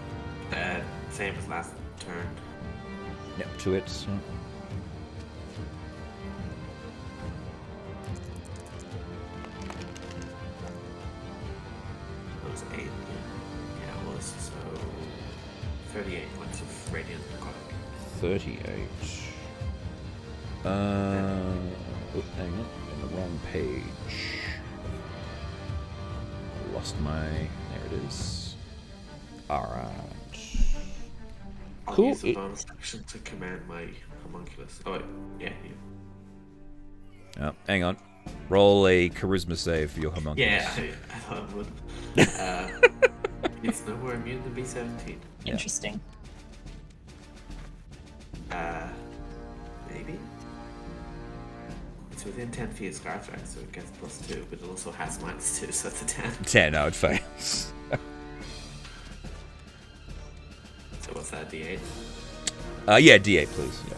Same as last turn. Yep, to it. Yeah. That was 8. Yeah, it was. So 38 points of radiant necrotic. 38. Oh, hang on, in the wrong page. Lost my... There it is. Alright. I'll Cool. use the bonus action to command my homunculus. Oh, wait. Yeah, you. Oh, hang on. Roll a charisma save for your homunculus. Yeah, I thought it would. It's no more immune than B17. Interesting. Maybe? It's within 10 feet of Scartrack, so it gets +2, but it also has -2, so it's a 10. 10, no, it fails. So what's that, D8? Yeah, D8, please. Yeah.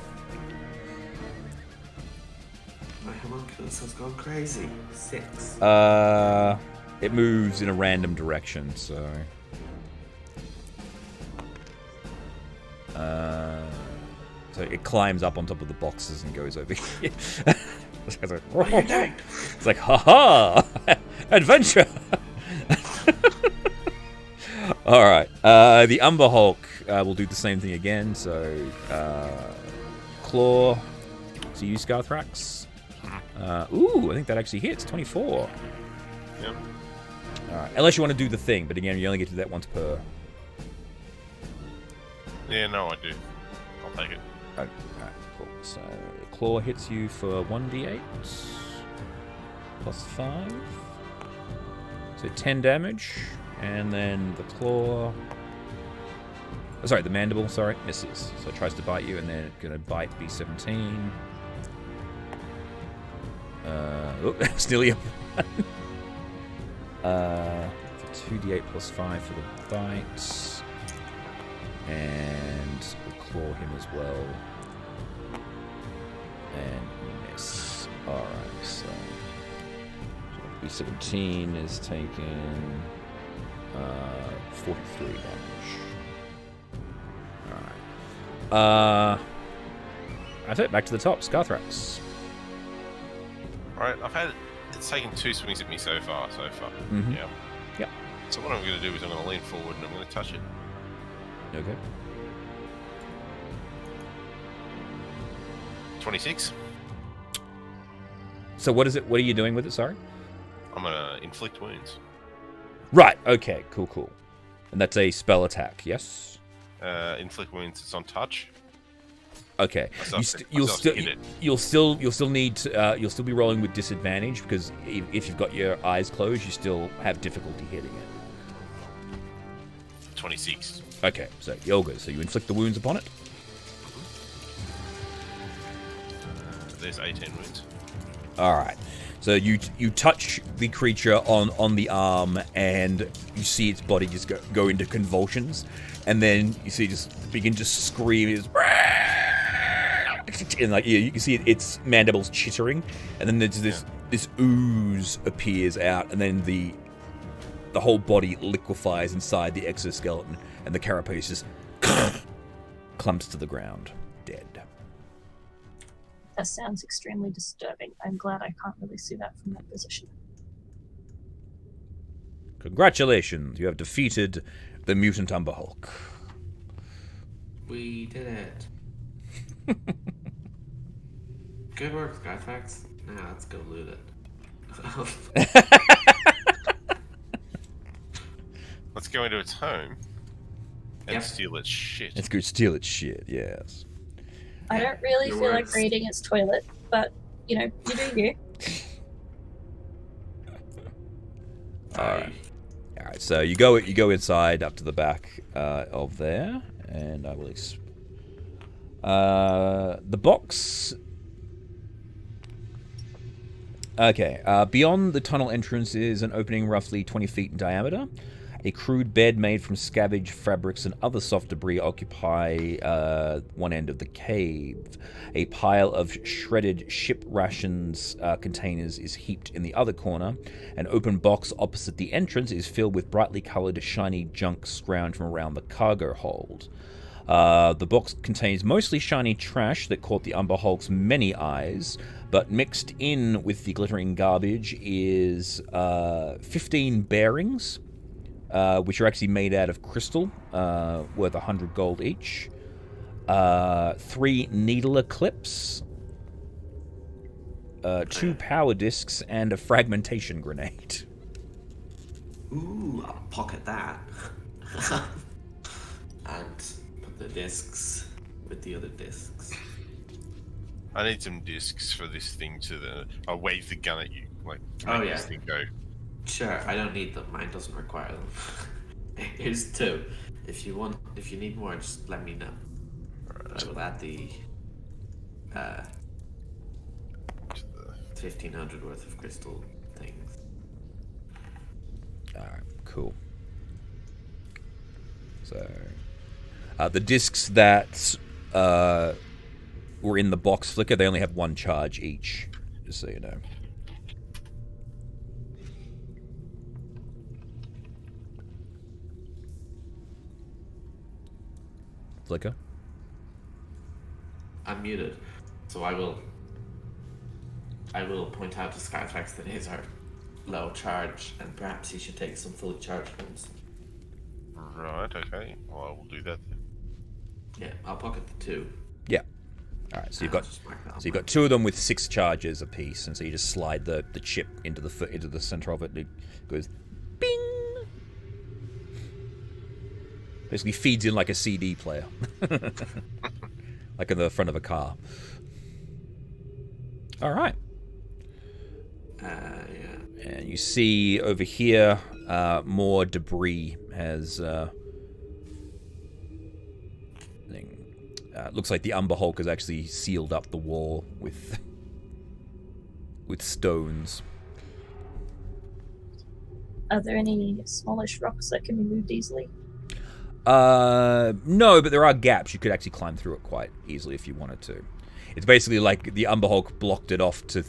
My homunculus has gone crazy. 6. It moves in a random direction, so... So it climbs up on top of the boxes and goes over here. It's like, What are you doing? it's like, haha! Adventure! Alright, the Umber Hulk will do the same thing again, so... Claw to you, Scarthrax. Ooh, I think that actually hits, 24. Yep. Alright, unless you want to do the thing, but again, you only get to do that once per... Yeah, no, I do. I'll take it. Alright, cool. So, Claw hits you for 1d8 plus 5. So 10 damage. And then the Claw... Oh, sorry, the Mandible, sorry, misses. So it tries to bite you, and then it's going to bite B17. Oh, it's nearly a... 2d8 plus 5 for the bite. And we'll claw him as well. And miss. Alright, so B17 is taking 43 damage. Alright. That's it, back to the top. Scarthrax. Alright, it's taken 2 swings at me so far. Mm-hmm. Yeah. Yep. So what I'm going to do is I'm going to lean forward and I'm going to touch it. Okay. 26. So what is it? What are you doing with it? Sorry. I'm going to inflict wounds. Right. Okay. Cool. And that's a spell attack. Yes. Inflict wounds. It's on touch. Okay. You'll still need to, you'll still be rolling with disadvantage because if you've got your eyes closed, you still have difficulty hitting it. 26. Okay. So you're good. So you inflict the wounds upon it. There's 18 wounds. All right. So you touch the creature on the arm, and you see its body just go into convulsions, and then you see it just begin to scream. It's and like you can see its mandibles chittering, and then there's this ooze appears out, and then the whole body liquefies inside the exoskeleton, and the carapace just clumps to the ground, dead. That sounds extremely disturbing. I'm glad I can't really see that from that position. Congratulations, you have defeated the mutant Umber Hulk. We did it. Good work, Skyfax. Now let's go loot it. Let's go into its home and Yep. steal its shit. Let's go steal its shit, yes. I don't really Your feel like words. raiding its toilet, but you know, you do you. Alright. Alright, so you go inside up to the back of there, and I will the box. Okay, beyond the tunnel entrance is an opening roughly 20 feet in diameter. A crude bed made from scavenged fabrics and other soft debris occupy one end of the cave. A pile of shredded ship rations containers is heaped in the other corner. An open box opposite the entrance is filled with brightly colored, shiny junk scrounged from around the cargo hold. The box contains mostly shiny trash that caught the Umber Hulk's many eyes, but mixed in with the glittering garbage is 15 bearings, which are actually made out of crystal, worth 100 gold each. 3 needler clips, 2 power discs, and a fragmentation grenade. Ooh, I'll pocket that. And put the discs with the other discs. I need some discs for this thing I'll wave the gun at you. Like, to Oh, make yeah. this thing go. Sure, I don't need them. Mine doesn't require them. Here's 2. If you need more, just let me know. But I will add the To the 1500 worth of crystal things. Alright, cool. So, the discs that were in the box, Flicker, they only have 1 charge each, just so you know. Flicker? I'm muted, so I will point out to Skyfax that his are low charge, and perhaps he should take some fully charged ones. Right, okay. Well, I will do that then. Yeah, I'll pocket the 2. Yeah. Alright, so you've I'll got just mark that on So you've got 2 of them with 6 charges apiece, and so you just slide the chip into the center of it, and it goes bing. Basically feeds in like a CD player, like in the front of a car. All right, yeah. and you see over here more debris has. Looks like the Umber Hulk has actually sealed up the wall with stones. Are there any smallish rocks that can be moved easily? No, but there are gaps. You could actually climb through it quite easily if you wanted to. It's basically like the Umber Hulk blocked it off to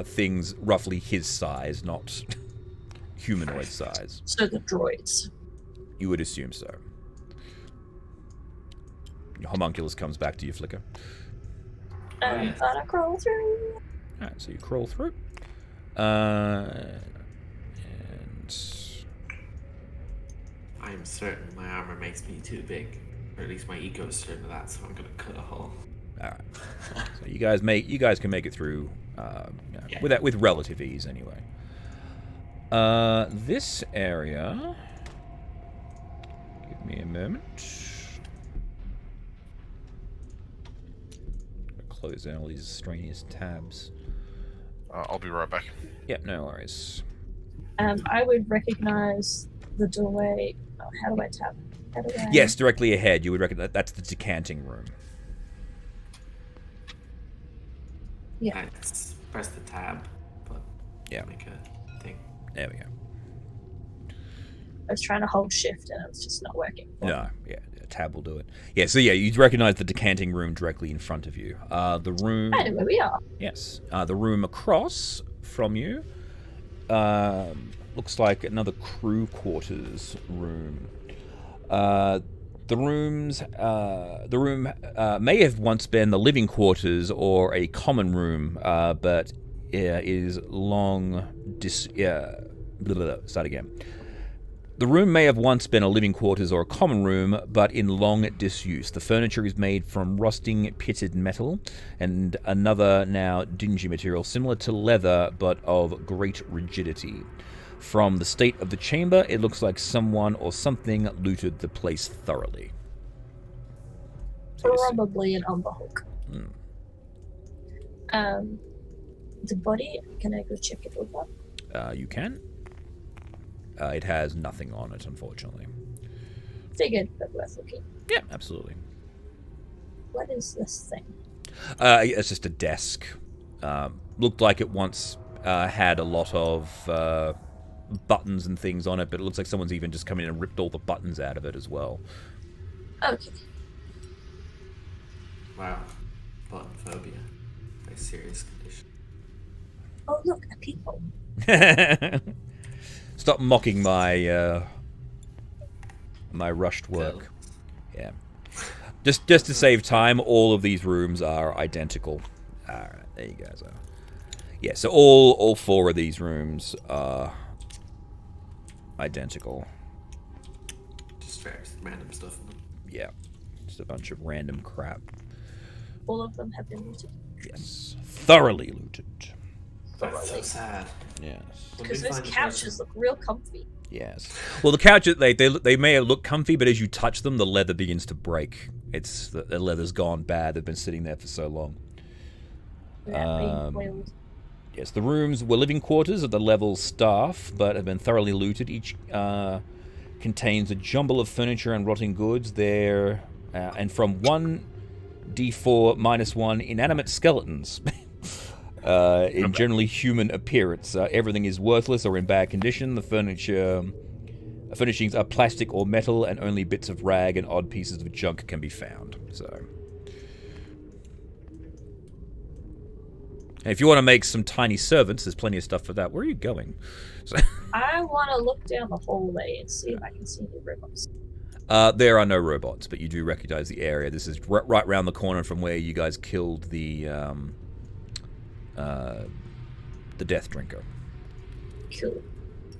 things roughly his size, not humanoid size. So the droids. You would assume so. Your homunculus comes back to you, Flicker. I'm yes. gonna crawl through. Alright, so you crawl through. And I am certain my armor makes me too big, or at least my ego is certain of that. So I'm gonna cut a hole. alright. So you guys can make it through Yeah. with relative ease anyway. This area. Give me a moment. Close down all these extraneous tabs. I'll be right back. Yep, no worries. I would recognize the doorway. Oh, how do I tap? How do I... Yes, directly ahead. You would recognize that's the decanting room. Yeah. I just press the tab, but Yeah. make a thing. There we go. I was trying to hold shift and it was just not working. No, yeah, tab will do it. Yeah, so yeah, you recognize the decanting room directly in front of you. The room. I know where we are. Yes, the room across from you looks like another crew quarters room. The room may have once been the living quarters or a common room, but is long Start again. The room may have once been a living quarters or a common room, but in long disuse. The furniture is made from rusting pitted metal and another now dingy material similar to leather but of great rigidity. From the state of the chamber, it looks like someone or something looted the place thoroughly. Probably an umberhook. The body, can I go check it over? You can. It has nothing on it, unfortunately. Figured, but worth looking. Yeah, absolutely. What is this thing? It's just a desk. Looked like it once had a lot of buttons and things on it, but it looks like someone's even just come in and ripped all the buttons out of it as well. Okay. Wow. Button phobia. Very serious condition. Oh, look, a peephole. Stop mocking my my rushed work. Yeah. Just to save time, all of these rooms are identical. Alright, there you guys are. Yeah, so all 4 of these rooms are identical. Just various random stuff in them. Yeah. Just a bunch of random crap. All of them have been looted. Yes. Thoroughly looted. That's so sad. Yes. Because those couches look real comfy. Yes. Well, the couches, they may have looked comfy, but as you touch them, the leather begins to break. The leather's gone bad. They've been sitting there for so long. Yeah, being oiled. Yes, the rooms were living quarters of the level staff, but have been thoroughly looted. Each contains a jumble of furniture and rotting goods. There, and from 1d4 -1 inanimate skeletons. In generally human appearance. Everything is worthless or in bad condition. The furnishings are plastic or metal, and only bits of rag and odd pieces of junk can be found. So, and if you want to make some tiny servants, there's plenty of stuff for that. Where are you going? So, I want to look down the hallway and see if I can see any robots. there are no robots, but you do recognize the area. This is right round the corner from where you guys killed the Death Drinker. Cool.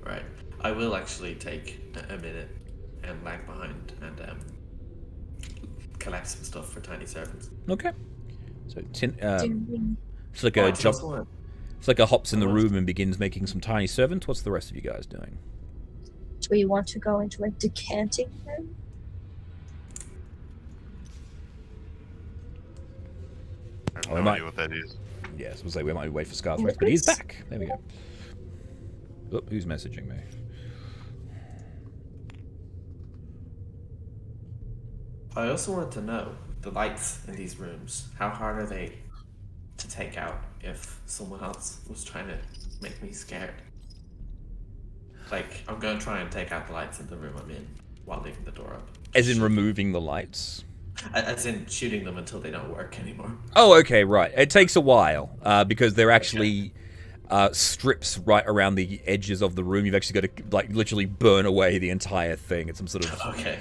Right. I will actually take a minute and lag behind and collect some stuff for tiny servants. Okay. So Do we... it's like a jump. Also, It's like a hops in the room and begins making some tiny servants. What's the rest of you guys doing? Do we want to go into a decanting room? I have Oh, no might- idea what that is. Yes, we'll say we might wait for Scarthrax, but he's back. There we go. Oh, who's messaging me? I also wanted to know the lights in these rooms. How hard are they to take out if someone else was trying to make me scared? Like, I'm going to try and take out the lights in the room I'm in while leaving the door up. As in removing the lights? As in shooting them until they don't work anymore. Oh, okay, right. It takes a while because they're actually strips right around the edges of the room. You've actually got to like literally burn away the entire thing. It's some sort of... Okay.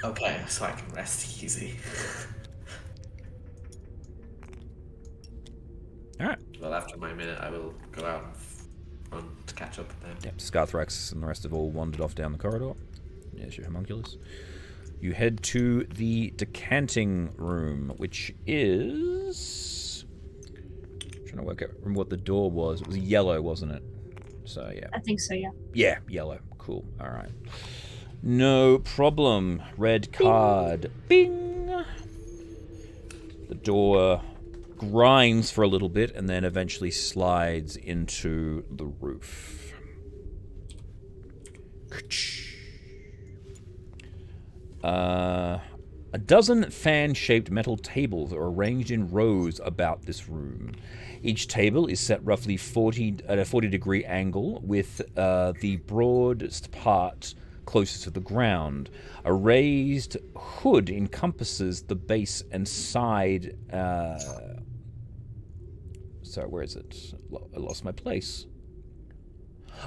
Okay, so I can rest easy. Alright. Well, after my minute, I will go out and run to catch up with them. Yep, Scarthrax and the rest have all wandered off down the corridor. There's your homunculus. You head to the decanting room, which is... trying to remember what the door was. It was yellow, wasn't it? So, yeah. I think so, yeah. Yeah, yellow. Cool. All right. No problem. Red card. Bing! The door grinds for a little bit and then eventually slides into the roof. A dozen fan-shaped metal tables are arranged in rows about this room. Each table is set roughly at a 40-degree angle, with the broadest part closest to the ground. A raised hood encompasses the base and side... sorry, where is it? I lost my place.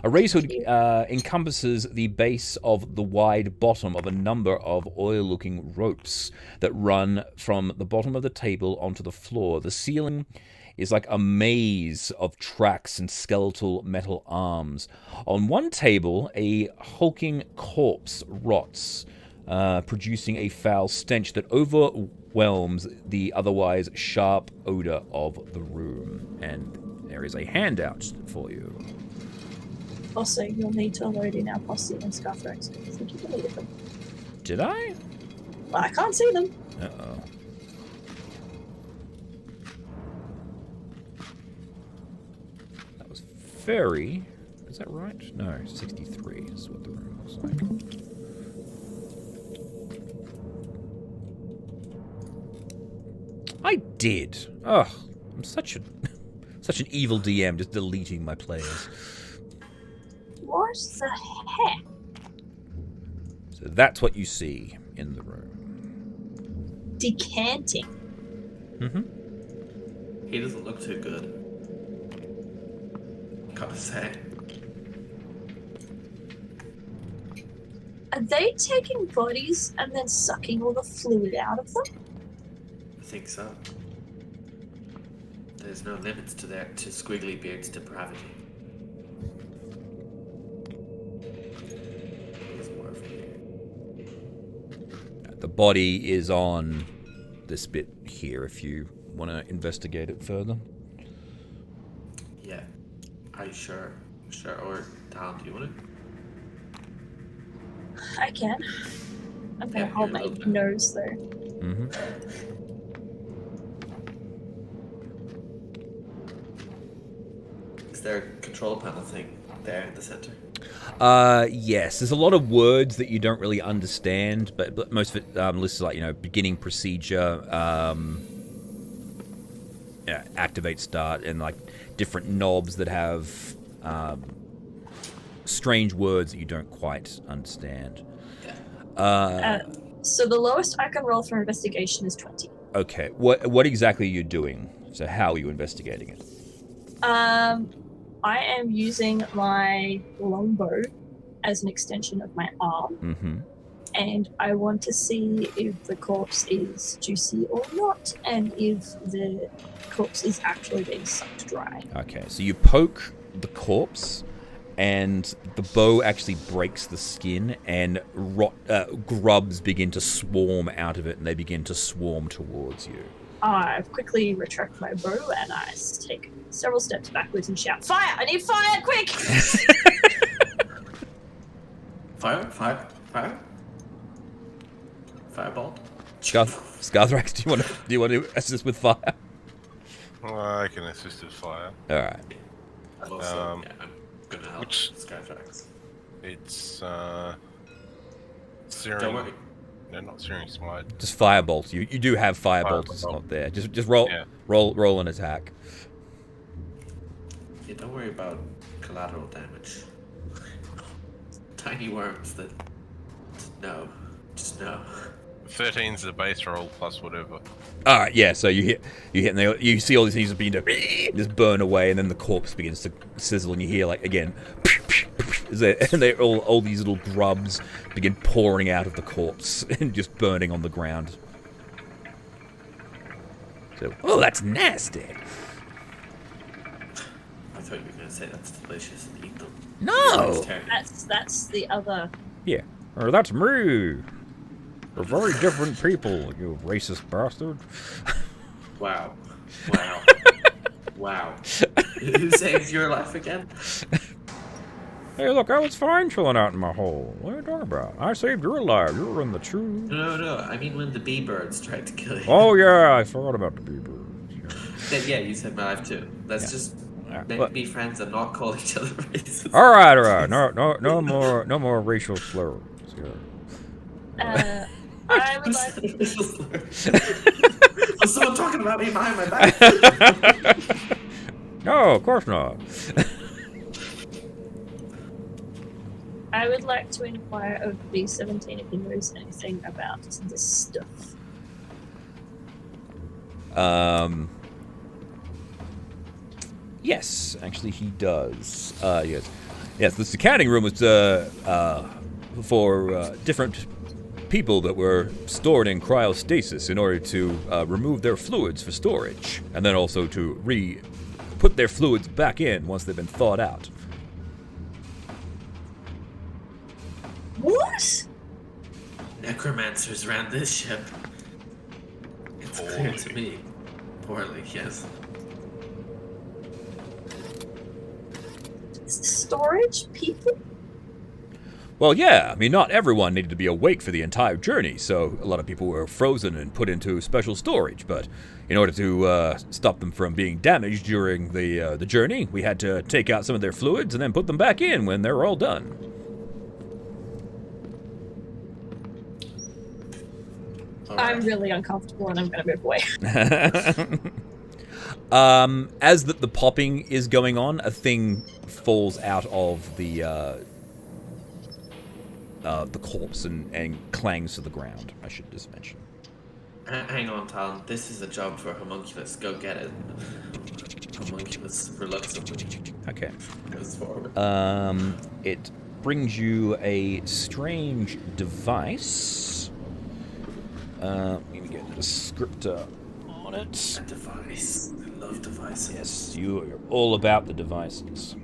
A raised hood encompasses the base of the wide bottom of a number of oil-looking ropes that run from the bottom of the table onto the floor. The ceiling is like a maze of tracks and skeletal metal arms. On one table, a hulking corpse rots, producing a foul stench that overwhelms the otherwise sharp odor of the room. And there is a handout for you. Also, you'll need to load in our posse and scarf racks. I think you deleted them. Did I? Well, I can't see them. Uh-oh. That was very... Is that right? No, 63 is what the room looks like. I did. Ugh, I'm such an evil DM, just deleting my players. What the heck? So that's what you see in the room. Decanting. Mm-hmm. He doesn't look too good. Gotta say. Are they taking bodies and then sucking all the fluid out of them? I think so. There's no limits to Squiggly Beard's depravity. There's more over here. The body is on this bit here if you want to investigate it further. Yeah. Are you sure? Sure. Or Tal, do you want it? I can. I'm gonna Yeah, hold you're my a little bit. nose though. Mm-hmm. Is there a control panel thing there in the center? Yes, there's a lot of words that you don't really understand, but most of it lists like, beginning procedure, activate, start, and like different knobs that have strange words that you don't quite understand. So the lowest I can roll for investigation is 20. Okay, what exactly are you doing? So how are you investigating it? I am using my longbow as an extension of my arm, Mm-hmm. and I want to see if the corpse is juicy or not, and if the corpse is actually being sucked dry. Okay, so you poke the corpse, and the bow actually breaks the skin, and grubs begin to swarm out of it, and they begin to swarm towards you. I quickly retract my bow, and I take several steps backwards and shout, "Fire! I need fire! Quick!" Fire? Firebolt? Scarthrax, do you want to assist with fire? I can assist with fire. All right. I'm also, I'm gonna help which- Skytrax. It's searing. Don't worry. No, not searing smite. Just firebolt. You do have firebolt. It's not there. Just roll roll an attack. Yeah, don't worry about collateral damage. Tiny worms that just no. 13's the base roll plus whatever. All right, yeah. So you hit, and you see all these things begin to just burn away, and then the corpse begins to sizzle, and you hear like again, and they all these little grubs begin pouring out of the corpse and just burning on the ground. So, oh, that's nasty. I thought you were gonna say that's delicious and eat them. No. That's the other. Yeah. Or that's me. We're very different people, you racist bastard. Wow. Wow. Who saved your life again? Hey, look, I was fine chilling out in my hole. What are you talking about? I saved your life. You were in the true. No. I mean when the bee birds tried to kill you. Oh, yeah, I forgot about the beavers. Yeah, you saved my life too. Let's just maybe be friends and not call each other racist. All right. No more racial slurs. Yeah. I would like. Was someone talking about me behind my back? No, of course not. I would like to inquire of B17 if he knows anything about this stuff. Yes, actually he does. Yes, this accounting room was for different people that were stored in cryostasis in order to remove their fluids for storage, and then also to put their fluids back in once they've been thawed out. What? Necromancers ran this ship. It's clear to me. Poorly, yes. Storage people? Well, yeah, I mean, not everyone needed to be awake for the entire journey, so a lot of people were frozen and put into special storage, but in order to stop them from being damaged during the journey, we had to take out some of their fluids and then put them back in when they were all done. I'm really uncomfortable and I'm going to move away. As the popping is going on, a thing falls out of the corpse and clangs to the ground. I should just mention. Hang on, Talon. This is a job for Homunculus. Go get it. Homunculus reluctantly Okay. goes forward. It brings you a strange device. Let me get the descriptor on it. A device. I love devices. Yes, you're all about the devices.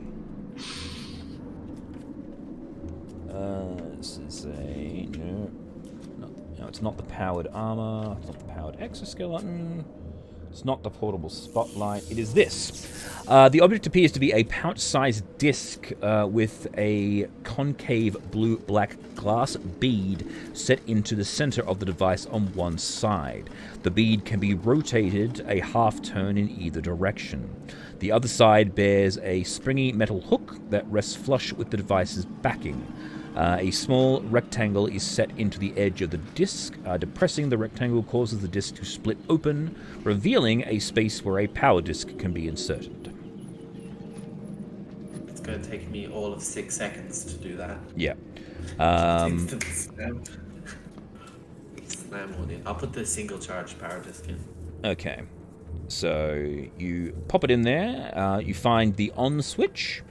This is a... No, it's not the powered armor. It's not the powered exoskeleton. It's not the portable spotlight. It is this. The object appears to be a pouch-sized disc with a concave blue-black glass bead set into the center of the device on one side. The bead can be rotated a half turn in either direction. The other side bears a springy metal hook that rests flush with the device's backing. A small rectangle is set into the edge of the disc. Depressing the rectangle causes the disc to split open, revealing a space where a power disc can be inserted. It's going to take me all of 6 seconds to do that. Yeah. Instant slam. Slam one in. I'll put the single charge power disc in. Okay. So you pop it in there. You find the on switch.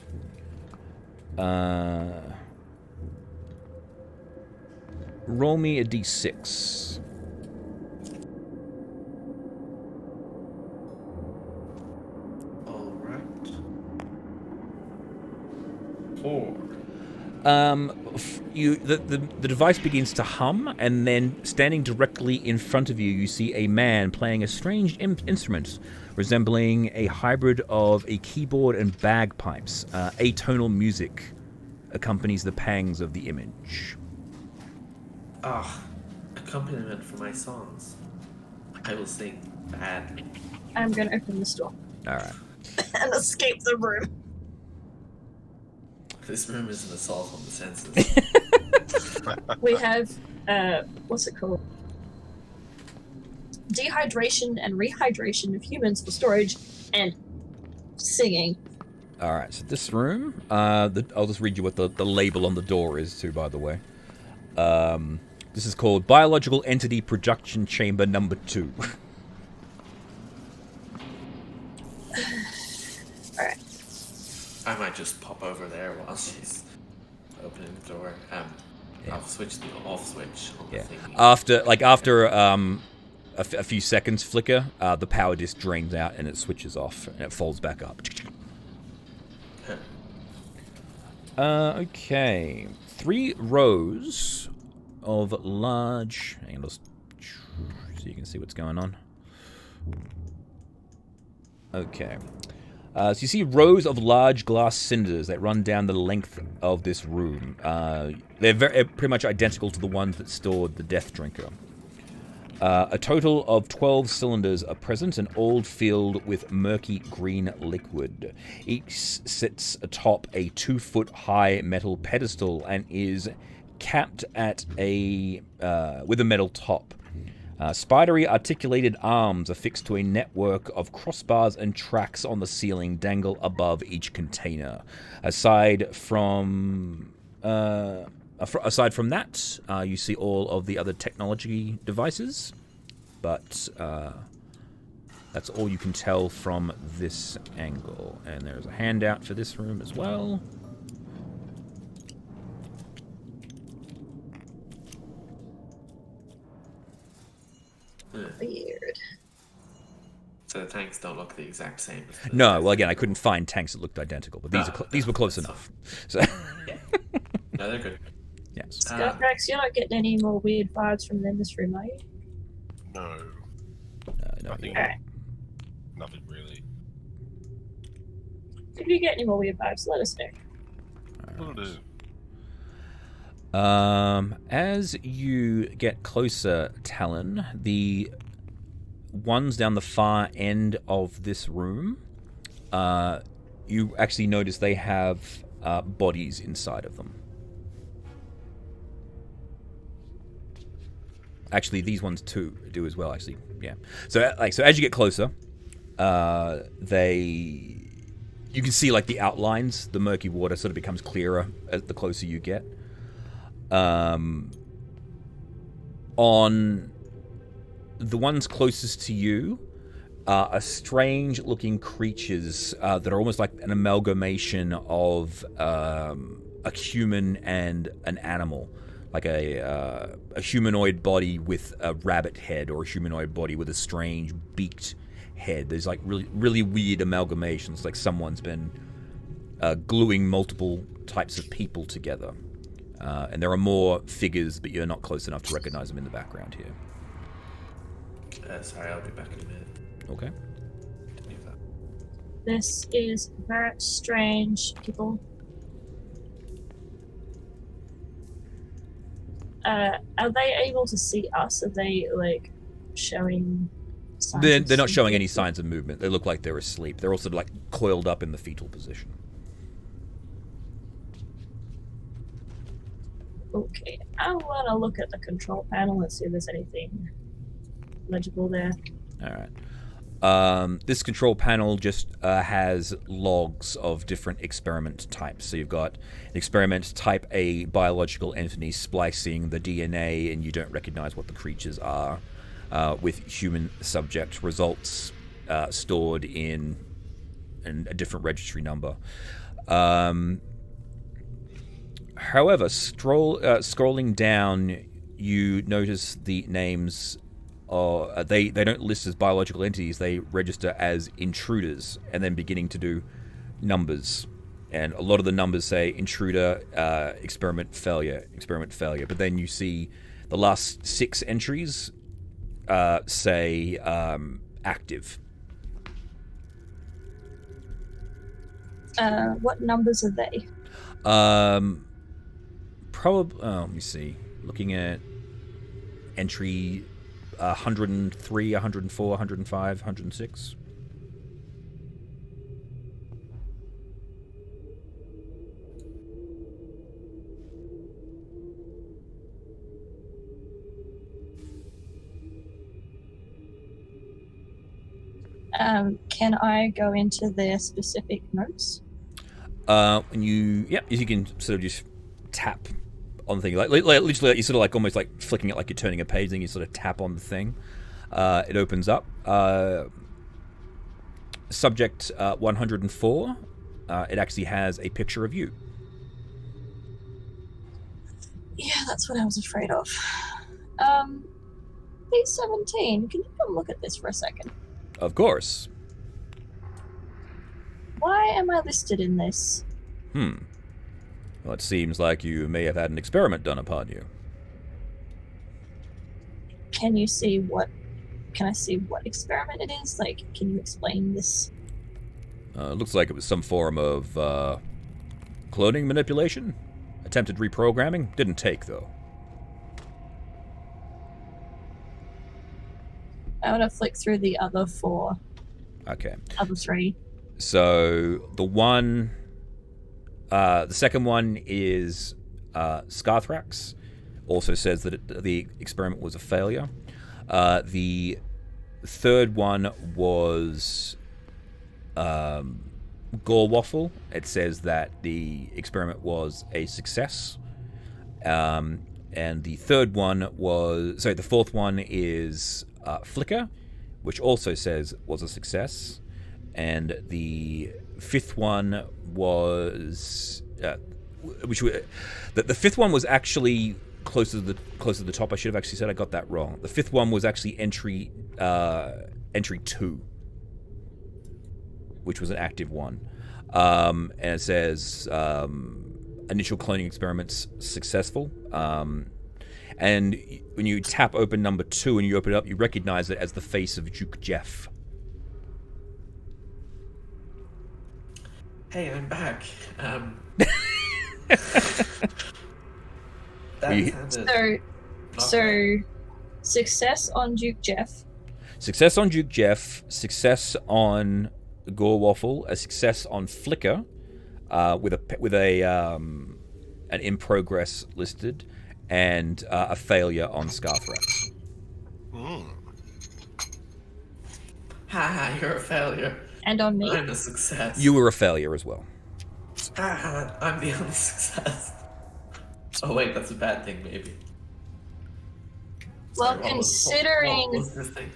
Roll me a d6. All right. 4. The device begins to hum, and then standing directly in front of you, you see a man playing a strange instrument resembling a hybrid of a keyboard and bagpipes. Atonal music accompanies the pangs of the image. Accompaniment for my songs. I will sing bad. I'm going to open this door All right. and escape the room. This room is an assault on the senses. We have, what's it called? Dehydration and rehydration of humans for storage and singing. All right. So this room, I'll just read you what the label on the door is too, by the way. This is called Biological Entity Production Chamber Number 2. Alright. I might just pop over there while she's opening the door. I'll switch the off switch on the thingy. After a few seconds flicker, the power disc drains out and it switches off and it folds back up. Okay. 3 rows of large... Hang on, so you can see what's going on. Okay. So you see rows of large glass cinders that run down the length of this room. They're pretty much identical to the ones that stored the Death Drinker. A total of 12 cylinders are present and all filled with murky green liquid. Each sits atop a 2-foot-high metal pedestal and is capped at with a metal top. Spidery articulated arms affixed to a network of crossbars and tracks on the ceiling dangle above each container. Aside from that, you see all of the other technology devices, but that's all you can tell from this angle. And there's a handout for this room as well. Weird. So the tanks don't look the exact same. As the No, well, again, I couldn't find tanks that looked identical, but these were close enough. So, Yeah. No, they're good. yes. Scarfax, you're not getting any more weird vibes from them this room, are you? No, No, nothing. Alright. Nothing really. If you get any more weird vibes, let us know. Will do. As you get closer, Talon, the ones down the far end of this room, you actually notice they have bodies inside of them. Actually, these ones too do as well. Actually, yeah. So as you get closer, you can see like the outlines. The murky water sort of becomes clearer as the closer you get. On the ones closest to you are strange-looking creatures that are almost like an amalgamation of a human and an animal, like a humanoid body with a rabbit head, or a humanoid body with a strange beaked head. There's like really weird amalgamations, like someone's been gluing multiple types of people together. And there are more figures, but you're not close enough to recognize them in the background here. Sorry, I'll be back in a minute. Okay. This is very strange, people. Are they able to see us? Are they, like, showing signs They're of not showing any sleep? signs of movement. They look like they're asleep. They're also like coiled up in the fetal position. Okay, I want to look at the control panel and see if there's anything legible there. All right. This control panel just has logs of different experiment types. So you've got experiment type A, biological entity splicing the DNA, and you don't recognize what the creatures are, with human subject results stored in a different registry number. However, scrolling down, you notice the names. They don't list as biological entities. They register as intruders, and then beginning to do numbers. And a lot of the numbers say intruder, experiment failure. But then you see the last 6 entries say active. What numbers are they? Probably. Let me see. Looking at entry 103, 104, 105, 106. Can I go into their specific notes? When you can sort of just tap on the thing, like literally, you sort of like almost like flicking it, like you're turning a page. Then you sort of tap on the thing, it opens up. Subject 104. It actually has a picture of you. Yeah, that's what I was afraid of. P17, can you come look at this for a second? Of course. Why am I listed in this? Well, it seems like you may have had an experiment done upon you. Can I see what experiment it is? Like, can you explain this? Looks like it was some form of cloning manipulation. Attempted reprogramming. Didn't take, though. I want to flick through the other 4. Okay. Other 3. So the second one is Scarthrax. Also says that the experiment was a failure. The third one was Gorewaffle. It says that the experiment was a success. And the fourth one is Flicker, which also says was a success. And the fifth one was the fifth one was actually closer to the top. I should have actually said I got that wrong. The 5th one was actually entry 2, which was an active one, and it says initial cloning experiments successful. And when you tap open number 2 and you open it up, you recognize it as the face of Duke Geoff. Hey, I'm back. So, success on Duke Geoff. Success on Duke Geoff. Success on Gore Waffle. A success on Flicker, with an in progress listed, and a failure on Scarthrax. Haha, you're a failure. And on me. I'm a success. You were a failure as well. Haha, I'm the only success. Oh wait, that's a bad thing, maybe. Well, Sorry, considering... what was this thing?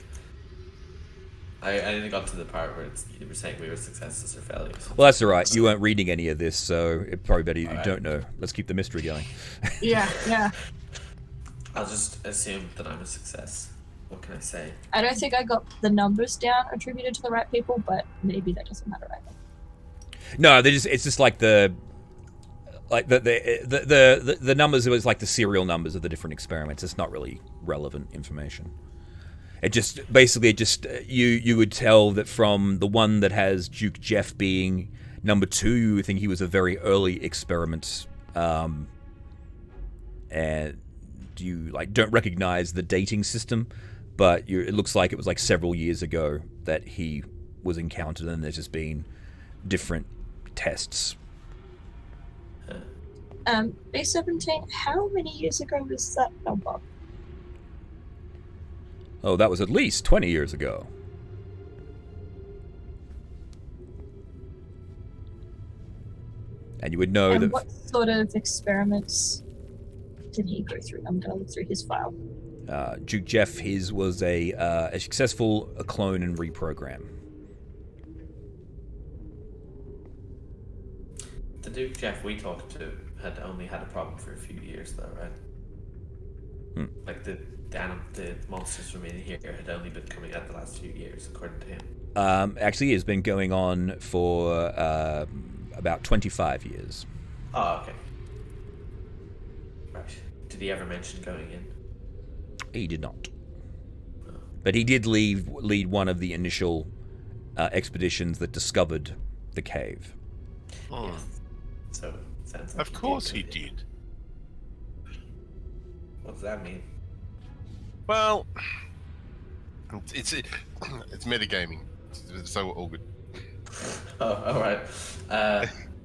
I only got to the part where you were saying we were successes or failures. Well, that's all right. You weren't reading any of this, so it's probably better you All right. don't know. Let's keep the mystery going. Yeah. I'll just assume that I'm a success. What can I say? I don't think I got the numbers down attributed to the right people, but maybe that doesn't matter either. No, it's just like the numbers. It was like the serial numbers of the different experiments. It's not really relevant information. It just basically you would tell that from the one that has Duke Geoff being number 2, you would think he was a very early experiment, and you don't recognize the dating system, but it looks like it was like several years ago that he was encountered, and there's just been different tests. B17, how many years ago was that number? Oh, that was at least 20 years ago. And you would know that... what sort of experiments did he go through? I'm going to look through his file. Duke Geoff, his was a successful clone and reprogram. The Duke Geoff we talked to had only had a problem for a few years, though, right? Like the monsters from in here had only been coming out the last few years, according to him. Actually, it's been going on for about 25 years. Oh, okay. Right. Did he ever mention going in? He did not. But he did lead one of the initial expeditions that discovered the cave. Oh. Yes. So, sounds like Of course he did. What does that mean? Well, it's metagaming, so all good. Oh, all right.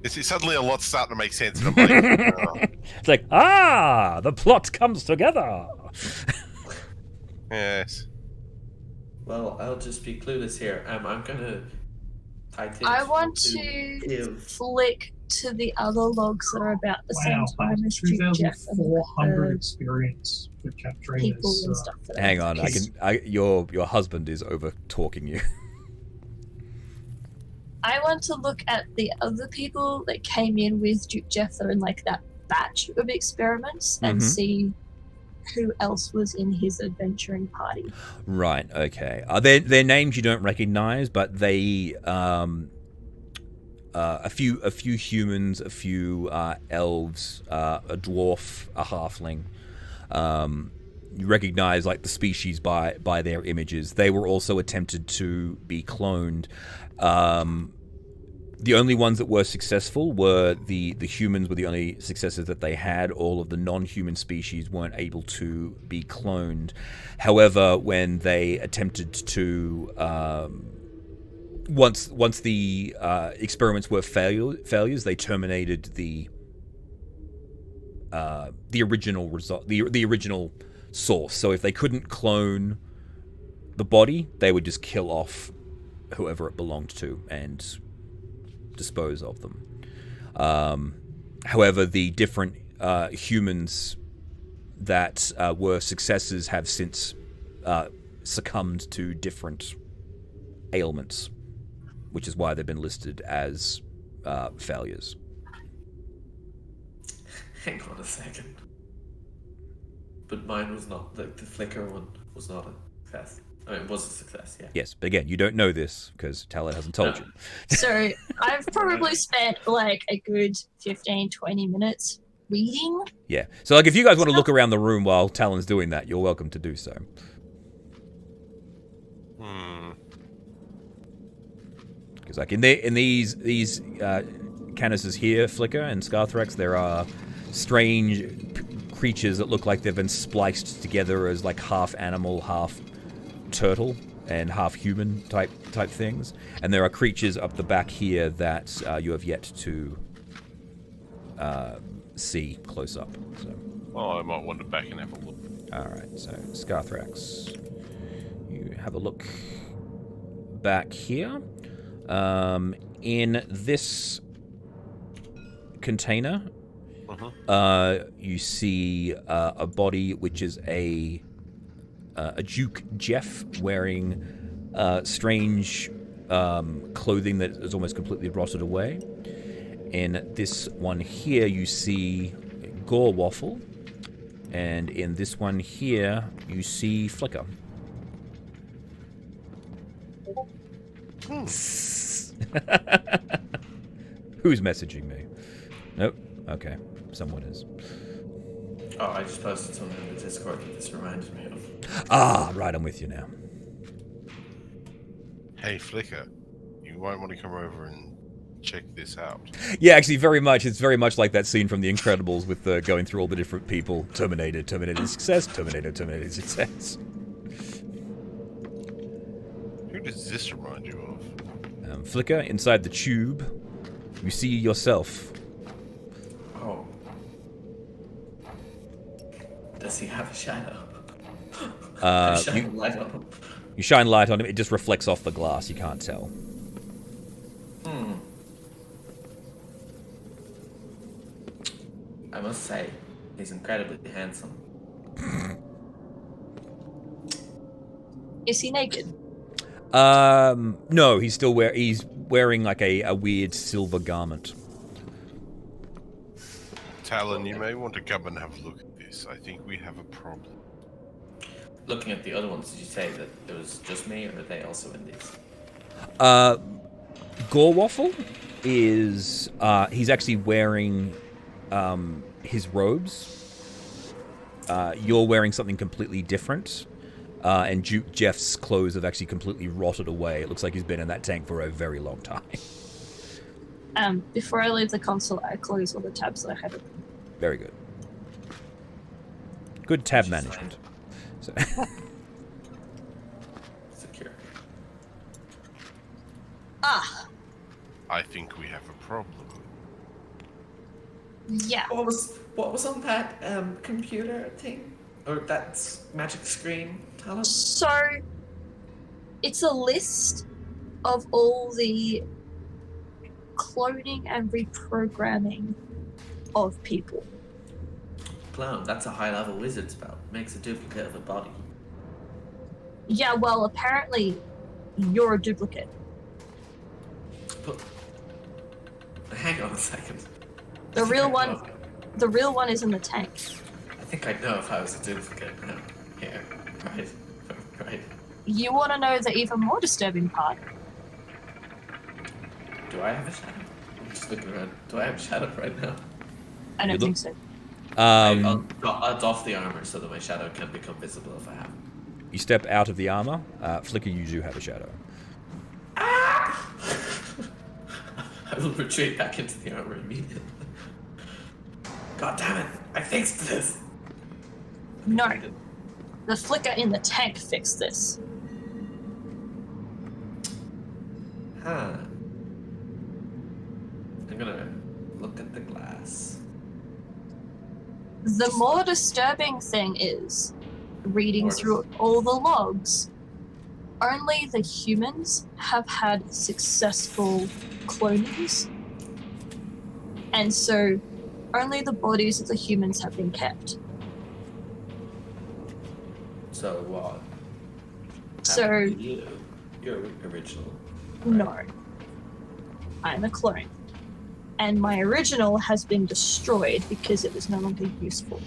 It's suddenly a lot starting to make sense. And I'm like, oh. It's like, the plot comes together. Yes. Well, I'll just be clueless here. I'm gonna. I want to flick to the other logs that are about the same time as Duke Geoff and 2,400 experience with capturing people this. and stuff. That Hang on, your husband is over talking you. I want to look at the other people that came in with Duke Geoff that are in like that batch of experiments and see who else was in his adventuring party. Right. Okay. Their names you don't recognize, but they a few humans, a few elves, a dwarf, a halfling. You recognize like the species by their images. They were also attempted to be cloned. The only ones that were successful were the humans were the only successes that they had. All of the non-human species weren't able to be cloned. However, when they attempted to once the experiments were failures, they terminated the original result, the original source. So if they couldn't clone the body, they would just kill off whoever it belonged to and dispose of them. However, the different humans that were successes have since succumbed to different ailments, which is why they've been listed as failures. Hang on a second. But mine was not, the flicker one was not a success. I mean, it was a success, yeah. Yes, but again, you don't know this because Talon hasn't told you. So I've probably spent like a good 15, 20 minutes reading. Yeah. So, like, if you guys want to look around the room while Talon's doing that, you're welcome to do so. Because, like, in these canises here, Flicker and Scarthrax, there are strange creatures that look like they've been spliced together as like half animal, half turtle, and half human type things. And there are creatures up the back here that you have yet to see close up. So. Oh, I might wander back and have a look. All right, so Scarthrax, you have a look back here. In this container, you see a body which is a Duke Geoff wearing strange clothing that is almost completely rotted away. In this one here, you see Gore Waffle, and in this one here, you see Flicker. Who's messaging me? Nope. Okay. Someone is. Oh, I just posted something in the Discord that this reminded me of. Ah, right. I'm with you now. Hey, Flicker, you might want to come over and check this out. Yeah, actually, very much. It's very much like that scene from The Incredibles with going through all the different people. Terminated success, terminated success. Who does this remind you of? Flicker, inside the tube, you see yourself. Oh. Does he have a shadow? Light on him. You shine light on him, it just reflects off the glass, you can't tell. I must say, he's incredibly handsome. Is he naked? No, he's wearing like a weird silver garment. Talon, you may want to come and have a look at this. I think we have a problem. Looking at the other ones, did you say that it was just me, or are they also in these? Gore Waffle is he's actually wearing his robes. You're wearing something completely different. And Duke Geoff's clothes have actually completely rotted away. It looks like he's been in that tank for a very long time. Before I leave the console, I close all the tabs that I had open. Very good. Good tab management. So. Secure. Ah, I think we have a problem. yeah. What was on that computer thing? Or that magic screen, Talon? So, it's a list of all the cloning and reprogramming of people. Clone, that's a high-level wizard spell. Makes a duplicate of a body. Yeah, well, apparently you're a duplicate. But hang on a second. The real one is in the tank. I think I'd know if I was a duplicate. Yeah, right. You want to know the even more disturbing part? Do I have a shadow? I'm just looking around. Do I have a shadow right now? I don't think so. I'll doff the armor so that my shadow can become visible if I have. You step out of the armor. Flicker, you do have a shadow. I will retreat back into the armor immediately. God damn it! I fixed this! No. The flicker in the tank fixed this. Huh. I'm gonna look at the glass. The more disturbing thing is, reading through all the logs, only the humans have had successful clonings. And so, only the bodies of the humans have been kept. So what? So, You're original. no. I'm a clone. And my original has been destroyed because it was no longer useful.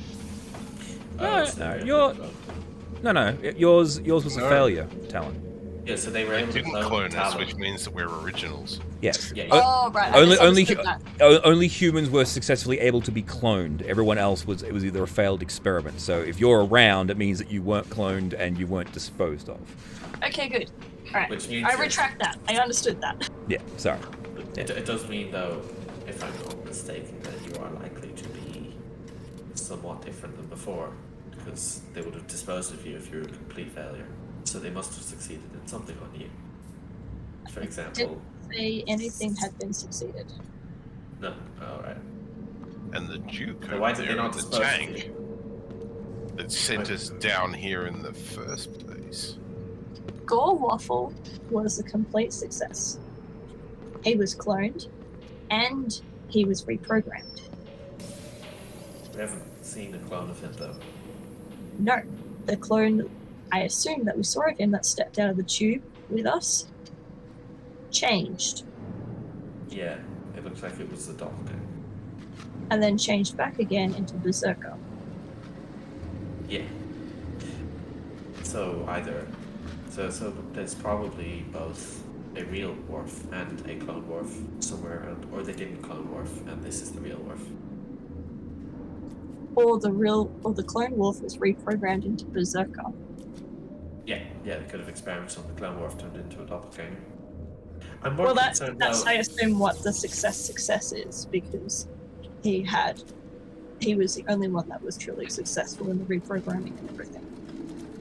No, so no, they were you're- able to Yours was a No. failure, Talon. Yeah, so they were They able to didn't clone clone us, Talon. which means that we're originals. Yes. Yeah, Oh, right. I Only misunderstood that. only humans were successfully able to be cloned. Everyone else was either a failed experiment. So if you're around, it means that you weren't cloned and you weren't disposed of. Okay, good. Alright. Which means I you're- retract that. I understood that. Yeah, sorry. It does mean, though, if I'm not mistaken, that you are likely to be somewhat different than before, because they would have disposed of you if you were a complete failure. So they must have succeeded in something on you. For example, Say anything had been succeeded. no. All right. And the Duke So why over did they there in not the dispose of tank you? that sent us down here in the first place. Gore Waffle was a complete success. He was cloned, and he was reprogrammed. We haven't seen a clone of him, though. No, the clone I assume that we saw of him that stepped out of the tube with us changed, Yeah, it looks like it was the doppelganger. and then changed back again into Berserker. Yeah. So either, so there's probably both a real Worf and a clone Worf somewhere around, or they didn't clone Worf, and this is the real Worf. Or the clone wolf was reprogrammed into Berserker. Yeah, they could have experimented on the clone Worf turned into a doppelganger. I'm more Well, that's concerned I assume what the success is, because he was the only one that was truly successful in the reprogramming and everything.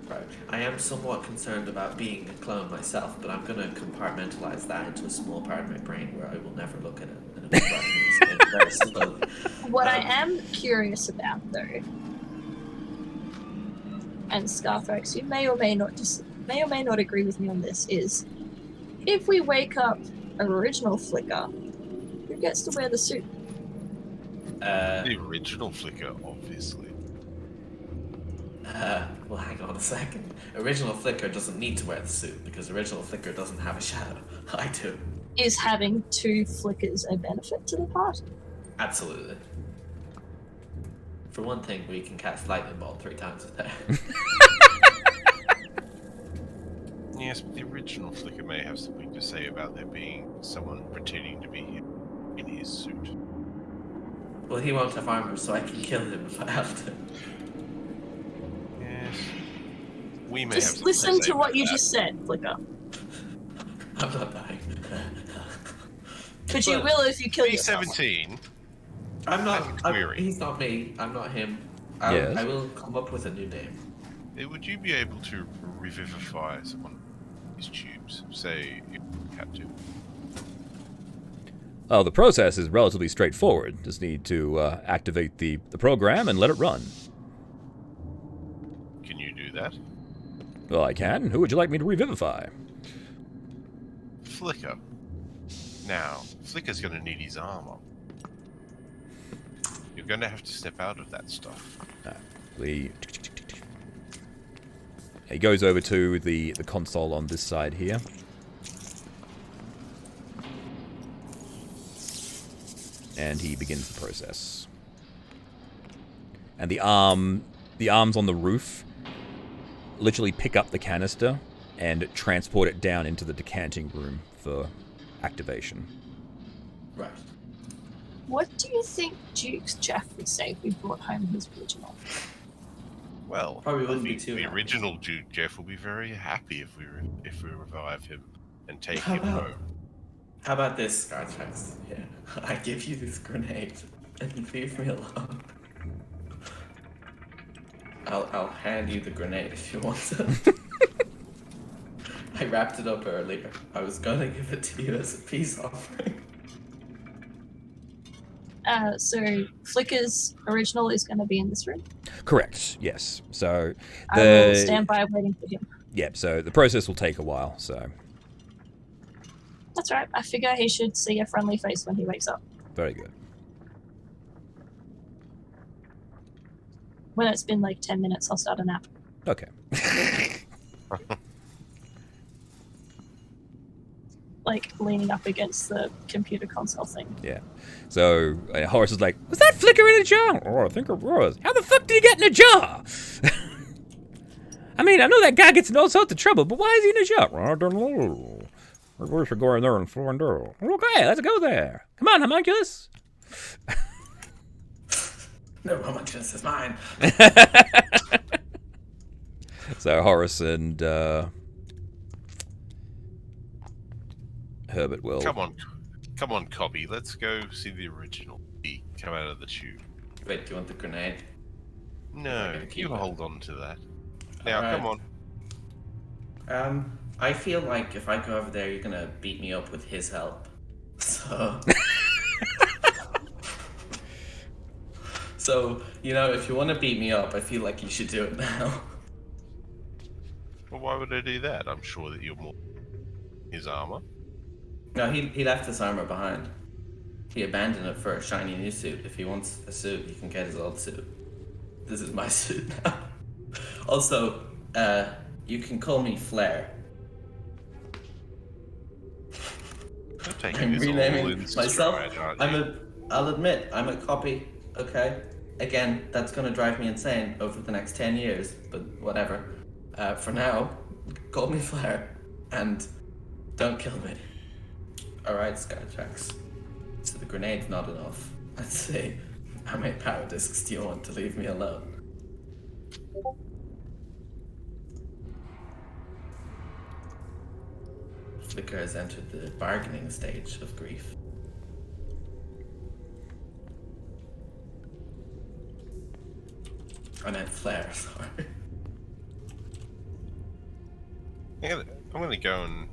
Right. I am somewhat concerned about being a clone myself, but I'm going to compartmentalize that into a small part of my brain where I will never look at it, and it'll be writing this very slowly. What I am curious about, though, and Scarthrax, you may or may not agree with me on this, is if we wake up original Flicker, who gets to wear the suit? The original Flicker, obviously. Well, hang on a second. Original Flicker doesn't need to wear the suit because original Flicker doesn't have a shadow. I do. Is having two Flickers a benefit to the party? Absolutely. For one thing, we can cast Lightning Bolt 3 times a day. Yes, but the original Flicker may have something to say about there being someone pretending to be him in his suit. Well, he won't have armor, so I can kill him if I have to. Yes. We may have Just something listen to say to what about you that. just said, Flicker. I'm not dying. But you Well, will if you kill yourself. B-17. I'm I not. think it's I'm, weary. he's not me. I'm not him. Yes. I will come up with a new name. Would you be able to revivify someone of these tubes? Say, if you had to. Oh, the process is relatively straightforward. Just need to activate the program and let it run. Can you do that? Well, I can. Who would you like me to revivify? Flicker. Now, Flicker's going to need his armor. You're going to have to step out of that stuff. He goes over to the console on this side here. And he begins the process. And the arms on the roof literally pick up the canister and transport it down into the decanting room for activation. Right. What do you think Duke Geoff would say if we brought home his original? Well, Probably I wouldn't be think too the happy. original Duke Geoff will be very happy if we revive him and take How him about- home. How about this, Scartrax? Yeah. I give you this grenade and you leave me alone. I'll hand you the grenade if you want to. I wrapped it up earlier. I was gonna give it to you as a peace offering. So Flicker's original is going to be in this room. Correct, yes. So I will stand by waiting for him. Yep, so the process will take a while, so That's right. I figure he should see a friendly face when he wakes up. very good. When it's been like 10 minutes, I'll start a nap. Okay. like leaning up against the computer console thing. Yeah. So Horace is like, was that flicker in a jar? Oh, I think it was. How the fuck did he get in a jar? I mean, I know that guy gets in all sorts of trouble, but why is he in a jar? I don't know. We should go in there and find out. Okay, let's go there. Come on, homunculus. No, homunculus is mine. So Horace and Herbert will. Come on, Cobby. Let's go see the original key come out of the tube. Wait, do you want the grenade? No, gonna keep you it. hold on to that. Now, Alright. come on. I feel like if I go over there, you're gonna beat me up with his help. So, if you want to beat me up, I feel like you should do it now. Well, why would I do that? I'm sure that you're more his armor. No, he left his armor behind. He abandoned it for a shiny new suit. If he wants a suit, he can get his old suit. This is my suit now. Also, you can call me Flair. You're taking I'm this all renaming in myself. stride, aren't you? I'll admit, I'm a copy, okay? Again, that's gonna drive me insane over the next 10 years, but whatever. For now, call me Flair, and don't kill me. Alright, Skytrax. So the grenade's not enough. Let's see. How many power discs do you want to leave me alone? Flicker has entered the bargaining stage of grief. I meant Flair, sorry. I'm gonna go and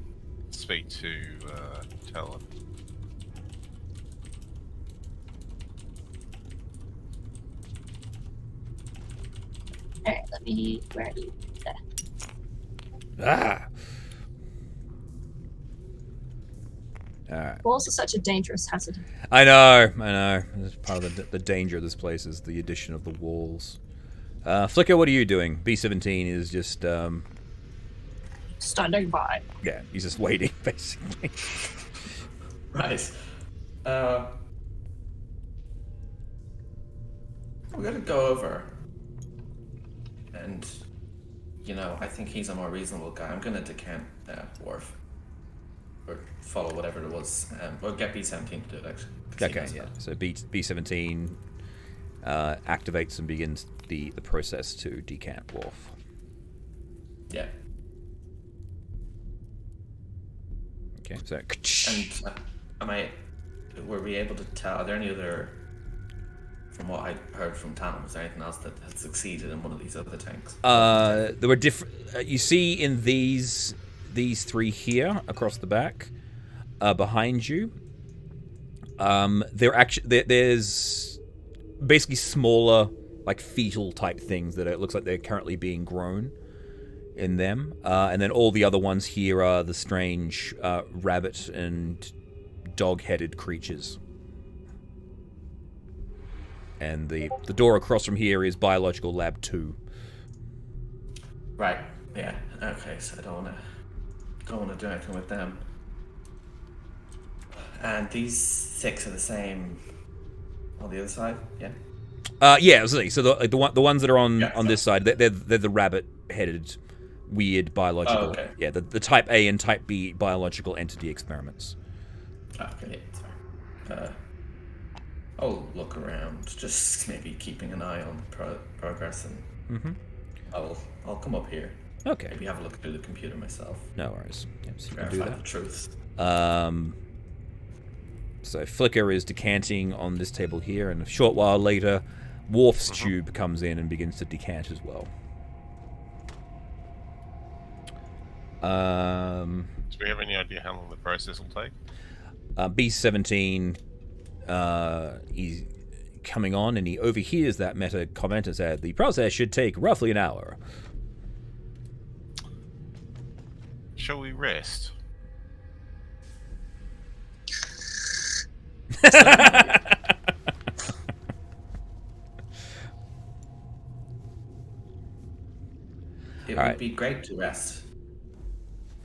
speak to Talon. Alright, where are you? There. Ah. All right. Walls are such a dangerous hazard. I know. It's part of the danger of this place is the addition of the walls. Flicker, what are you doing? B-17 is just, Standing by. yeah, he's just waiting, basically. Right. We're gonna go over. And, I think he's a more reasonable guy. I'm gonna decant Worf. Or follow whatever it was. Or get B-17 to do it, actually. 'cause he Okay, knows yeah. that. So B-17 activates and begins the process to decant Worf. Yeah. Okay, so... And were we able to tell, are there any other, from what I heard from Talon, was there anything else that had succeeded in one of these other tanks? There were different... you see in these three here, across the back, behind you, there's basically smaller, like fetal type things that it looks like they're currently being grown in them. And then all the other ones here are the strange rabbit and dog-headed creatures. And the door across from here is Biological Lab 2. Right, yeah. Okay, so I don't wanna do anything with them. And these 6 are the same on the other side, yeah? Yeah, so the ones that are on Yeah, this side, they're the rabbit-headed, weird biological. Oh, okay. Yeah, the Type A and Type B biological entity experiments. Okay, sorry. I'll look around, just maybe keeping an eye on progress, and I'll come up here. Okay. Maybe have a look through the computer myself. No worries. Yep, so you can do Verify that. the truth. So Flicker is decanting on this table here, and a short while later, Worf's tube comes in and begins to decant as well. Do we have any idea how long the process will take? B-17, he's coming on, and he overhears that meta comment and said, the process should take roughly an hour. Shall we rest? It All would right. be great to rest.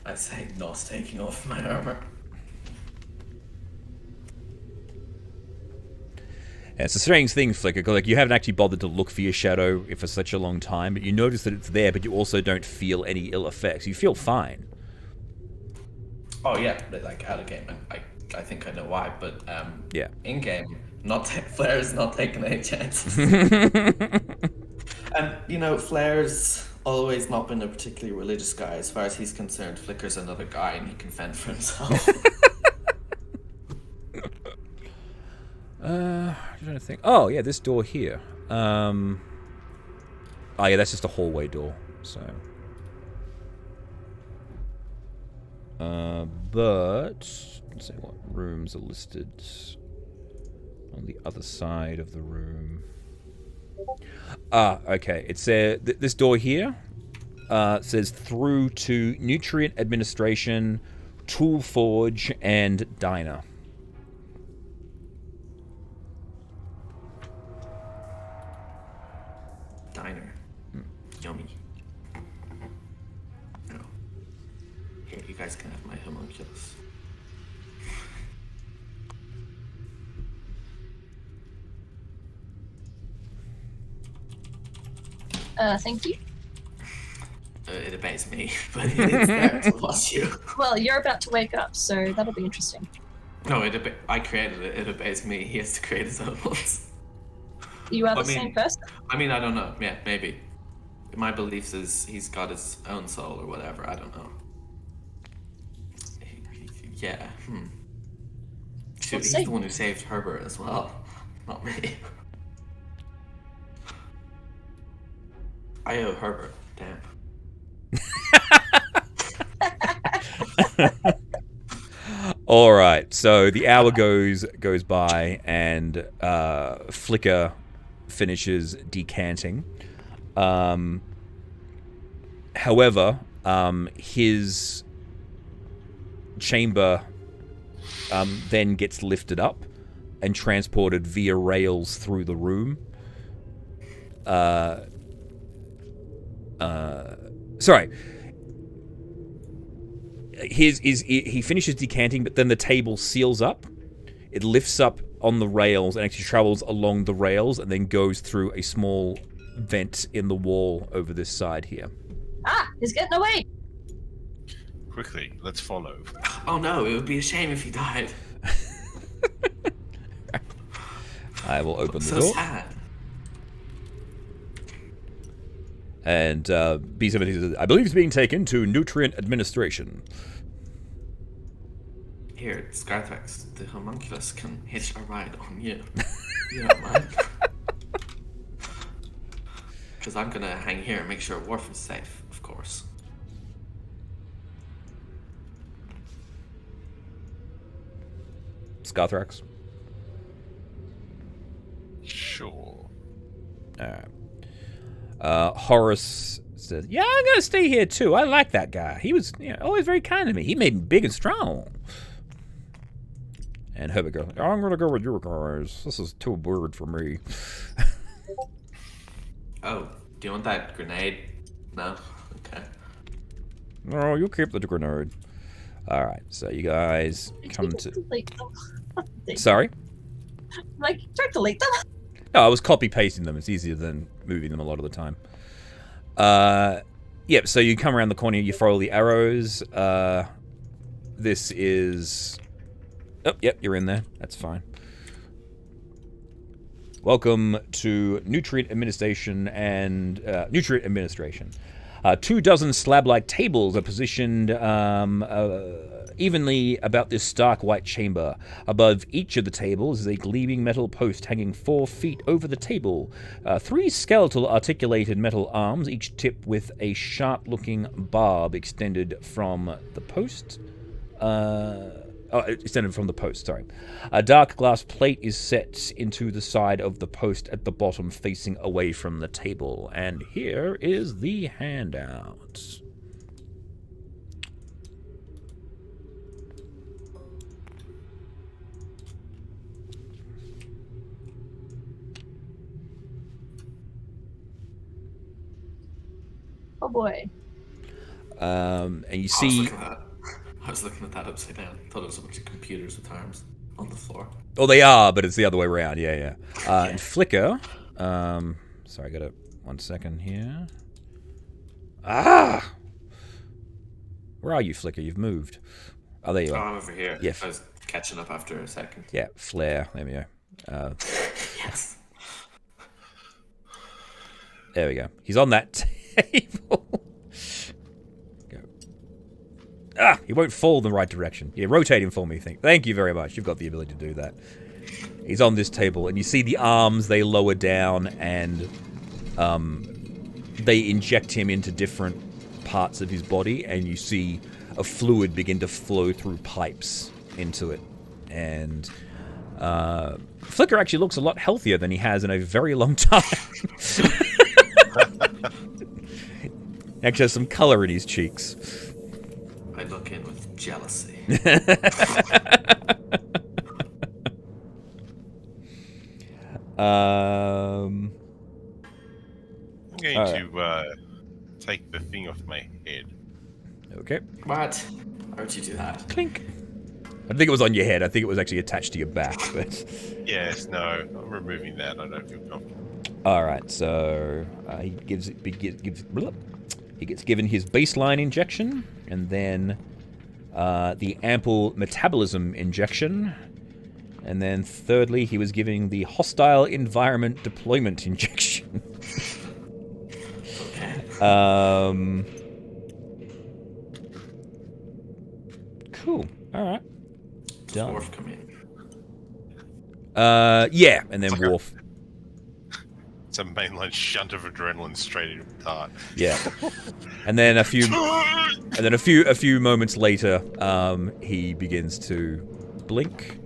I say, not taking off my armor. Yeah, it's a strange thing, Flicker, 'cause, like, you haven't actually bothered to look for your shadow for such a long time, but you notice that it's there, but you also don't feel any ill effects. You feel fine. Oh yeah, but like out of game, I think I know why, but Yeah. in game, Flair is not taking any chances. And you know, Flair's always not been a particularly religious guy. As far as he's concerned, Flicker's another guy, and he can fend for himself. I'm trying to think. Oh, yeah, this door here. Oh, yeah, that's just a hallway door. So. But let's see what rooms are listed on the other side of the room. Okay. It says this door here says through to Nutrient Administration, Tool Forge, and Diner. Diner. Yummy. No. Here, you guys can have my homunculus. Thank you. It obeys me, but it's there to watch you. Well, you're about to wake up, so that'll be interesting. No, I created it. It obeys me. He has to create his own ones. You are the same person? I mean, I don't know. Yeah, maybe. My beliefs is he's got his own soul or whatever. I don't know. Yeah. Shoot, he's the one who saved Herbert as well, not me. I owe Herbert. Damn. All right, so the hour goes by, and Flicker finishes decanting. However, his chamber then gets lifted up and transported via rails through the room. Sorry. He finishes decanting, but then the table seals up. It lifts up on the rails and actually travels along the rails and then goes through a small vent in the wall over this side here. Ah, he's getting away! Quickly, let's follow. Oh no, it would be a shame if he died. I will open the So door. sad. And B-17 says, I believe it's being taken to Nutrient Administration. Here, Scarthrax, the homunculus can hitch a ride on you. You don't mind? Because I'm gonna hang here and make sure Worf is safe, of course. Scarthrax. Sure. Alright. Horace says, yeah, I'm gonna stay here too. I like that guy. He was always very kind to me. He made me big and strong. And Herbert goes, I'm gonna go with you guys. This is too weird for me. Oh, do you want that grenade? No? Okay. No, you keep the grenade. Alright, so you guys come to... Delete them. Sorry? Like, don't delete them. No, I was copy-pasting them. It's easier than moving them a lot of the time. Yep, so you come around the corner, you throw the arrows. This is... Oh, yep, you're in there. That's fine. Welcome to Nutrient Administration and... Nutrient Administration. 24 slab-like tables are positioned evenly about this stark white chamber. Above each of the tables is a gleaming metal post hanging 4 feet over the table. 3 skeletal articulated metal arms, each tipped with a sharp-looking barb extended from the post. Extended from the post, sorry. A dark glass plate is set into the side of the post at the bottom, facing away from the table. And here is the handout. Oh boy. And you see... I was looking at that upside down. Thought it was a bunch of computers with arms. on the floor. Oh, they are, but it's the other way around. Yeah, yeah. Okay. And Flicker. Sorry, I got it. 1 second here. Ah! Where are you, Flicker? You've moved. Oh, there you Oh, are. I'm over here. Yeah. I was catching up after a second. Yeah, Flare. There we go. Yes. There we go. He's on that table. Go. Ah, he won't fall in the right direction. Yeah, rotate him for me. Thank you very much. You've got the ability to do that. He's on this table, and you see the arms, they lower down, and they inject him into different parts of his body, and you see a fluid begin to flow through pipes into it. And Flicker actually looks a lot healthier than he has in a very long time. Actually has some color in his cheeks. I look in with jealousy. I'm going All to take the thing off my head. Okay. What? Why would you do that? Clink. I think it was on your head. I think it was actually attached to your back. But Yes, no, I'm removing that. I don't feel comfortable. all right. So he gets given his baseline injection, and then the ample metabolism injection, and then thirdly, he was giving the hostile environment deployment injection. Okay. Cool. All right. Done. Dwarf come in. Yeah, and then It's like Worf. It's a mainline shunt of adrenaline straight into the heart. Yeah, and then a few moments later, he begins to blink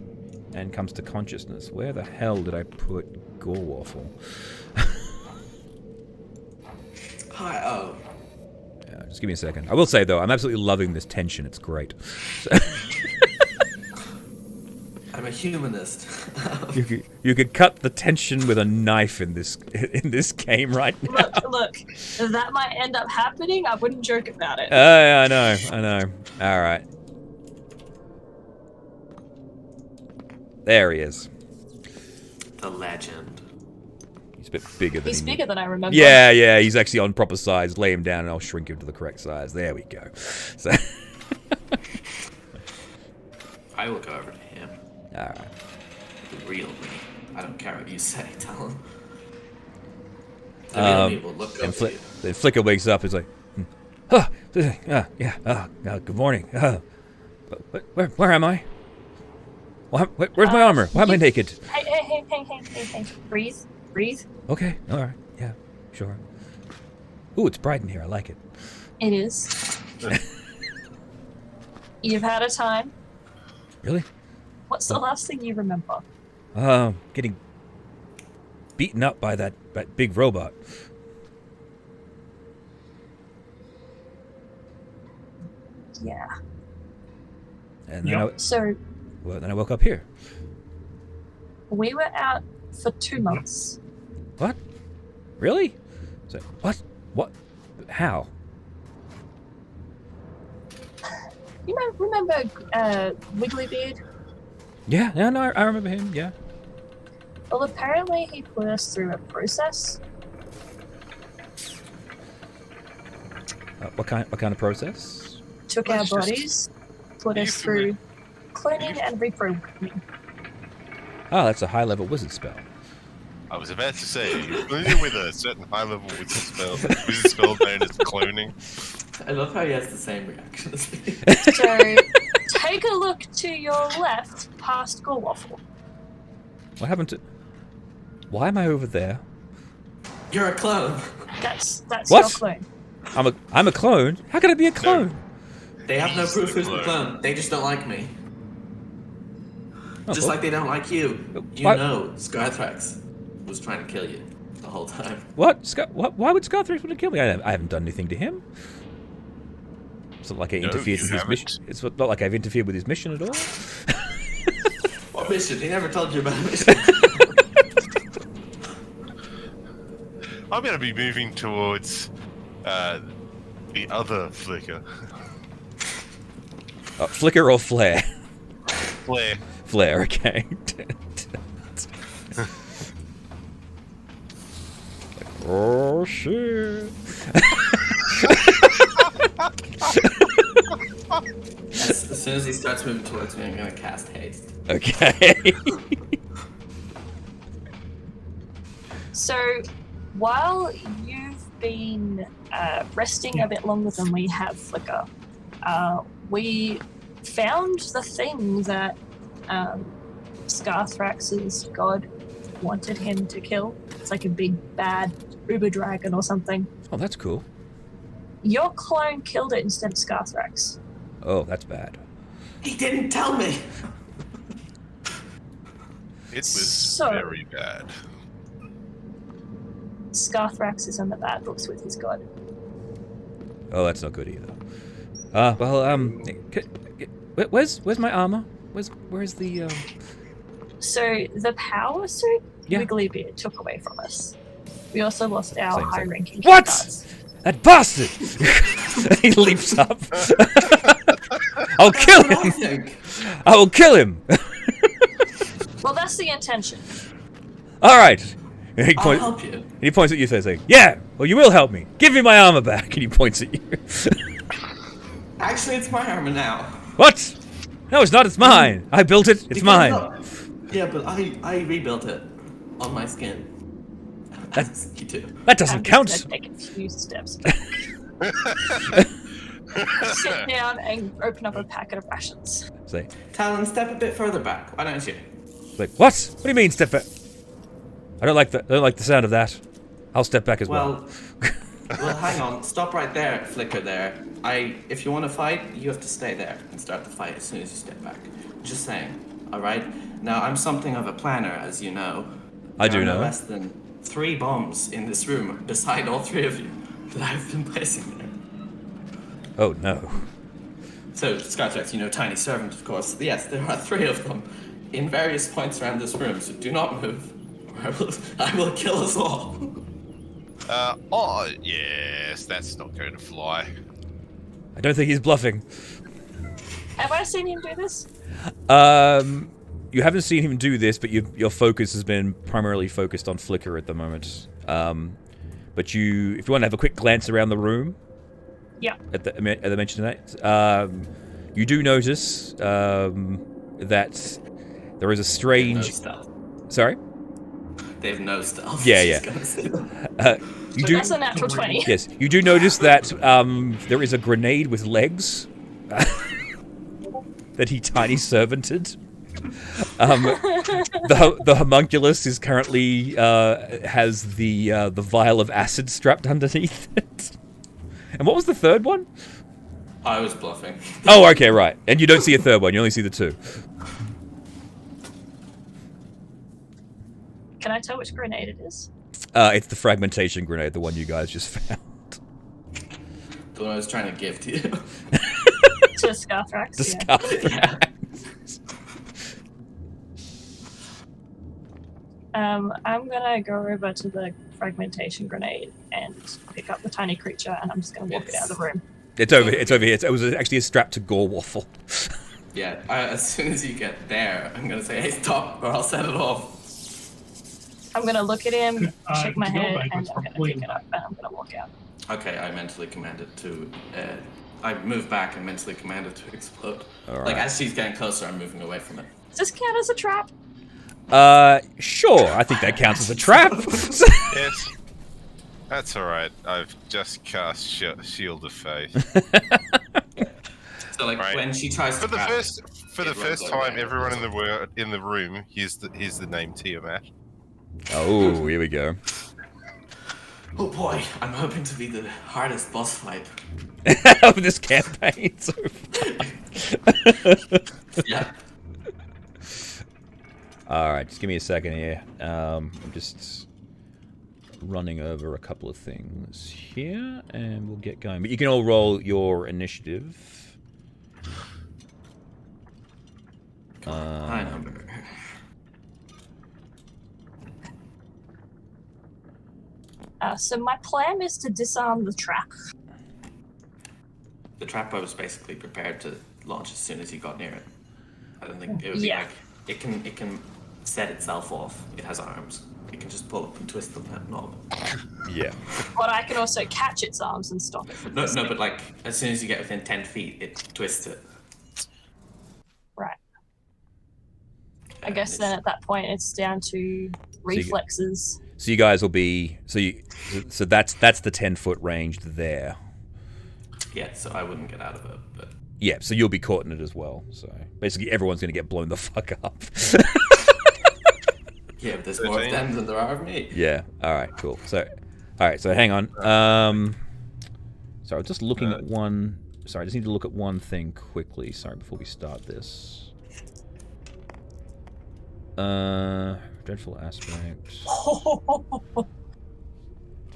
and comes to consciousness. Where the hell did I put Gore Waffle? Hi. Oh. Yeah, just give me a second. I will say though, I'm absolutely loving this tension. It's great. I'm a humanist. You could cut the tension with a knife in this game right now. Look, that might end up happening. I wouldn't joke about it. I know. All right. There he is. The legend. He's a bit bigger than He's he bigger than I remember. Yeah, he's actually on proper size. Lay him down and I'll shrink him to the correct size. There we go. So, I will go over to him. alright. The real me. I don't care what you say, Talon. The real me will look up to you. Then Flicker wakes up. He's like, good morning. Where am I? Where's my armor? Why am I naked? Hey. Breathe. Okay, alright. Yeah, sure. Ooh, it's bright in here. I like it. It is. You've had a time. Really? What's the last thing you remember? Getting beaten up by that big robot. Yeah. And then, So, then I woke up here. we were out for 2 months. What? Really? So, what? What? How? You remember Wigglybeard? Yeah, no, I remember him, yeah. Well, apparently he put us through a process. What kind of process? Took Let's our just- bodies, put us through cloning and reprogramming. Oh, that's a high-level wizard spell. I was about to say, are you familiar with a certain high-level wizard spell known as cloning? I love how he has the same reaction as me. So, take a look to your left past Gorwaffle. What happened to... Why am I over there? You're a clone. That's What? your clone. I'm a clone? How can I be a clone? They have no He's proof the who's the clone. clone. They just don't like me. Oh, Just like they don't like you. You What? know Scarthrax was trying to kill you the whole time. What? Why would Scarthrax want to kill me? I haven't done anything to him. It's not like I No, interfered you with his haven't. mission. It's not like I've interfered with his mission at all. What mission? He never told you about a mission. I'm going to be moving towards the other Flicker. Flicker or Flare? Flare. flare, okay. Oh shit. As soon as he starts moving towards me, I'm gonna cast haste. Okay. So, while you've been resting a bit longer than we have, Flicker, we found the thing that Scarthrax's god wanted him to kill. It's like a big bad uber dragon or something. Oh, that's cool. Your clone killed it instead of Scarthrax. Oh, that's bad. He didn't tell me. It was So- very bad. Scarthrax is on the bad books with his god. Oh, that's not good either. Where's my armor? Where's the So the power suit, Yeah. Wigglybeard took away from us. We also lost our Same. high-ranking What? guards. That bastard! He leaps up. I'll kill That's what I him. think. I will kill him. Well, that's the intention. All right. And he I'll points. help you. And he points at you, saying, "Yeah, well, you will help me. Give me my armor back." And he points at you. Actually, it's my armor now. What? No, it's not. It's mine. I built it. It's Because mine. Yeah, but I rebuilt it on my skin. That's you do. That doesn't I'm count. just gonna take a few steps back. Sit down and open up a packet of rations. Say, Talon, step a bit further back. Why don't you? like, what? What do you mean, step back? I don't like the sound of that. I'll step back as well. Well, hang on. Stop right there, Flicker there. If you want to fight, you have to stay there and start the fight as soon as you step back. Just saying. All right? Now, I'm something of a planner, as you know. I There do are no know. less than 3 bombs in this room, beside all 3 of you, that I've been placing there. Oh no. So, Skytrax, you know, tiny servant, of course. Yes, there are 3 of them in various points around this room, so do not move, or I will kill us all. Oh, yes, that's not going to fly. I don't think he's bluffing. Have I seen him do this? You haven't seen him do this, but your focus has been primarily focused on Flicker at the moment. But if you want to have a quick glance around the room, Yeah. at the mention of that, you do notice that there is a No strange. stealth. Sorry. They have no stealth. Yeah, Just yeah. gonna say that. You So do. that's a natural 20. Yes, you do notice that there is a grenade with legs that he tiny servanted. The homunculus is currently has the vial of acid strapped underneath it. And what was the third one? I was bluffing. Oh, okay, right. And you don't see a third one; you only see the 2. Can I tell which grenade it is? It's the fragmentation grenade, the one you guys just found. The one I was trying to give to you. To Scarthrax. The Yeah. skull. Yeah. I'm gonna go over to the fragmentation grenade and pick up the tiny creature, and I'm just gonna walk it out of the room. It's over. It's over here. It was actually a strap to Gore Waffle. Yeah, as soon as you get there, I'm gonna say, hey, stop, or I'll set it off. I'm gonna look at him, shake my to go head, back, and it's I'm gonna probably- pick it up, and I'm gonna walk out. Okay, I mentally commanded to. I move back and mentally commanded to explode. All Like, right. as she's getting closer, I'm moving away from it. Does this count as a trap? Sure. I think that counts as a trap. Yes. That's alright. I've just cast Shield of Faith. So, like, Right. when she tries For to the grab first it runs time, away. everyone in the room here's the name Tiamat. Oh, here we go. Oh boy, I'm hoping to be the hardest boss fight. Of this campaign so far. Yeah. Alright, just give me a second here. I'm just running over a couple of things here, and we'll get going. But you can all roll your initiative. High number. So my plan is to disarm the trap. The trap I was basically prepared to launch as soon as you got near it. I don't think it would Yeah. be like it can set itself off. It has arms. It can just pull up and twist the knob. Yeah. But I can also catch its arms and stop it from No, twisting. but like as soon as you get within 10 feet, it twists it. Right. I guess then at that point it's down to reflexes. So you guys will be so that's the 10-foot range there. Yeah, so I wouldn't get out of it, but Yeah, so you'll be caught in it as well. So basically everyone's going to get blown the fuck up. yeah, but there's more of them than there are of me. Yeah. All right, cool. So hang on. Sorry, I was just looking at one. Sorry, I just need to look at one thing quickly. Sorry, before we start this. Dreadful aspect.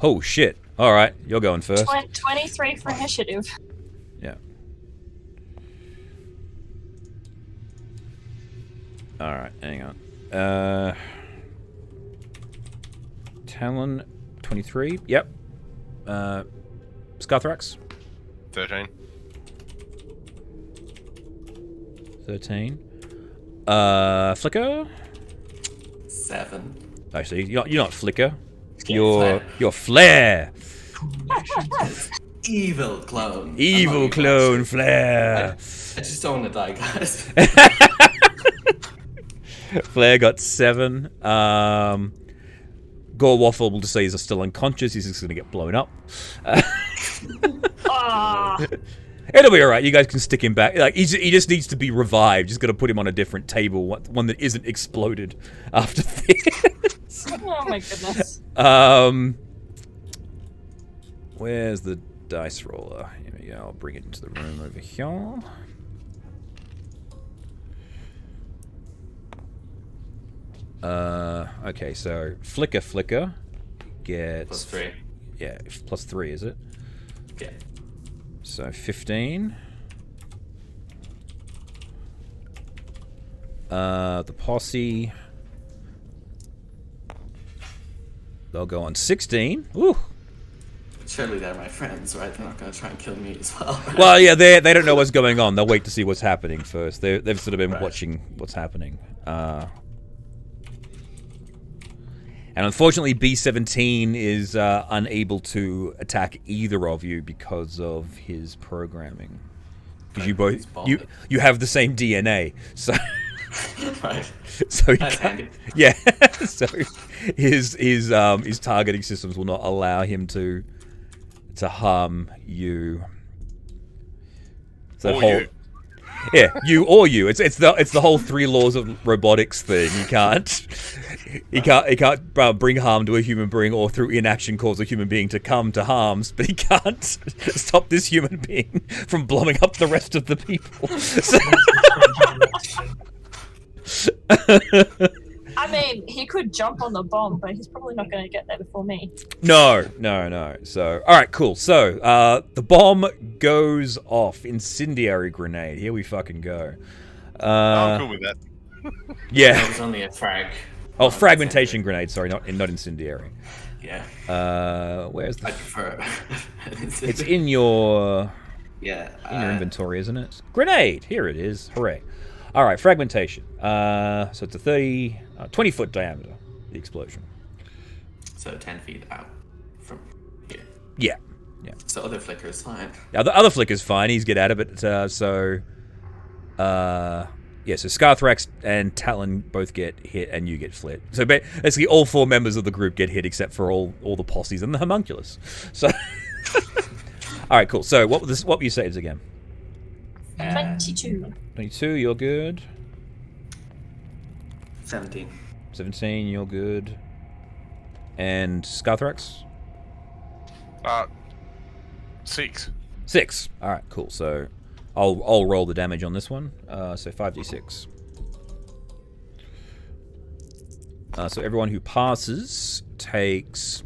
Oh shit! All right, you're going first. 23 for initiative. Yeah. All right, hang on. Talon, 23. Yep. Scarthrax. 13. 13. Flicker. 7. Actually, you're not Flicker. Flare. You're Flare. Evil clone. Evil clone Flare. I just don't want to die, guys. Flare got 7. Gore Waffle will just say he's still unconscious. He's just going to get blown up. It'll be alright. You guys can stick him back. Like he just needs to be revived. Just got to put him on a different table, one that isn't exploded after this. Oh my goodness. Where's the dice roller? Here we go. I'll bring it into the room over here. Okay, so Flicker gets... +3. Yeah, +3, is it? Yeah. So 15. The posse... They'll go on 16. Woo! Surely they're my friends, right? They're not going to try and kill me as well. Right? Well, yeah, they don't know what's going on. They'll wait to see what's happening first. They've sort of been watching what's happening. And unfortunately, B-17 is unable to attack either of you because of his programming. Because you both you have the same DNA, so right. so he That's can't, handy. yeah. So his targeting systems will not allow him to harm you. So Or you. Yeah, you or you. It's the whole 3 laws of robotics thing. He can't bring harm to a human being or through inaction cause a human being to come to harms, but he can't stop this human being from blowing up the rest of the people. I mean, he could jump on the bomb, but he's probably not going to get there before me. No. So, all right, cool. So, the bomb goes off. Incendiary grenade. Here we fucking go. I'm cool with that. Yeah. That was only a frag. Oh, fragmentation grenade. Sorry, not incendiary. Yeah. Where's the? I prefer. It's in your Yeah. inventory, isn't it? Grenade. Here it is. Hooray! All right, fragmentation. So it's a 20-foot diameter. The explosion. So 10 feet out from here. Yeah. So other flicker is fine. Now the other flicker's fine. He's get out of it. So Scarthrax and Talon both get hit, and you get flit. So basically, all 4 members of the group get hit, except for all the posses and the homunculus. So, all right, cool. So what were your saves again? 22. 22, you're good. 17. 17, you're good. And Scarthrax? 6. 6. All right, cool. So I'll roll the damage on this one. So 5d6. So everyone who passes takes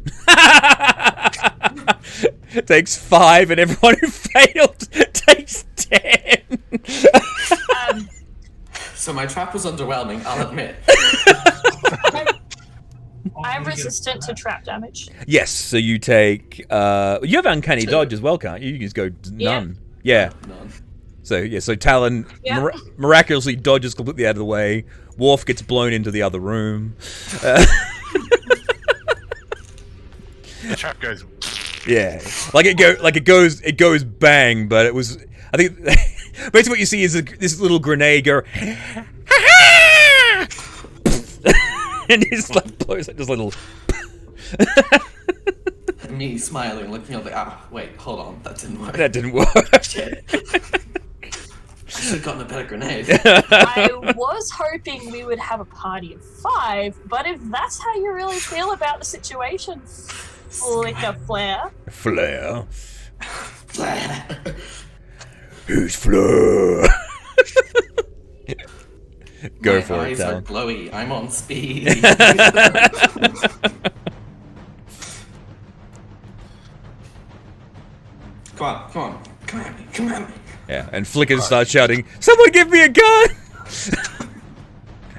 takes 5, and everyone who failed takes 10. So my trap was underwhelming, I'll admit. I'm resistant to trap damage. Yes, so you take... you have uncanny dodge as well, can't you? You can just go none. Yeah. None. So Talon Yeah. miraculously dodges completely out of the way. Worf gets blown into the other room. The trap goes. Yeah, it goes bang, but it was. I think basically what you see is this little grenade go, and it's like blows like this little. Me smiling, looking up, like, wait, hold on, that didn't work. That didn't work. Shit. I should have gotten a better grenade. I was hoping we would have a party of 5, but if that's how you really feel about the situation, Flicker Flare. Flare. Flare. Who's Flare? Go My for it, eyes are Talon. glowy. I'm on speed. Come on. Yeah, and Flicker starts shouting, "Someone give me a gun!"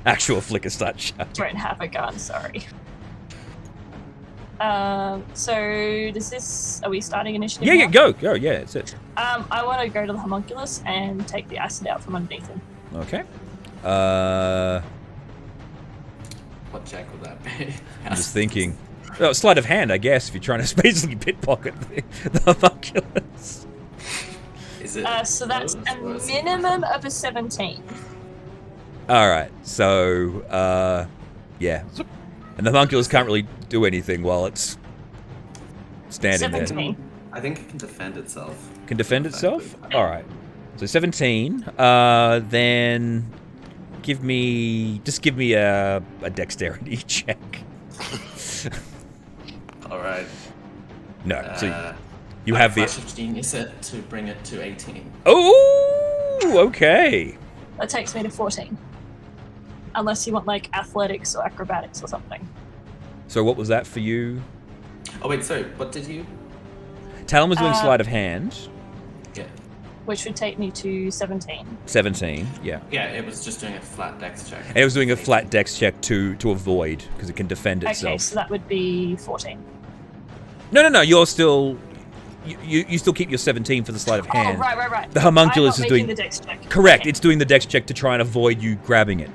Actual Flicker starts shouting. Don't have a gun, sorry. So does this? Are we starting initiative? Yeah, now? go, yeah, that's it. I want to go to the homunculus and take the acid out from underneath him. Okay. What check would that be? I'm just thinking. Oh, sleight of hand, I guess, if you're trying to basically pickpocket the homunculus. Is it? So that's close, a or is it- minimum of a 17. Alright, so, yeah. And the homunculus can't really do anything while it's standing 17. I think it can defend itself. there. Can defend itself? Effectively. Alright. So 17. Then give me a dexterity check. All right. No, so you have Flash the. of Genius it to bring it to 18. Oh, okay. That takes me to 14. Unless you want like athletics or acrobatics or something. So what was that for you? Oh wait, sorry. What did you? Talon was doing sleight of hand. Yeah. Which would take me to 17. 17, yeah. Yeah, it was just doing a flat dex check. And it was doing a flat dex check to avoid, because it can defend itself. Okay, so that would be 14. No, you're still... You still keep your 17 for the sleight of hand. Oh, right. The homunculus I'm is not making doing... the dex check. Correct, Okay. it's doing the dex check to try and avoid you grabbing it.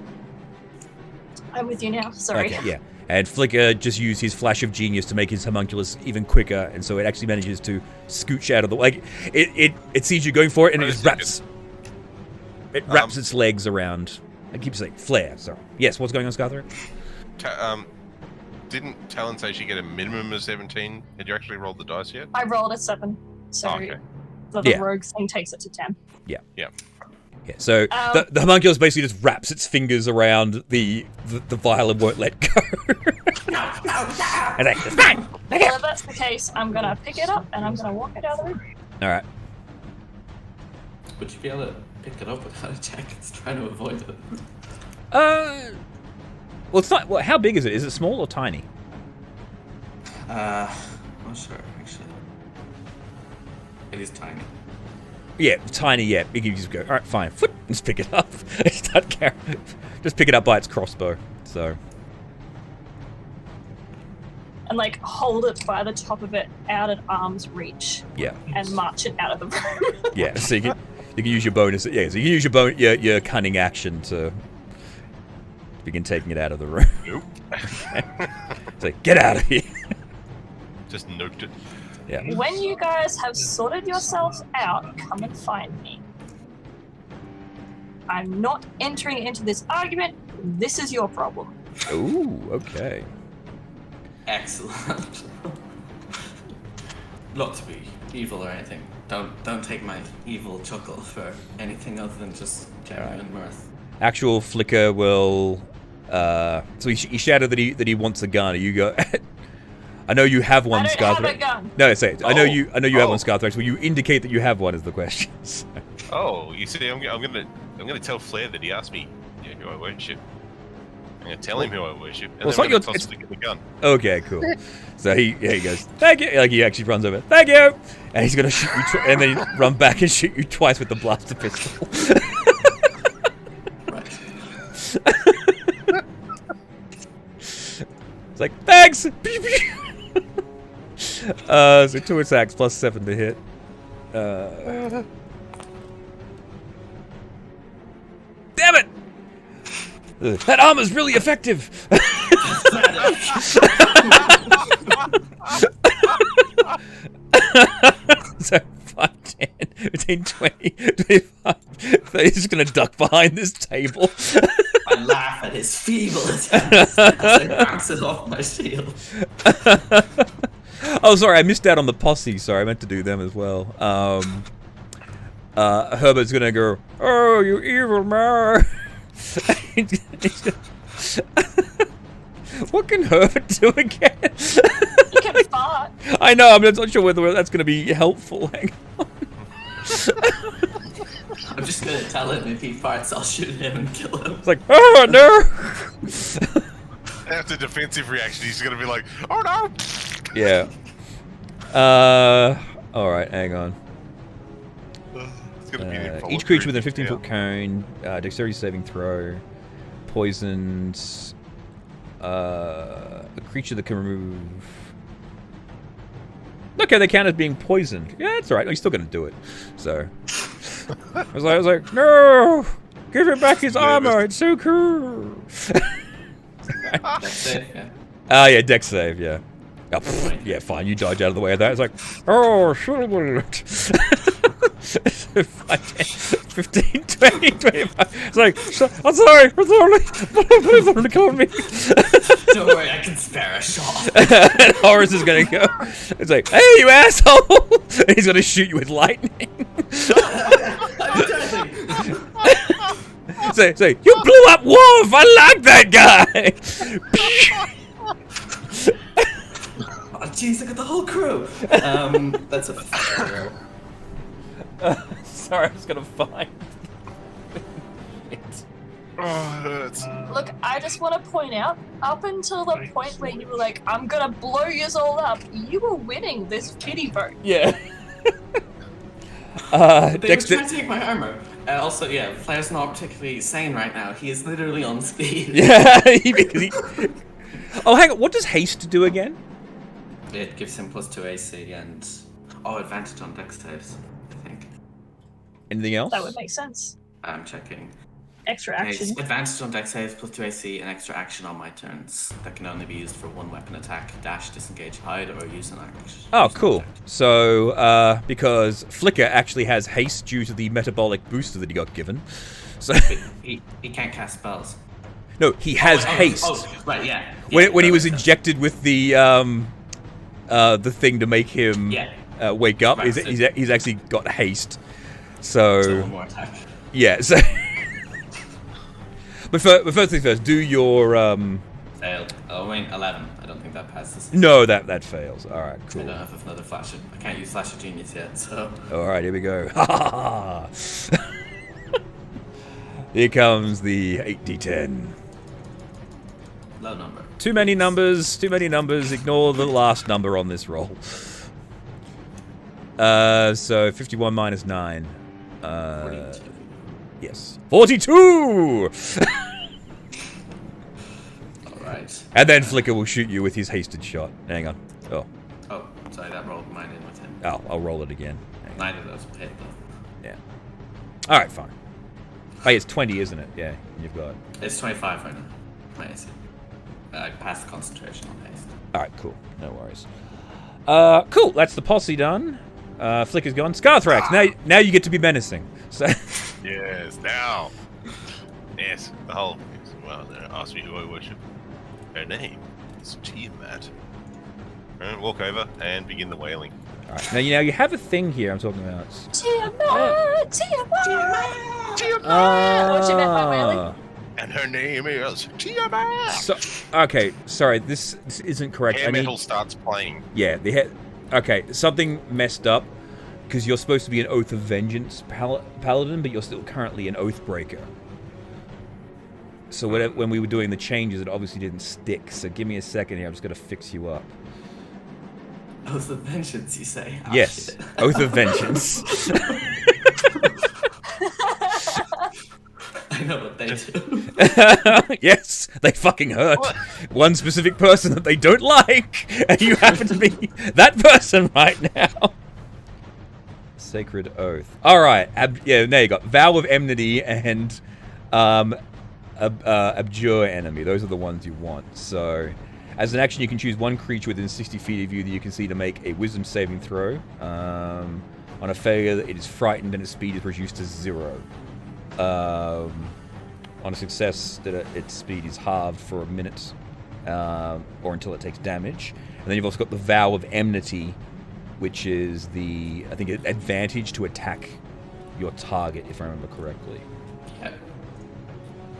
I'm with you now, sorry. Okay, yeah. And Flicker just used his flash of genius to make his homunculus even quicker, and so it actually manages to scooch out of the way. It sees you going for it, and it just wraps... It wraps its legs around... I keep saying flare, sorry. Yes, what's going on, Scarthur? Didn't Talon say she get a minimum of 17? Had you actually rolled the dice yet? I rolled a 7, so Okay. the Yeah. rogue thing takes it to 10. Yeah. Yeah. Yeah, so the homunculus basically just wraps its fingers around the vial and won't let go. And it's fine. Well, if that's the case, I'm gonna pick it up and I'm gonna walk it out of the room. All right. Would you be able to pick it up without a check? It's trying to avoid it. Well, it's not. Well, how big is it? Is it small or tiny? Not sure actually. It is tiny. Yeah, tiny. Yeah, you can just go. All right, fine. Foot, just pick it up. Start carrying. Just pick it up by its crossbow. So. And like hold it by the top of it out at arm's reach Yeah. and march it out of the room. Yeah. So you can use your bonus. Yeah. So you can use your cunning action to begin taking it out of the room. Nope. It's like, get out of here. Just nuked it. Yeah. When you guys have sorted yourselves out, come and find me. I'm not entering into this argument. This is your problem. Ooh. Okay. Excellent. Not to be evil or anything. Don't take my evil chuckle for anything other than just genuine mirth. Actual Flicker will. So he shouted that he wants a gun. You go. I know you have one, I don't have a Scarthrax. gun. No, say it. I know you have Oh. one, Scarthrax. Will you indicate that you have one? Is the question. Oh, you see, I'm gonna tell Flair that he asked me who I worship. I'm gonna tell him who I worship, and Well, it's then not I'm gonna your- toss Flicker the gun. Okay, cool. So he goes, thank you. Like he actually runs over, thank you, and he's gonna shoot you, and then run back and shoot you twice with the blaster pistol. Right. It's like, thanks. So 2 attacks plus 7 to hit. That armor's really effective. So 5, 10, between 20, 25, 30, he's just gonna duck behind this table. I laugh at his feeble attempts as I bounce it off my shield. Oh, sorry, I missed out on the posse. Sorry, I meant to do them as well. Herbert's gonna go, "Oh, you evil man!" What can Herbert do again? You can fart. I know, I'm not sure whether that's gonna be helpful. Hang on. I'm just gonna tell him if he farts, I'll shoot him and kill him. It's like, oh no! After defensive reaction, he's gonna be like, "Oh no!" Yeah. Alright, hang on. It's gonna be the Each creature within a 15-foot cone, dexterity saving throw, poisoned, a creature that can remove... Okay, they count as being poisoned. Yeah, that's alright. He's still gonna do it. So... I was like, no! Give him back his armor! It's so cool! Dex save, yeah. Yeah, dex save, yeah. Oh, pfft, yeah, fine, you dodge out of the way of that. It's like, oh, should have 15, 20, 25. It's like, I'm sorry, please don't kill me. Don't worry, I can spare a shot. And Horace is gonna go. It's like, hey, you asshole! And he's gonna shoot you with lightning. Say, you blew up Wolf! I like that guy! Oh, jeez, look at the whole crew. That's a fail. Sorry, I was gonna find. Oh, it hurts. Look, I just want to point out, up until the point where you were like, I'm gonna blow yours all up, you were winning this pity vote. Yeah. They were trying to take my armor. Also, yeah, Flair's not particularly sane right now. He is literally on speed. Yeah. Oh, hang on. What does haste do again? It gives him +2 AC and advantage on dex saves, I think. Anything else? That would make sense. I'm checking. Extra action. It's advantage on dex saves, +2 AC, and extra action on my turns. That can only be used for one weapon attack, dash, disengage, hide, or use an action. Oh, cool. So, because Flicker actually has haste due to the metabolic booster that he got given. So He can't cast spells. no, he has haste. Right, yeah. When he was injected with the thing to make him wake up, Right, he's actually got haste. So So one more attack. yeah. So, but first things first, do your Failed. Oh, wait, 11. I don't think that passes. No, that fails. All right, I cool. don't have another flash. I can't use Flash of Genius yet, so. All right, here we go. Ha ha ha! Here comes the 8d10. Low number. Too many numbers. Ignore the last number on this roll. So 51 minus 9. 42. Yes. 42! Alright. And then Flicker will shoot you with his hasted shot. Hang on. Oh, Sorry, that rolled mine in with him. I'll roll it again. Hang on. Neither of those hit, though. Yeah. All right, fine. Hey, it's 20, isn't it? Yeah, you've got. It's 25 right now. My AC. I passed concentration on haste. All right, cool. No worries. Cool. That's the posse done. Flicker's gone. Scarthrax. Now you get to be menacing. So. Yes, now. Yes, the whole. Well, ask me who I worship. Her name is Tiamat. Walk over and begin the wailing. All right. Now you have a thing here. I'm talking about. Tiamat! What you meant by wailing? And her name is Tiamat. So, okay, sorry, this isn't correct. Hair metal starts playing. Yeah, okay, something messed up because you're supposed to be an Oath of Vengeance paladin, but you're still currently an Oathbreaker. So when we were doing the changes, it obviously didn't stick. So give me a second here. I'm just gonna fix you up. Oath of Vengeance, you say? Oh, Yes, shit. Oath of Vengeance. I know what they do. Yes, they fucking hurt. One specific person that they don't like, and you happen to be that person right now. Sacred Oath. All right, yeah, there you go. Vow of Enmity and abjure enemy. Those are the ones you want. So, as an action, you can choose one creature within 60 feet of you that you can see to make a wisdom saving throw. On a failure, it is frightened and its speed is reduced to 0. On a success, that its speed is halved for a minute or until it takes damage. And then you've also got the Vow of Enmity, which is the, I think, advantage to attack your target, if I remember correctly.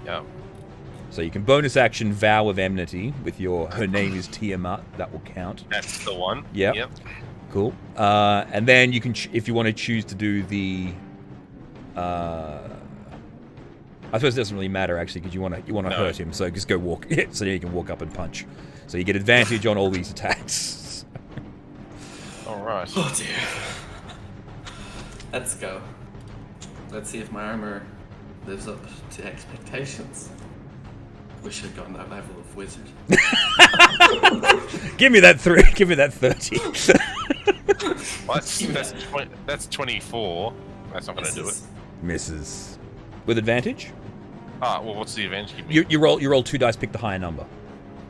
Yeah. So you can bonus action Vow of Enmity with your Her Name is Tiamat. That will count. That's the one. Yep. Cool. And then you can, if you want to choose to do the, I suppose it doesn't really matter actually, because you want to hurt him. So just go walk. So you can walk up and punch. So you get advantage on all these attacks. All right. Oh dear. Let's go. Let's see if my armor lives up to expectations. Wish I'd gone that level of wizard. Give me that 3. Give me that 30. That's 24. That's not going to do it. Misses. With advantage? Well, what's the advantage? Give me? You roll 2 dice, pick the higher number.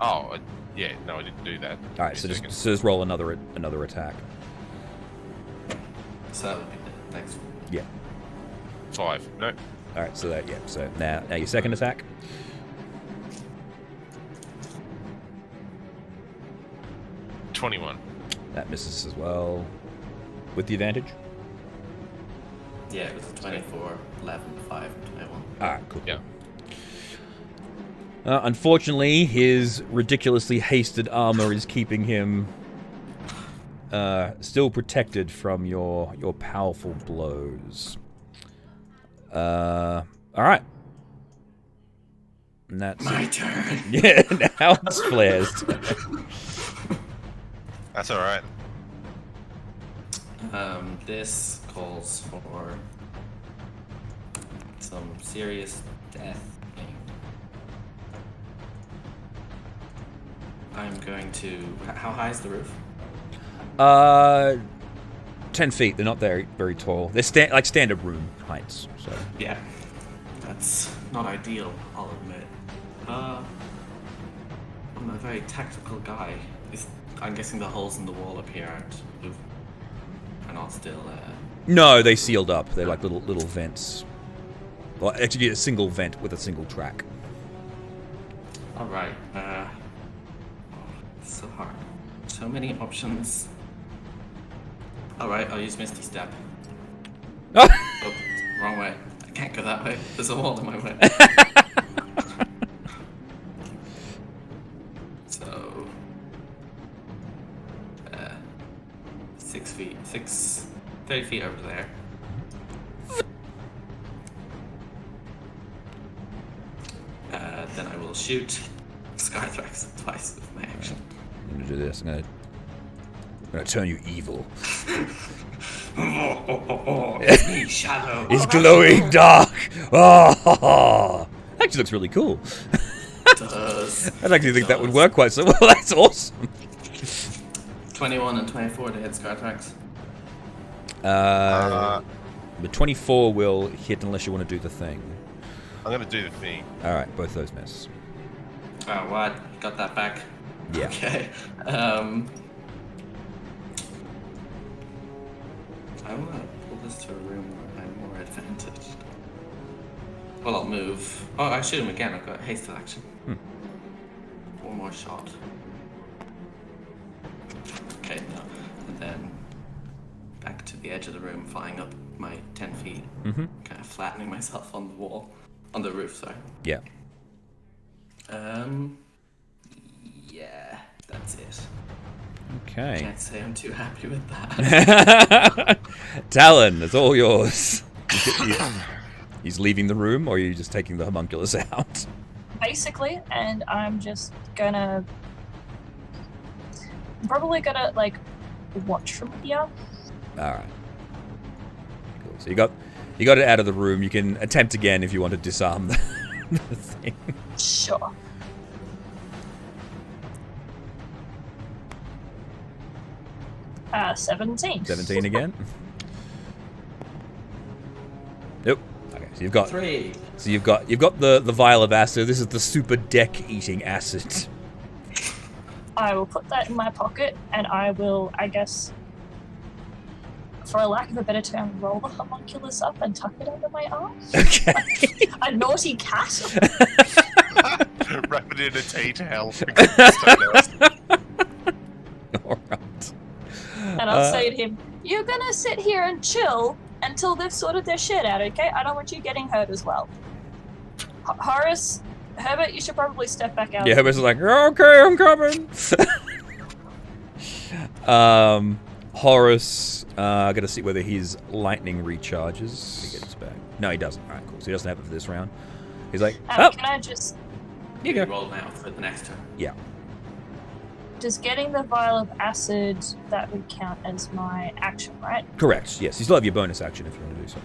Oh, yeah. No, I didn't do that. All right, so just roll another attack. So that would be the next one. Yeah. 5. No. All right, so so now your second attack. $21. That misses as well. With the advantage? Yeah, it was 24, 11, 5, and 21. Alright, cool. Yeah. Unfortunately, his ridiculously hasted armor is keeping him still protected from your powerful blows. Alright. And that's my turn. Yeah, now it's Flair's. That's all right. This calls for some serious death. I'm going to. How high is the roof? 10 feet. They're not very tall. They're like standard room heights. So yeah, that's not ideal. I'll admit. I'm a very tactical guy. I'm guessing the holes in the wall up here are not still. No, they sealed up. They're like little vents. Well, actually, a single vent with a single track. All right. It's so hard. So many options. All right, I'll use Misty Step. Oh, wrong way. I can't go that way. There's a wall in my way. So, 6 feet, 30 feet over there. Then I will shoot Skythrax twice with my action. I'm gonna do this. I'm gonna turn you evil. It's me, Shadow. It's glowing dark. Oh, actually looks really cool. Does. I actually think that would work quite so well. That's awesome. 21 and 24 to hit Skythrax. The 24 will hit unless you want to do the thing. I'm going to do the thing. All right, both those miss. Oh, what? Got that back? Yeah. Okay. I want to pull this to a room where I'm more advantaged. Well, I'll move. Oh, I shoot him again. I've got hasted action. One more shot. Okay, no. And then back to the edge of the room, flying up my 10 feet. Kind of flattening myself on the wall. On the roof, sorry. Yeah. Yeah, that's it. Okay. Can't say I'm too happy with that. Talon, it's all yours. He's leaving the room, or are you just taking the homunculus out? Basically, and I'm just gonna... probably gonna, like, watch from here. Alright. Cool. So you got it out of the room. You can attempt again if you want to disarm the thing. Sure. Uh, 17. 17 again? Nope. Okay. so you've got 3. So you've got the vial of acid. This is the super deck-eating acid. I will put that in my pocket, and I will, I guess, for a lack of a better term, roll the homunculus up and tuck it under my arm. Okay. A naughty cat. Wrap it in a tea towel. All right. And I'll say to him, "You're gonna sit here and chill until they've sorted their shit out, okay? I don't want you getting hurt as well." Horace, Herbert, you should probably step back out. Yeah, Herbert's like, okay, I'm coming. Horace, I gotta see whether his lightning recharges. He gets back. No, he doesn't. All right, cool. So he doesn't have it for this round. He's like, oh, Can I just... you go. Roll now for the next turn. Yeah. Does getting the vial of acid, that would count as my action, right? Correct. Yes, you still have your bonus action if you want to do so.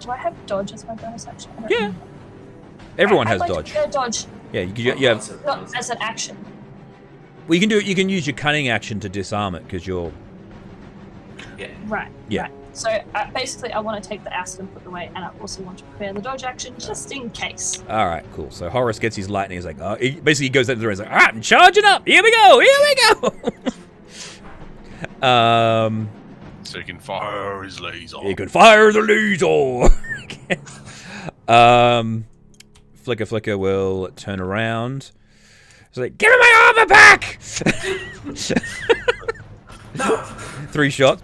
Do I have dodge as my bonus action? I don't Yeah. remember. Everyone I'd has like to dodge. go dodge, Yeah, you have. not as an action. Well, you can do it. You can use your cunning action to disarm it because you're. Yeah. Right. Yeah. Right. So basically, I want to take the acid and put it away, and I also want to prepare the dodge action just in case. All right, cool. So Horace gets his lightning. He's like, he basically goes out the door. He's like, all right, I'm charging up. Here we go. Here we go. So he can fire his laser. You can fire the laser. Flicker will turn around. He's like, give me my armor back. 3 shots.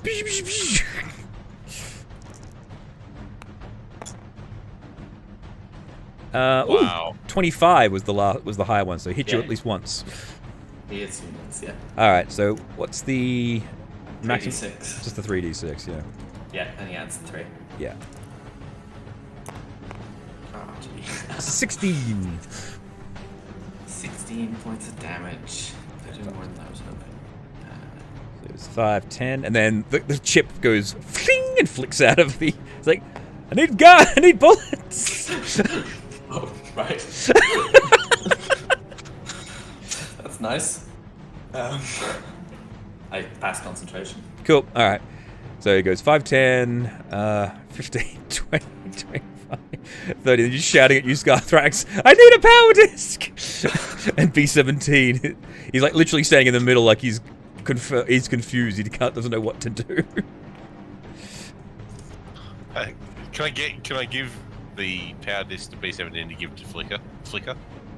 Wow. Ooh, 25 was the higher one, so hit you Yeah. at least once. He hits me once, yeah. All right, so what's the maximum? 3d6. Just the 3d6, yeah. Yeah, and he adds 3. Yeah. Oh, gee. 16. 16 points of damage. I do more than I was hoping. So it's 5, 10, and then the chip goes fling and flicks out of the. It's like, I need bullets. Oh, right. That's nice. I pass concentration. Cool. All right. So it goes 5, 10, 15, 20, 25, 30. You're shouting at you, Scarthrax. I need a power disc. And B17, he's like literally standing in the middle, like he's confused. He doesn't know what to do. Can I give the power disc to B17 to give to Flicker?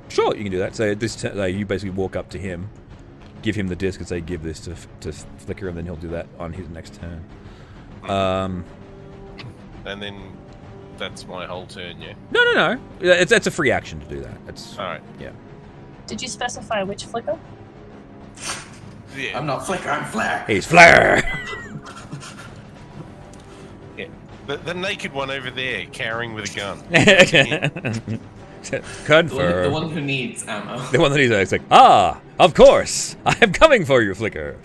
Sure, you can do that. So this you basically walk up to him, give him the disc, and say, "Give this to Flicker," and then he'll do that on his next turn. And then that's my whole turn, yeah. No. That's a free action to do that. That's All right. yeah. Did you specify which flicker? Yeah. I'm not Flicker, I'm Flare. He's Flare. Yeah. The naked one over there, carrying with a gun. Confirm. The one who needs ammo. The one that he's like, of course, I am coming for you, Flicker.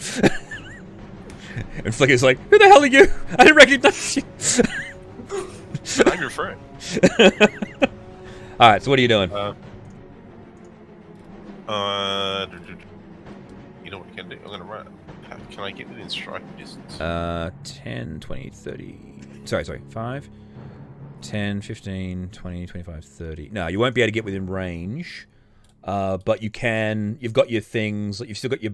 And Flicker's like, who the hell are you? I didn't recognize you. I'm your friend. All right, so what are you doing? You know what you can do? I'm gonna run. Can I get within striking distance? 10, 20, 30. Sorry. 5, 10, 15, 20, 25, 30. No, you won't be able to get within range. But you can. You've got your things. You've still got your.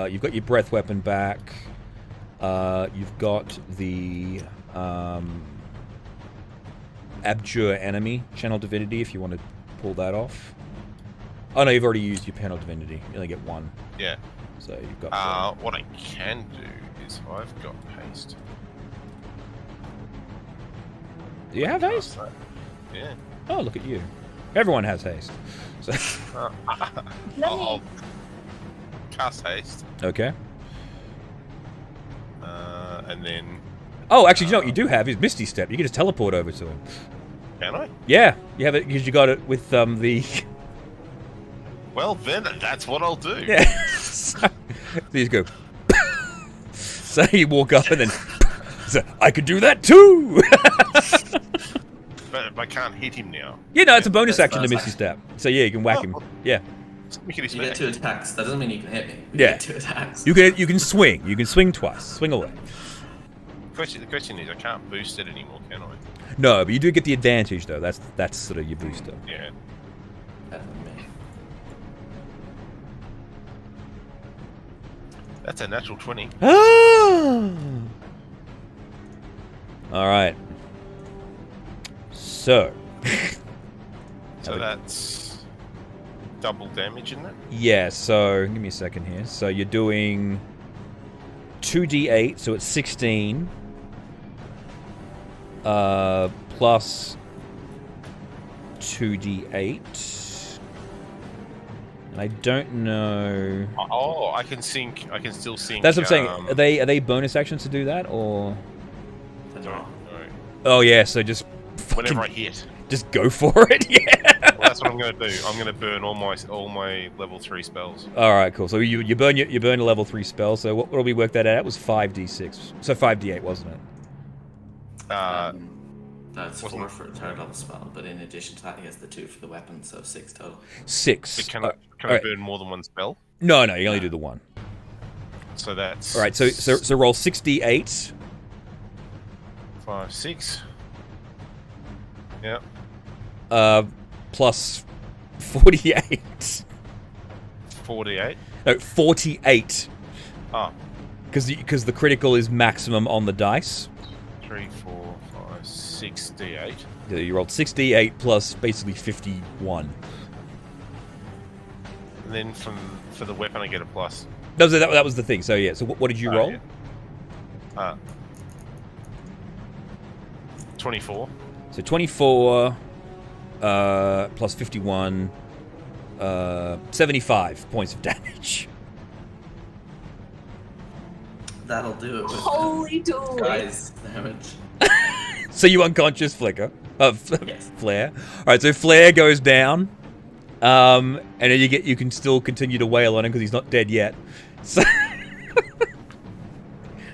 You've got your breath weapon back. You've got the Abjure Enemy Channel Divinity if you want to pull that off. Oh no, you've already used your Channel Divinity. You only get 1. Yeah. So you've got. What I can do is I've got haste. Do you have haste? Yeah. Oh, look at you. Everyone has haste. So. I'll cast haste. Okay. And then. Oh, actually, you know what you do have is Misty Step. You can just teleport over to him. Can I? Yeah, you have it because you got it with the. Well, then that's what I'll do. Yeah. So you just go. So you walk up and then. So, I could do that too. But I can't hit him now. Yeah, no, it's a bonus That's action to bonus Misty Step. So yeah, you can whack him. Yeah. Look at his You get back. 2 attacks. That doesn't mean you can hit me. You Yeah. get 2 attacks. You can swing. You can swing twice. Swing away. The question is, I can't boost it anymore, can I? No, but you do get the advantage though. That's sort of your booster. Yeah. That's a natural 20. Ah! All right. So. So that's double damage in that? Yeah, so give me a second here. So you're doing 2d8, so it's 16. Plus 2d8. And I don't know. Oh, I can still sync. That's what I'm saying. Are they bonus actions to do that, or? No. Oh yeah, so just Whenever I hit. Just go for it. Yeah. Well, that's what I'm gonna do. I'm gonna burn all my level 3 spells. All right, cool. So you burn a level 3 spell. So what will we work that out? It was 5d6. So 5d8, wasn't it? That's 4 for a third level spell, but in addition to that, he has the 2 for the weapon, so 6 total. 6. But can I burn more than one spell? No, you only do the one. So that's all right. So roll 6d8. 5, 6. Yeah. Plus 48. 48. No, 48. Ah. Because the critical is maximum on the dice. 3, 4, 5, 6 d8. Yeah, you rolled 6d8 plus basically 51. And then for the weapon, I get a plus. That was the thing. So yeah. So what did you roll? Yeah. 24. So 24 plus 51, 75 points of damage. That'll do it with Holy dooly. guys damage. So you unconscious Flicker. Yes. Flare. Alright, so Flare goes down. And then you can still continue to wail on him because he's not dead yet. So,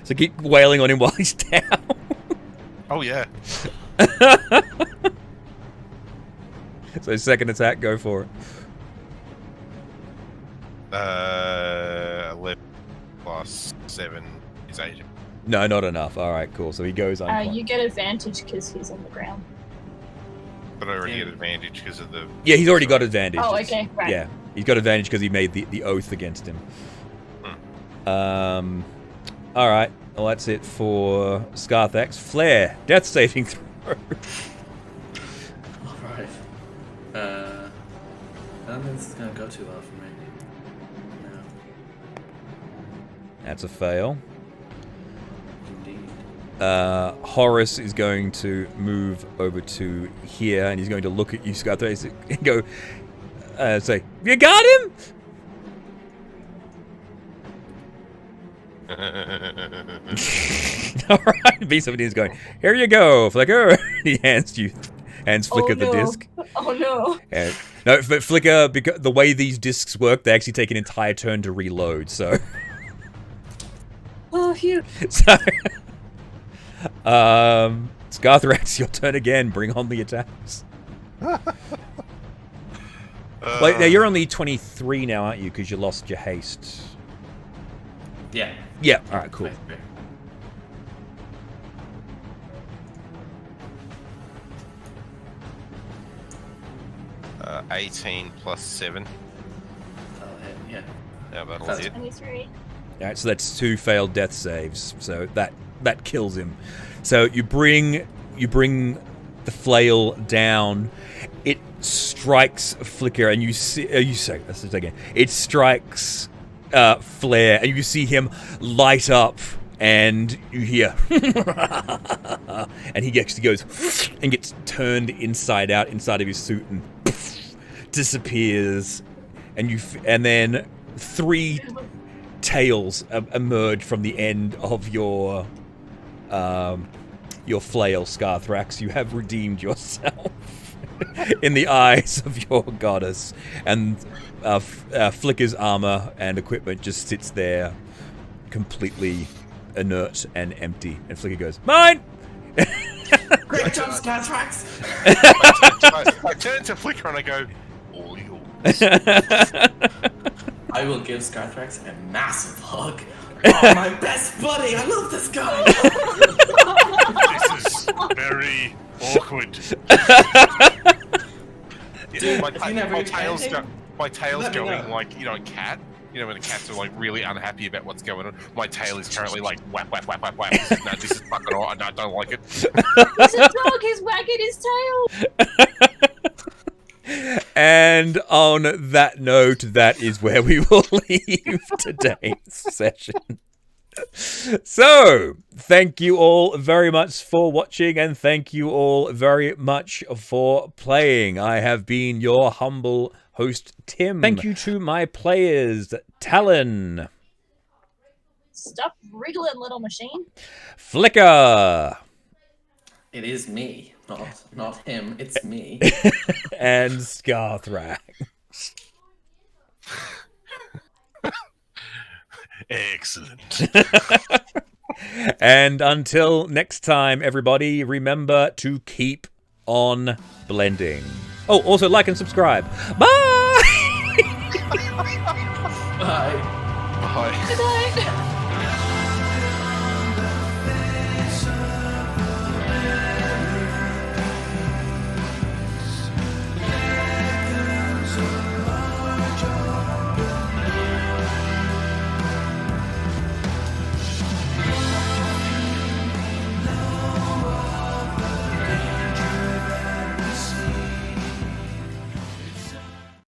so keep wailing on him while he's down. Oh yeah. So second attack, go for it. 11 plus 7 is 8. No, not enough. Alright, cool. So he goes unconscious. You get advantage because he's on the ground. But I already get advantage because of the... Yeah, he's already got advantage. Oh, okay, right. Yeah, he's got advantage because he made the oath against him. All right. Well, that's it for Scarthax. Flare, death saving throw. Alright. I don't think this is gonna go too well for me. No. That's a fail. Indeed. Horace is going to move over to here, and he's going to look at you, Scarthax, and go, say, "You got him?" Alright, B-17 is going, "Here you go, Flicker." He hands Flicker the disc. Oh no. And, no, but Flicker, because the way these discs work, they actually take an entire turn to reload, so... Oh, phew. So... Scarthrax, your turn again. Bring on the attacks. Like, now you're only 23 now, aren't you? Because you lost your haste. Yeah. Yeah, alright, cool. 18 plus 7. That'll hit, yeah. Yeah, that'll That's hit. 23. Alright, so that's 2 failed death saves. So that kills him. So you bring the flail down. It strikes Flicker, and you see. Let's do it again. It strikes Flare, and you see him light up, and you hear, and he actually goes and gets turned inside out inside of his suit and disappears, and then 3 tails emerge from the end of your flail, Scarthrax. You have redeemed yourself in the eyes of your goddess, and Flicker's armor and equipment just sits there, completely inert and empty. And Flicker goes, "Mine!" Great job, Scarthrax! I turn to Flicker and I go, "All yours." I will give Scarthrax a massive hug. Oh, my best buddy! I love this guy! This is very, Awkward. Dude, my, have you never my been tail's camping? my tail's Let me going know. like, you know, a cat. You know, when the cats are like really unhappy about what's going on. My tail is currently like whap, whap, whap, whap, whap. No, this is fucking alright. I don't like it. He's a dog. He's wagging his tail. And on that note, that is where we will leave today's session. So, thank you all very much for watching, and thank you all very much for playing. I have been your humble host, Tim. Thank you to my players, Talon, Stop wriggling, little machine. Flicker, It is me, not him. It's me. and Scarthrak. Excellent. And until next time, everybody, remember to keep on blending. Oh, also like and subscribe. Bye! Bye. Bye. Good night.